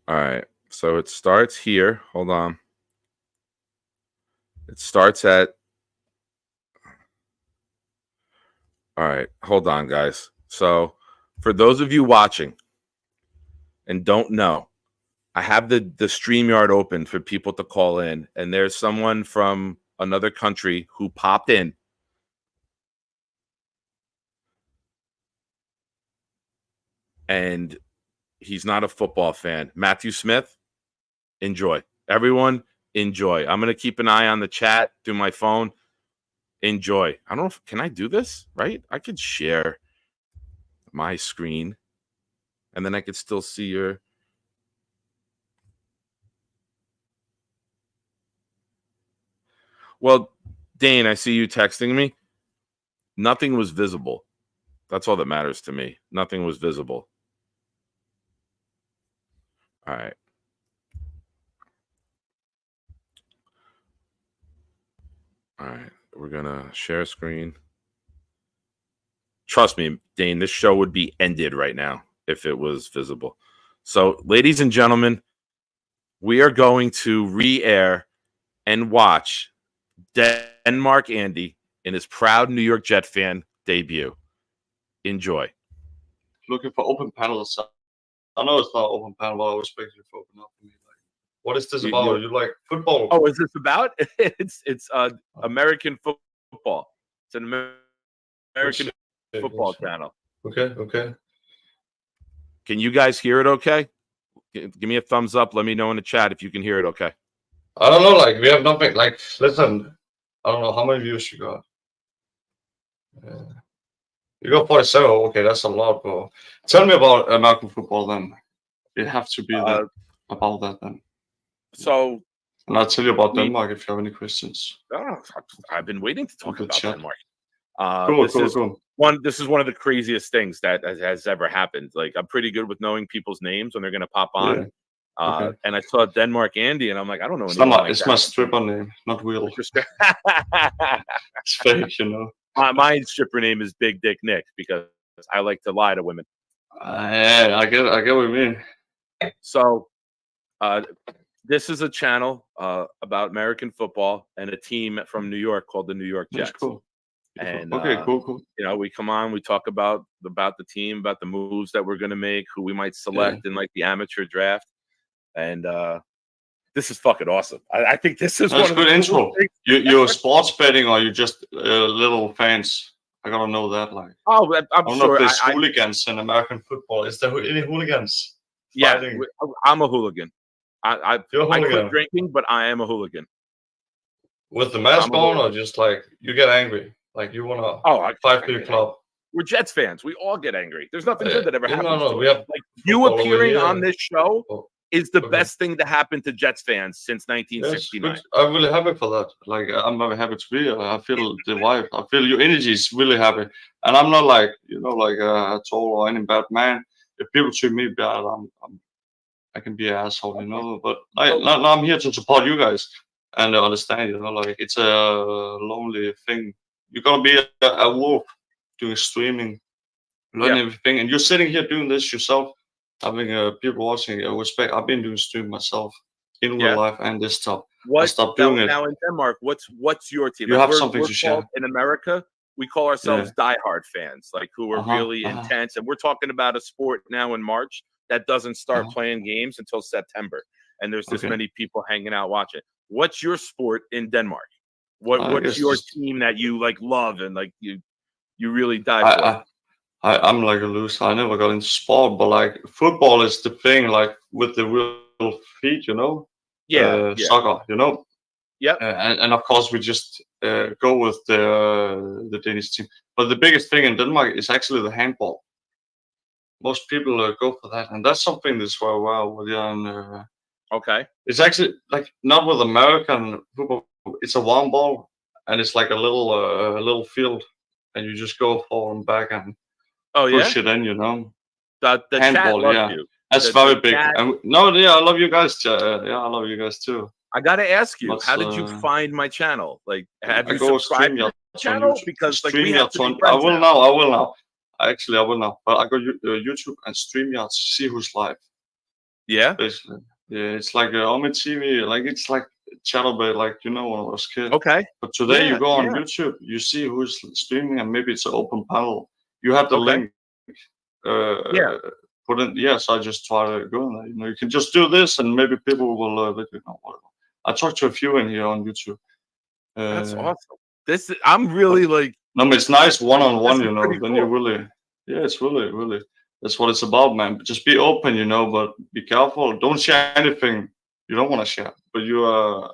All right. So it starts here. Hold on. It starts at. All right. Hold on, guys. So for those of you watching and don't know, I have the StreamYard open for people to call in, and there's someone from another country who popped in and he's not a football fan. Matthew Smith, enjoy. Everyone, enjoy. I'm going to keep an eye on the chat through my phone. Enjoy. I don't know can I do this, right? I could share my screen, and then I could still see your... Well, Dane, I see you texting me. Nothing was visible. That's all that matters to me. Nothing was visible. All right. All right. We're going to share screen. Trust me, Dane, this show would be ended right now if it was visible. So, ladies and gentlemen, we are going to re-air and watch Denmark Andy in his proud New York Jet fan debut. Enjoy. Looking for open panels. I know it's not open panel, but I respect you for opening up for me. Like, what is this about? You like football? Oh, is this about? It's American football. It's an American football channel. Okay. Can you guys hear it okay? Give me a thumbs up. Let me know in the chat if you can hear it okay. I don't know, like, we have nothing, like, listen, I don't know how many views you got. You got 47, okay, that's a lot, bro. Tell me about American football then. It have to be about that then. So... And I'll tell you about Denmark if you have any questions. I've been waiting to talk about Denmark. Cool. This is one of the craziest things that has ever happened. Like, I'm pretty good with knowing people's names when they're going to pop on. Yeah. Okay. And I saw Denmark Andy, and I'm like, I don't know. It's my stripper name, not Will. It's fake, you know. My stripper name is Big Dick Nick because I like to lie to women. Yeah, I get what you mean. So, this is a channel about American football and a team from New York called the New York Jets. That's cool. And cool. You know, we come on, we talk about the team, about the moves that we're going to make, who we might select in like the amateur draft. And this is fucking awesome. I think this is That's one good of the intro. You're sports betting or you just little fans? I gotta know that. Like, I'm I don't know sure if there's hooligans in American football. Is there any hooligans? Yeah, fighting? I'm a hooligan. I hooligan. quit drinking, but I am a hooligan. With the mask on, or just like you get angry, like you wanna fight for your club? We're Jets fans. We all get angry. There's nothing good that ever happens. No, to we us. have like you appearing on this show is the best thing to happen to Jets fans since 1969. Yes, I'm really happy for that. Like, I'm very happy to be here. I feel the vibe. I feel your energy is really happy. And I'm not like, you know, like a troll or any bad man. If people treat me bad, I can be an asshole, you know. But I'm here to support you guys and understand, you know, like it's a lonely thing. You gotta be a wolf doing streaming, learning everything. And you're sitting here doing this yourself. Having people watching, respect. I've been doing stream myself in real life and this stuff. I stopped doing it. Now in Denmark, what's your team? You have something to share. In America, we call ourselves diehard fans, like who are really intense. And we're talking about a sport now in March that doesn't start playing games until September. And there's this many people hanging out watching. What's your sport in Denmark? What's your team that you like love and like you really die for? I'm like a loser. I never got into sport, but like football is the thing, like with the real feet, you know. Soccer, you know. Yep. And of course we just go with the Danish team. But the biggest thing in Denmark is actually the handball. Most people go for that, and that's something that's very well with okay. It's actually like not with American football. It's a one ball, and it's like a little field, and you just go forward and back and push it in, you know. The handball, chat loves you. That's very big. I love you guys. I love you guys too. I gotta ask you, how did you find my channel? Like, have you subscribed to my channel? Because like we have to be I will now. Actually, I will now. But I go YouTube and StreamYard to see who's live. Yeah. Basically, it's like on my TV. Like it's like channel-based, like you know when I was a kid. Okay. But today you go on YouTube, you see who's streaming, and maybe it's an open panel. You have the link. Put in. So I just try to go in there. You know, you can just do this, and maybe people will let you know. Whatever. I talked to a few in here on YouTube. That's awesome. I'm really like. No, but it's nice one-on-one. You know, then you really. Yeah, it's really. That's what it's about, man. Just be open, you know, but be careful. Don't share anything you don't want to share. But you are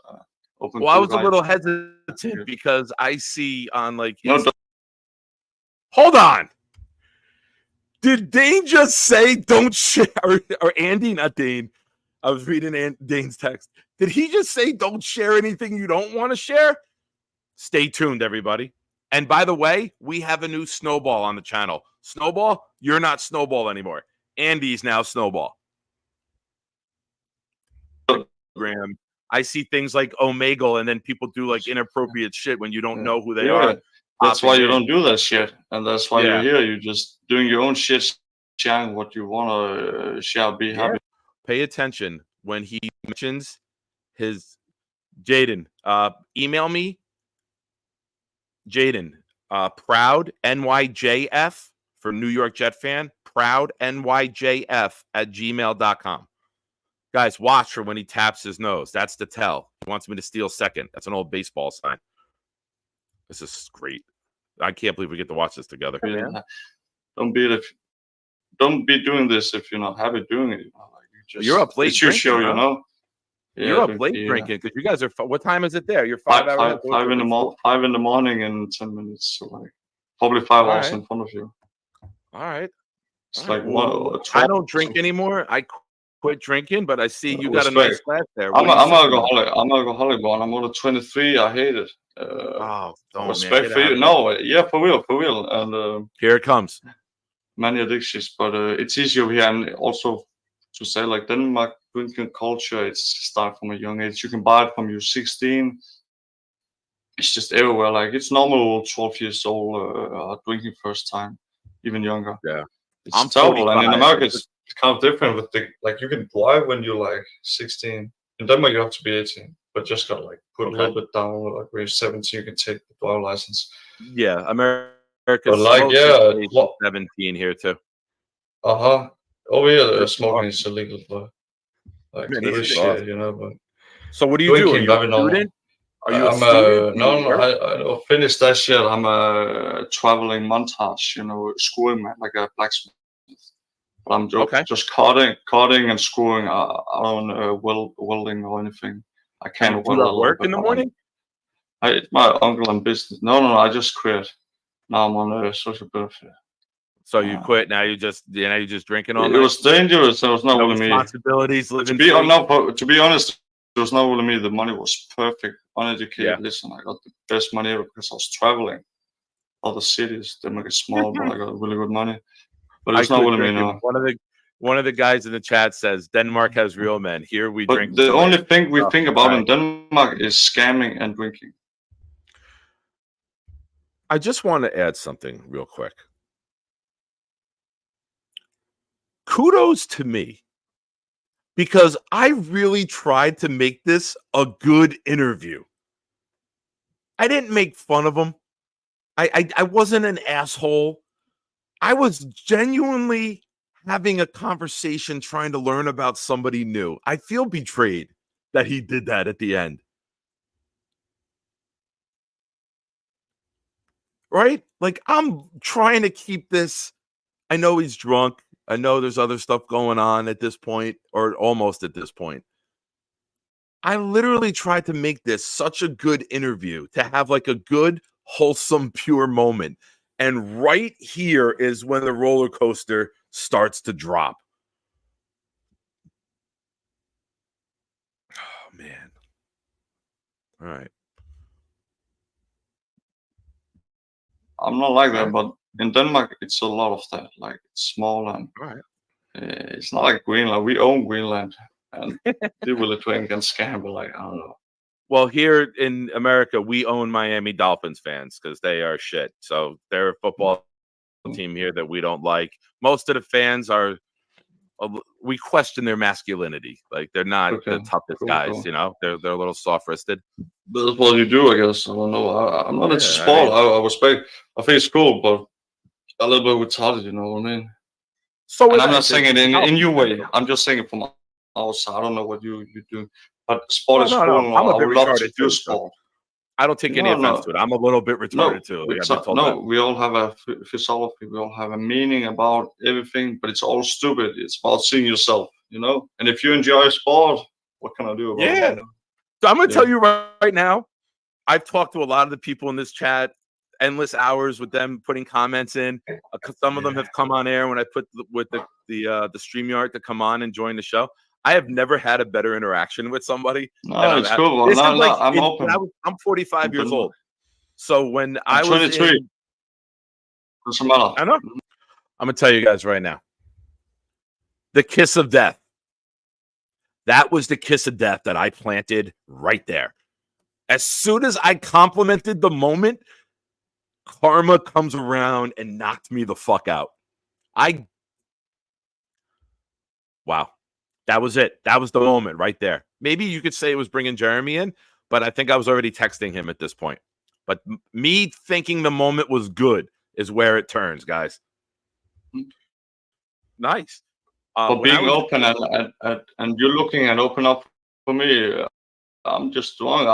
open. Well, I was a right. little hesitant because I see on like. No, hold on. Did Dane just say don't share? Or Andy, not Dane. I was reading Dane's text. Did he just say don't share anything you don't want to share? Stay tuned, everybody. And by the way, we have a new Snowball on the channel. Snowball, you're not Snowball anymore. Andy's now Snowball. Graham, I see things like Omegle, and then people do like inappropriate shit when you don't know who they are. That's why you don't do that shit, and that's why Yeah. you're here. You're just doing your own shit, sharing what you want to share. Be happy. Pay attention when he mentions his Jaden. Email me, Jaden. Proud NYJF for New York Jet fan. Proud NYJF at gmail.com. Guys, watch for when he taps his nose. That's the tell. He wants me to steal second. That's an old baseball sign. This is great. I can't believe we get to watch this together. Yeah. Don't be doing this if you're not happy doing it. You know? Like you're up late. It's your drinking, show, huh? you know. Yeah, you're up late drinking because you guys are. What time is it there? You're five in the morning in 10 minutes. So like probably 5 hours right. in front of you. All right. It's All like right. Well, I don't drink anymore. I quit drinking, but I see you got a nice glass there. I'm an alcoholic. I'm an alcoholic, but I'm only 23. I hate it. Don't respect for you. No, yeah, for real. And here it comes. Many addictions, but it's easy over here, and also to say like Denmark drinking culture. It's start from a young age. You can buy it from you're 16. It's just everywhere. Like it's normal. 12 years old drinking first time, even younger. Yeah, it's I'm terrible. 45. And in America, it's kind of different with the like you can drive when you're like 16. In Denmark, you have to be 18, but just gotta like put a little bit down. Like when you're 17, you can take the driver license. Yeah, America's like 17 here too. Over here, smoking is illegal, but like little shit, you know. But so what do you do? Are you a student? Are you a student? I finished that shit. I'm a traveling montage, you know, screwing man, like a blacksmith. But I'm just cutting and screwing. I don't welding or anything. I can't do that work in the morning? It's my uncle and business. No, I just quit. Now I'm on a social benefit. So you quit. Now you just drinking all night. It was dangerous. There was no really me. Responsibilities. To be honest, there was no really me. The money was perfect. Uneducated. Yeah. Listen, I got the best money ever because I was traveling other cities. Denmark is small, but I got really good money. But it's not really me now. One of the guys in the chat says Denmark has real men. Here we drink. The only thing we think about in Denmark is scamming and drinking. I just want to add something real quick. Kudos to me, because I really tried to make this a good interview. I didn't make fun of him. I wasn't an asshole. I was genuinely having a conversation trying to learn about somebody new. I feel betrayed that he did that at the end. Right? Like, I'm trying to keep this. I know he's drunk. I know there's other stuff going on at this point, or almost at this point. I literally tried to make this such a good interview, to have like a good, wholesome, pure moment. And right here is when the roller coaster starts to drop. Oh, man. All right. I'm not like that, but in Denmark, it's a lot of that. Like, it's small and it's not like Greenland. We own Greenland, and they will drink and scam, but like, I don't know. Well, here in America, we own Miami Dolphins fans because they are shit. So they're a football team here that we don't like. Most of the fans are, we question their masculinity. Like, they're not the toughest guys, you know? They're a little soft-wristed. But that's what you do, I guess. I don't know. I'm not into sport. I respect. I think it's cool, but a little bit retarded, you know what I mean? So I'm not saying it in your way. I'm just saying it from outside. I don't know what you do. But sport is cool. I would love to do sport. I don't take any offense to it. I'm a little bit retarded too. Like, We all have a philosophy. We all have a meaning about everything, but it's all stupid. It's about seeing yourself, you know. And if you enjoy sport, what can I do about it? So I'm going to tell you right now. I've talked to a lot of the people in this chat. Endless hours with them putting comments in. Some of them have come on air when I put with the StreamYard to come on and join the show. I have never had a better interaction with somebody. No, it's cool. I'm open. I'm 45 years old. So when I was 23. Doesn't matter. I know. I'm going to tell you guys right now. The kiss of death. That was the kiss of death that I planted right there. As soon as I complimented the moment, karma comes around and knocked me the fuck out. Wow. That was it. That was the moment right there. Maybe you could say it was bringing Jeremy in, but I think I was already texting him at this point. But me thinking the moment was good is where it turns, guys. Nice. For being open and you're looking and open up for me, I'm just wrong.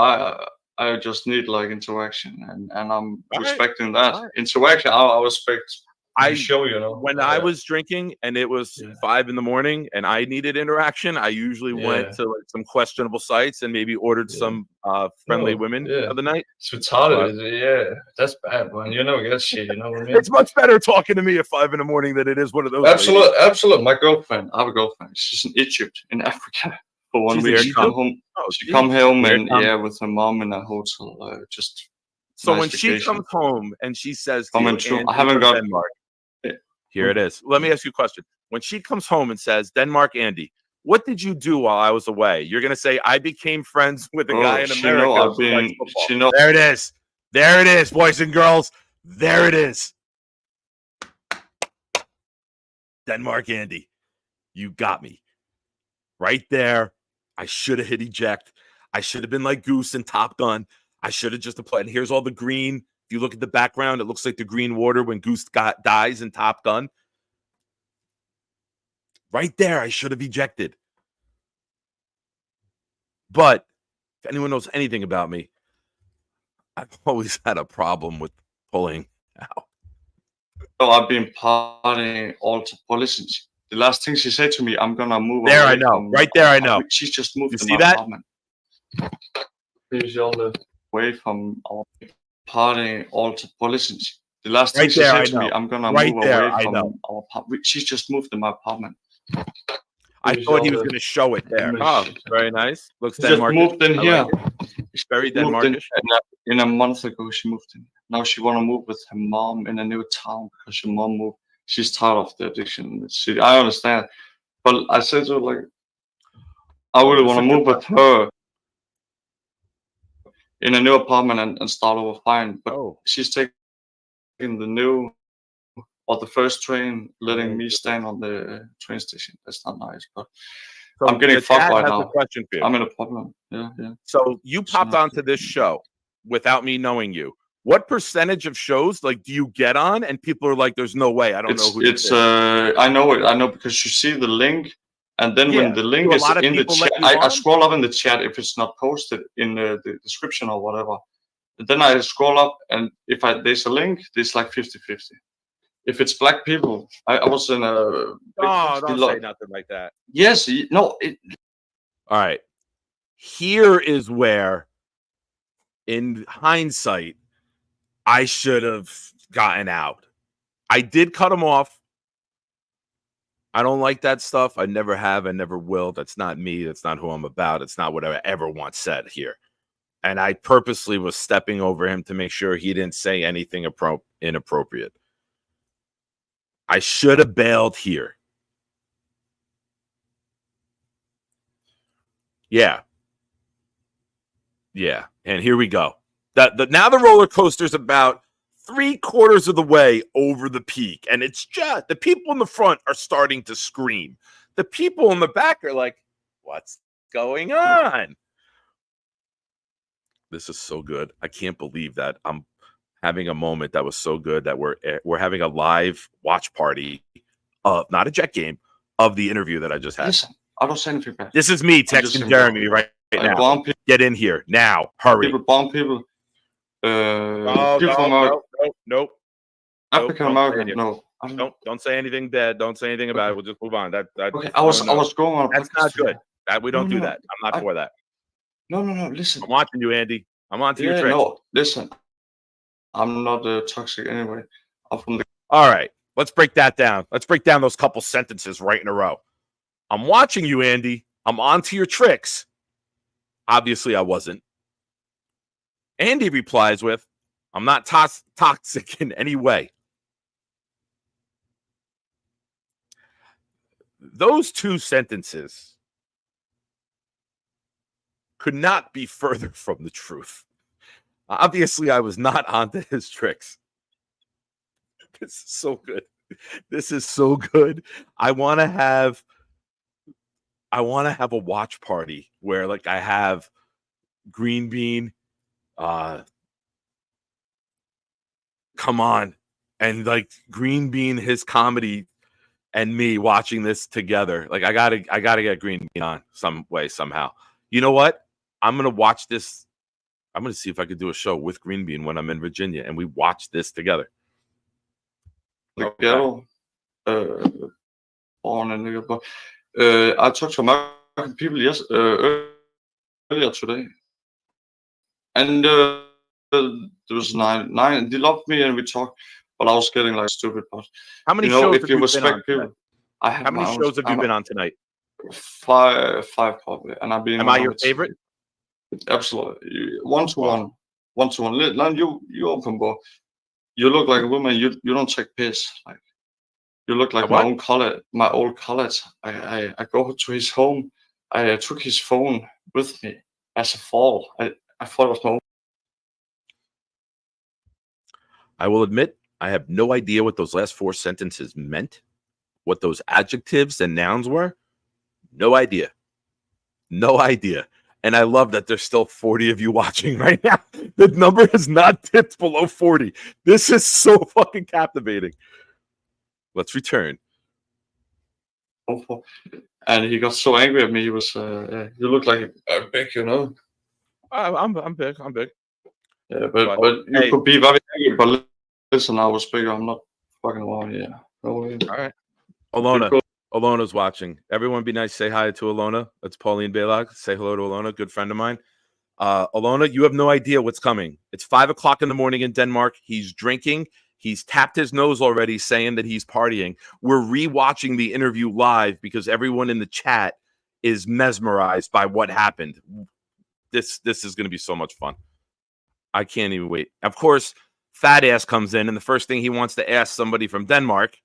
I just need like interaction, and I'm respecting that interaction. I respect. I show when I was drinking and it was 5 a.m. and I needed interaction, I usually went to like some questionable sites and maybe ordered some friendly women the other night. It's retarded. That's bad, man. You never get shit. You know what I mean? It's much better talking to me at 5 a.m. than it is one of those. Absolutely. My girlfriend, I have a girlfriend. She's in Egypt, in Africa. For 1 week, she come home. She come home and with her mom in a hotel. Just so nice when vacation. She comes home and she says, I haven't got Denmark. Here it is. Let me ask you a question. When she comes home and says, Denmark, Andy, what did you do while I was away? You're going to say, I became friends with a guy in America. There it is. There it is, boys and girls. There it is. Denmark, Andy. You got me. Right there. I should have hit eject. I should have been like Goose in Top Gun. I should have just applied. And here's all the green. If you look at the background, it looks like the green water when Goose dies in Top Gun. Right there, I should have ejected. But if anyone knows anything about me, I've always had a problem with pulling out. So I've been partying all to policies. The last thing she said to me, I'm gonna move. There, I know. Right there, I know. She's just moved. You see that? Apartment. She's all the way from our partying all to policies. The last thing she said to me, I'm gonna move away from our apartment. She's just moved in my apartment. I thought he was going to show it there. Oh, very nice. Looks Denmark. Just moved in here. It's very Denmarkish. In a month ago, she moved in. Now she want to move with her mom in a new town because her mom moved. She's tired of the addiction in the city. I understand, but I said to her, like, I really want to move with her in a new apartment and start over fine. But she's taking the new or the first train, letting me stand on the train station. That's not nice, but so I'm getting fucked right now. I'm in a problem. Yeah. So you popped onto this show without me knowing you. What percentage of shows like do you get on and people are like, there's no way, I don't know who it's I know it. I know because you see the link, and then when the link is in the chat, I scroll up in the chat if it's not posted in the description or whatever. And then I scroll up, and if there's a link, there's like 50-50. If it's black people, I was in a. Oh, don't say nothing like that. Yes, no. All right. Here is where, in hindsight, I should have gotten out. I did cut him off. I don't like that stuff. I never have. I never will. That's not me. That's not who I'm about. It's not what I ever once said here. And I purposely was stepping over him to make sure he didn't say anything inappropriate. I should have bailed here. Yeah. And here we go. Now the roller coaster's about 3/4 of the way over the peak. And it's just the people in the front are starting to scream. The people in the back are like, what's going on? This is so good. I can't believe that I'm having a moment that was so good that we're having a live watch party of not a Jet game of the interview that I just had. Listen, I don't say anything bad. This is me texting Jeremy right now. Get in here now. Hurry. Bomb people. No, people from America, nope. African American. No, Don't say anything bad. Don't say anything about it. We'll just move on. That okay. I was going on. A that's podcast not today. good. That we don't do that. I'm not for that. No. Listen. I'm watching you, Andy. I'm on to your Yeah, tricks. no. Listen. I'm not toxic anyway. I'm from the. All right, let's break that down. Let's break down those couple sentences right in a row. I'm watching you, Andy. I'm on to your tricks. Obviously, I wasn't. Andy replies with, I'm not toxic in any way. Those two sentences could not be further from the truth. Obviously, I was not onto his tricks. This is so good. This is so good. I want to have a watch party where like I have Green Bean come on, and like Green Bean, his comedy, and me watching this together. Like I gotta get Green Bean on some way, somehow. You know what? I'm gonna watch this. I'm gonna see if I could do a show with Green Bean when I'm in Virginia and we watch this together. Born in New York. I talked to American people earlier today, and there was nine. They loved me and we talked, but I was getting like stupid. But how many shows if have you you respect been on people, how many shows have you been on tonight? Five probably, and I've been. Am I your favorite? Absolutely, one to one. Lan, you open book. You look like a woman. You don't take piss. Like you look like my old college. I go to his home. I took his phone with me as a fall. I thought it was my own. I will admit, I have no idea what those last four sentences meant, what those adjectives and nouns were. No idea. No idea. And I love that there's still 40 of you watching right now. The number has not dipped below 40. This is so fucking captivating. Let's return. And he got so angry at me. He was, you look like a big, you know. I'm big. Yeah, but you could be very angry. But listen, I was bigger. I'm not fucking around. Yeah. All right. Alona's watching. Everyone be nice. Say hi to Alona. That's Pauline Baylog. Say hello to Alona, good friend of mine. Alona, you have no idea what's coming. It's 5:00 in the morning in Denmark. He's drinking. He's tapped his nose already, saying that he's partying. We're rewatching the interview live because everyone in the chat is mesmerized by what happened. This is going to be so much fun. I can't even wait. Of course, Fat Ass comes in, and the first thing he wants to ask somebody from Denmark.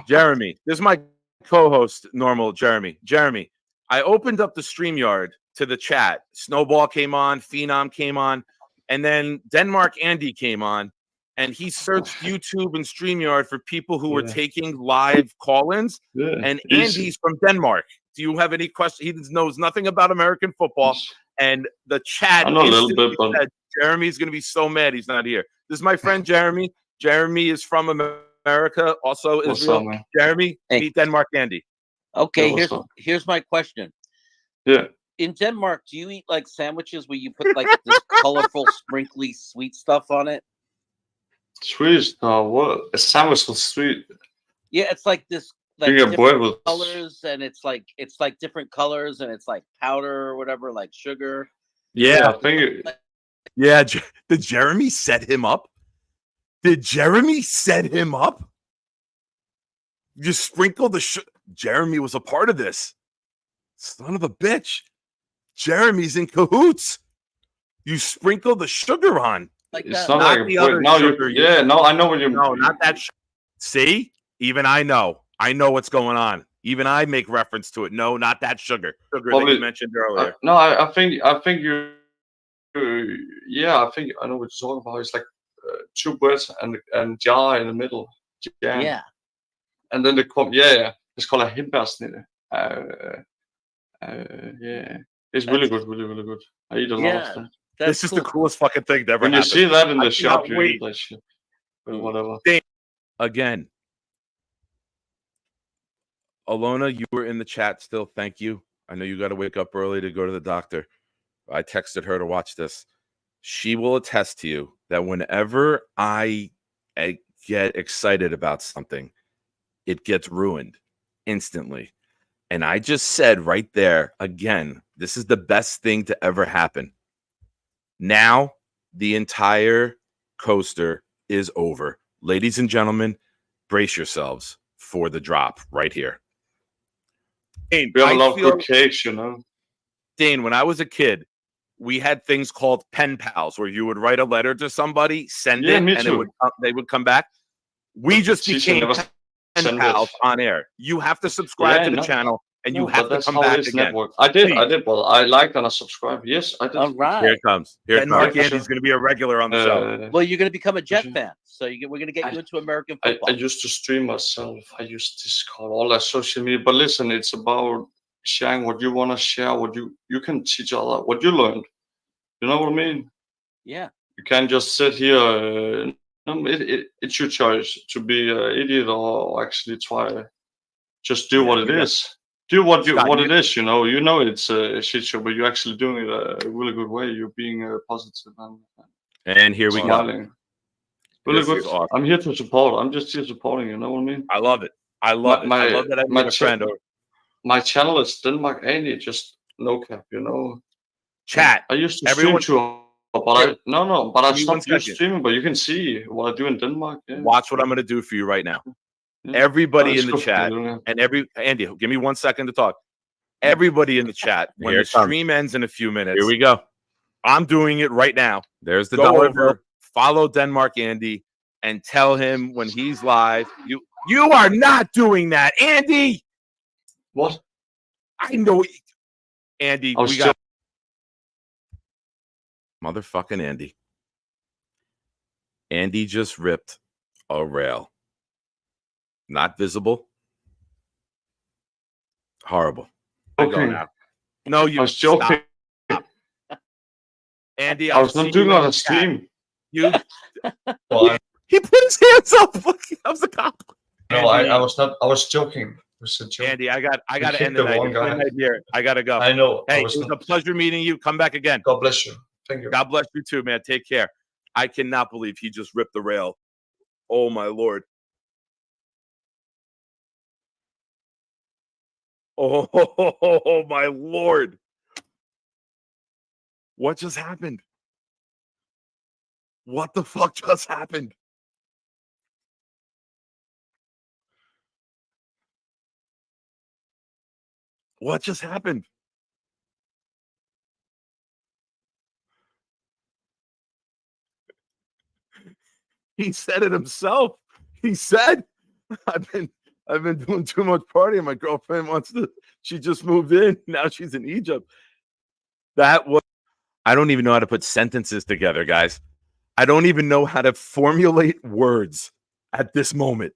Jeremy, this is my co-host, normal Jeremy. Jeremy, I opened up the StreamYard to the chat. Snowball came on, Phenom came on, and then Denmark Andy came on, and he searched YouTube and StreamYard for people who were taking live call-ins, and Andy's from Denmark. Do you have any questions? He knows nothing about American football, and the chat said Jeremy's going to be so mad he's not here. This is my friend Jeremy. Jeremy is from America, also Israel. Jeremy, meet Denmark Andy. Okay, here's my question. Yeah. In Denmark, do you eat like sandwiches where you put like this colorful, sprinkly, sweet stuff on it? Sweet stuff? What? A sandwich with sweet? Yeah, it's like this, like different colors, and it's like different colors, and it's like powder or whatever, like sugar. Yeah, yeah. Did Jeremy set him up? Did Jeremy set him up? You sprinkle the Jeremy was a part of this. Son of a bitch. Jeremy's in cahoots. You sprinkle the sugar on. Like it's that. not the other sugar. I know what you mean. No, not that. See? Even I know. I know what's going on. Even I make reference to it. No, not that sugar. Sugar that you mentioned earlier. I think you. Yeah, I think I know what you're talking about. It's like two breads and jar in the middle. Jam. Yeah. And then it's called a hindbærsnitte. Yeah. It's really good, really good. I eat a lot of that. This is the coolest fucking thing that ever happened. You see that in the shop, you wait. eat that shit. Whatever. Again. Alona, you were in the chat still. Thank you. I know you got to wake up early to go to the doctor. I texted her to watch this. she will attest to you that whenever I get excited about something, it gets ruined instantly. And I just said right there, again, this is the best thing to ever happen. Now, the entire coaster is over. Ladies and gentlemen, brace yourselves for the drop right here. Dane, We have a I lot of feel- good cakes, you know. Dane, when I was a kid, we had things called pen pals where you would write a letter to somebody, send Yeah, it, me and too. they would come back. We just Teacher became never pen sent pals it. on air. You have to subscribe Yeah, to the no. channel, and you No, have but to that's come how back it is again. network. I did. Please. Well, I liked and I subscribed. Yes, I did. All right. Here it comes. Denmark Yeah, Andy's sure. going to be a regular on the show. Well, you're going to become a Jet sure. fan, so we're going to get you into American I football. used to stream myself. I used Discord, all that social media. But listen, it's about sharing what you want to share, what you can teach other, what you learned. You know what I mean? Yeah. You can't just sit here. It's your choice to be an idiot or actually try. Just do what it is. Do what it is. You know it's a shit show, but you're actually doing it a really good way. You're being positive And here we smiling. go. Really This good. is awesome. I'm here to support. I'm just here supporting. You know what I mean? I love it. I love it. I love that I made a friend. My channel is Denmark Andy. Just no cap. You know. Chat. I used to Everyone, stream too. But I give me one stopped you second. streaming. But you can see what I do in Denmark. Yeah. Watch what I'm going to do for you right now. Yeah. Everybody That's in the good, chat, yeah. and Andy, give me 1 second to talk. Everybody in the chat, when Here the it comes. stream ends in a few minutes, Here we go. I'm doing it right now. There's the Go dollar over, bill. follow Denmark Andy, and tell him when he's live. You are not doing that, Andy. What? I know, Andy. I was We got motherfucking Andy. Andy just ripped a rail. Not visible. Horrible. I go Okay. now. No, you I was joking. Stop. Andy, I was not doing it on a stream. You. Well, He put his hands up. That was the cop. no, I was not. I was joking. It was a joke. Andy, I got to kicked end the the night. wrong It's been guy. a night here. I gotta go. I know. Hey, I it was was a not. pleasure meeting you. Come back again. God bless you. Thank you. God bless you too, man. Take care. I cannot believe he just ripped the rail. Oh my lord. Oh my lord. What just happened? What the fuck just happened? What just happened? He said it himself. He said, I've been doing too much partying. My girlfriend wants to, she just moved in. Now she's in Egypt. That was, I don't even know how to put sentences together, guys. I don't even know how to formulate words at this moment.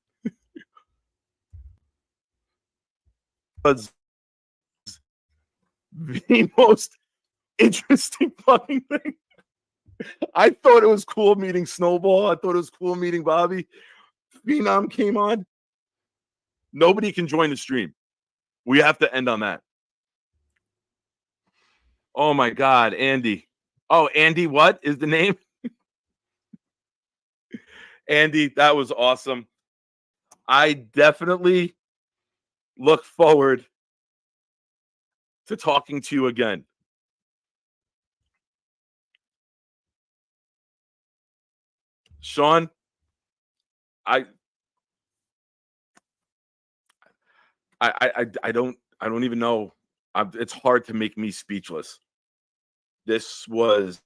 Was the most interesting fucking thing. I thought it was cool meeting Snowball. I thought it was cool meeting Bobby. Phenom came on. Nobody can join the stream. We have to end on that. Oh my God, Andy. Oh, Andy, what is the name? Andy, that was awesome. I definitely look forward to talking to you again. Sean, I don't even know. It's hard to make me speechless. This was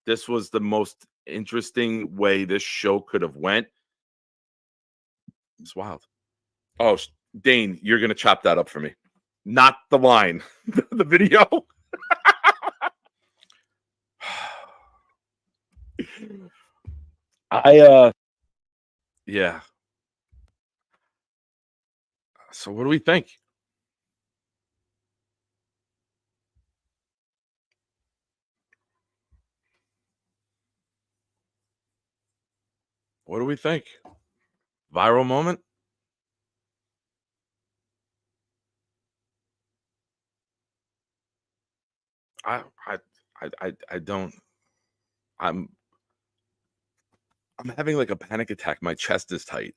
the most interesting way this show could have went. It's wild. Oh, Dane, you're gonna chop that up for me. Not the line, the video. Yeah. So what do we think? What do we think? Viral moment? I I don't. I'm having like a panic attack. My chest is tight.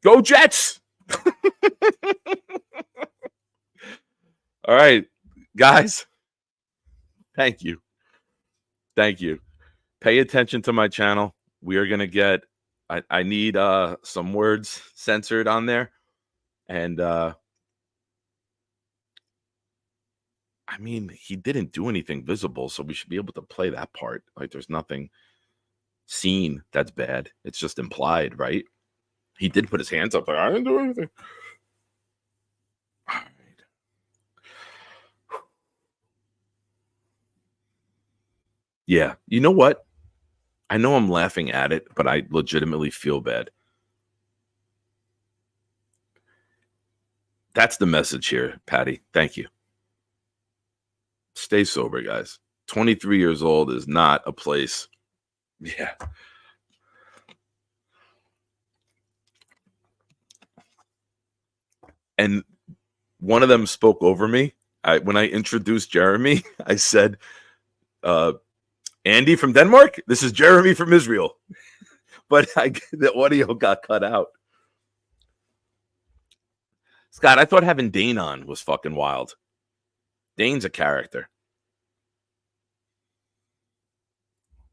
Go Jets! All right, guys. Thank you. Thank you. Pay attention to my channel. We are going to get, I need some words censored on there. And I mean, he didn't do anything visible, so we should be able to play that part. Like there's nothing seen that's bad. It's just implied, right? He did put his hands up like, I didn't do anything. All right. Yeah. You know what? I know I'm laughing at it, but I legitimately feel bad. That's the message here, Patty. Thank you. Stay sober, guys. 23 years old is not a place. Yeah. And one of them spoke over me. When I introduced Jeremy, I said, Andy from Denmark, this is Jeremy from Israel. But the audio got cut out. Scott, I thought having Dane on was fucking wild. Dane's a character.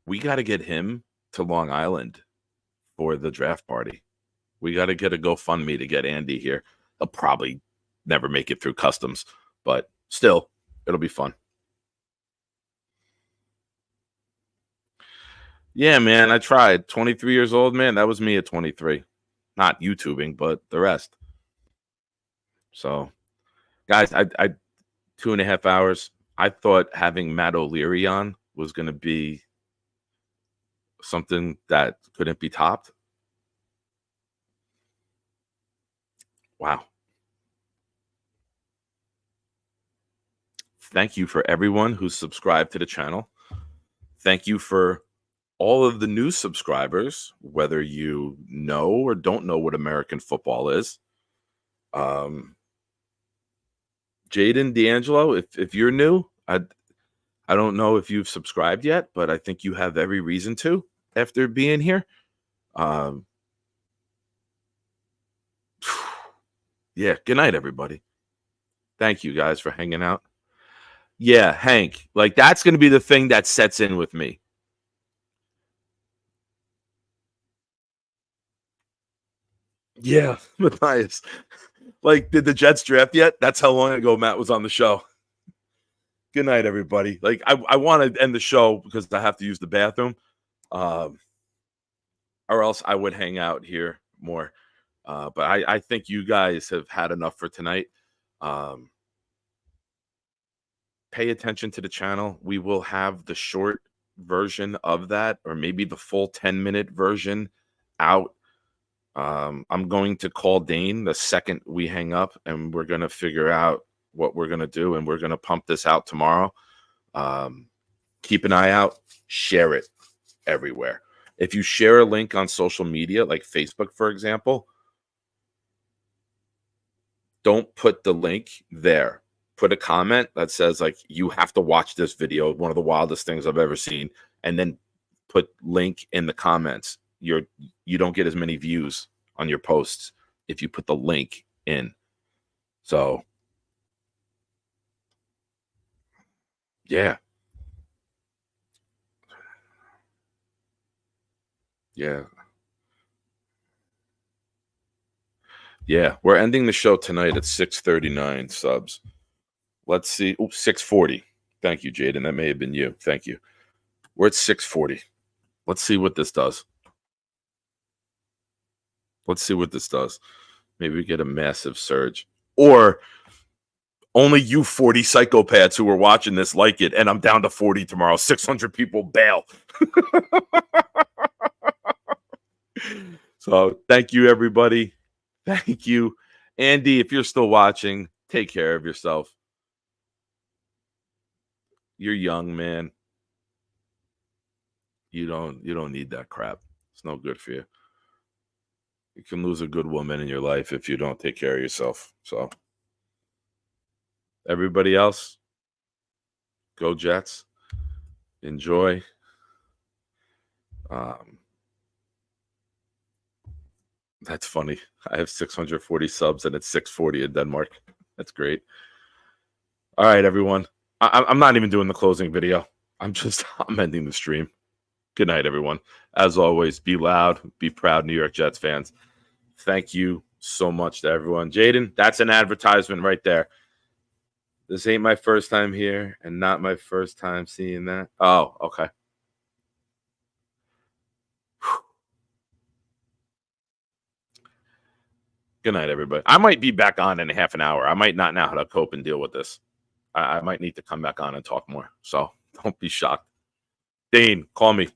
We got to get him to Long Island for the draft party. We got to get a GoFundMe to get Andy here. He'll probably never make it through customs, but still, it'll be fun. Yeah, man, I tried. 23 years old, man. That was me at 23. Not YouTubing, but the rest. So, guys, I 2.5 hours. I thought having Matt O'Leary on was going to be something that couldn't be topped. Wow. Thank you for everyone who's subscribed to the channel. Thank you for all of the new subscribers, whether you know or don't know what American football is. Jaden D'Angelo, if you're new, I don't know if you've subscribed yet, but I think you have every reason to after being here. Yeah, good night, everybody. Thank you guys for hanging out. Yeah, Hank, like that's going to be the thing that sets in with me. Yeah, Matthias. Like, did the Jets draft yet? That's how long ago Matt was on the show. Good night, everybody. Like, I want to end the show because I have to use the bathroom. Or else I would hang out here more. But I think you guys have had enough for tonight. Pay attention to the channel. We will have the short version of that, or maybe the full 10-minute version out. I'm going to call Dane the second we hang up, and we're going to figure out what we're going to do, and we're going to pump this out tomorrow. Keep an eye out. Share it everywhere. If you share a link on social media, like Facebook, for example, don't put the link there. Put a comment that says, like, you have to watch this video, one of the wildest things I've ever seen, and then put link in the comments. You don't get as many views on your posts if you put the link in. So, yeah. Yeah. Yeah, we're ending the show tonight at 6:39 subs. Let's see. Oops, 6:40. Thank you, Jaden. That may have been you. Thank you. We're at 6:40. Let's see what this does. Let's see what this does. Maybe we get a massive surge. Or only you 40 psychopaths who are watching this like it, and I'm down to 40 tomorrow. 600 people bail. So thank you, everybody. Thank you. Andy, if you're still watching, take care of yourself. You're young, man. You don't need that crap. It's no good for you. You can lose a good woman in your life if you don't take care of yourself. So, everybody else, go Jets. Enjoy. That's funny. I have 640 subs and it's 640 in Denmark. That's great. All right, everyone. I'm not even doing the closing video. I'm ending the stream. Good night, everyone. As always, be loud, be proud, New York Jets fans. Thank you so much to everyone. Jaden, that's an advertisement right there. This ain't my first time here and not my first time seeing that. Oh, okay. Good night, everybody. I might be back on in half an hour. I might not know how to cope and deal with this. I might need to come back on and talk more. So don't be shocked. Dane, call me.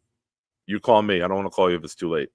You call me. I don't want to call you if it's too late.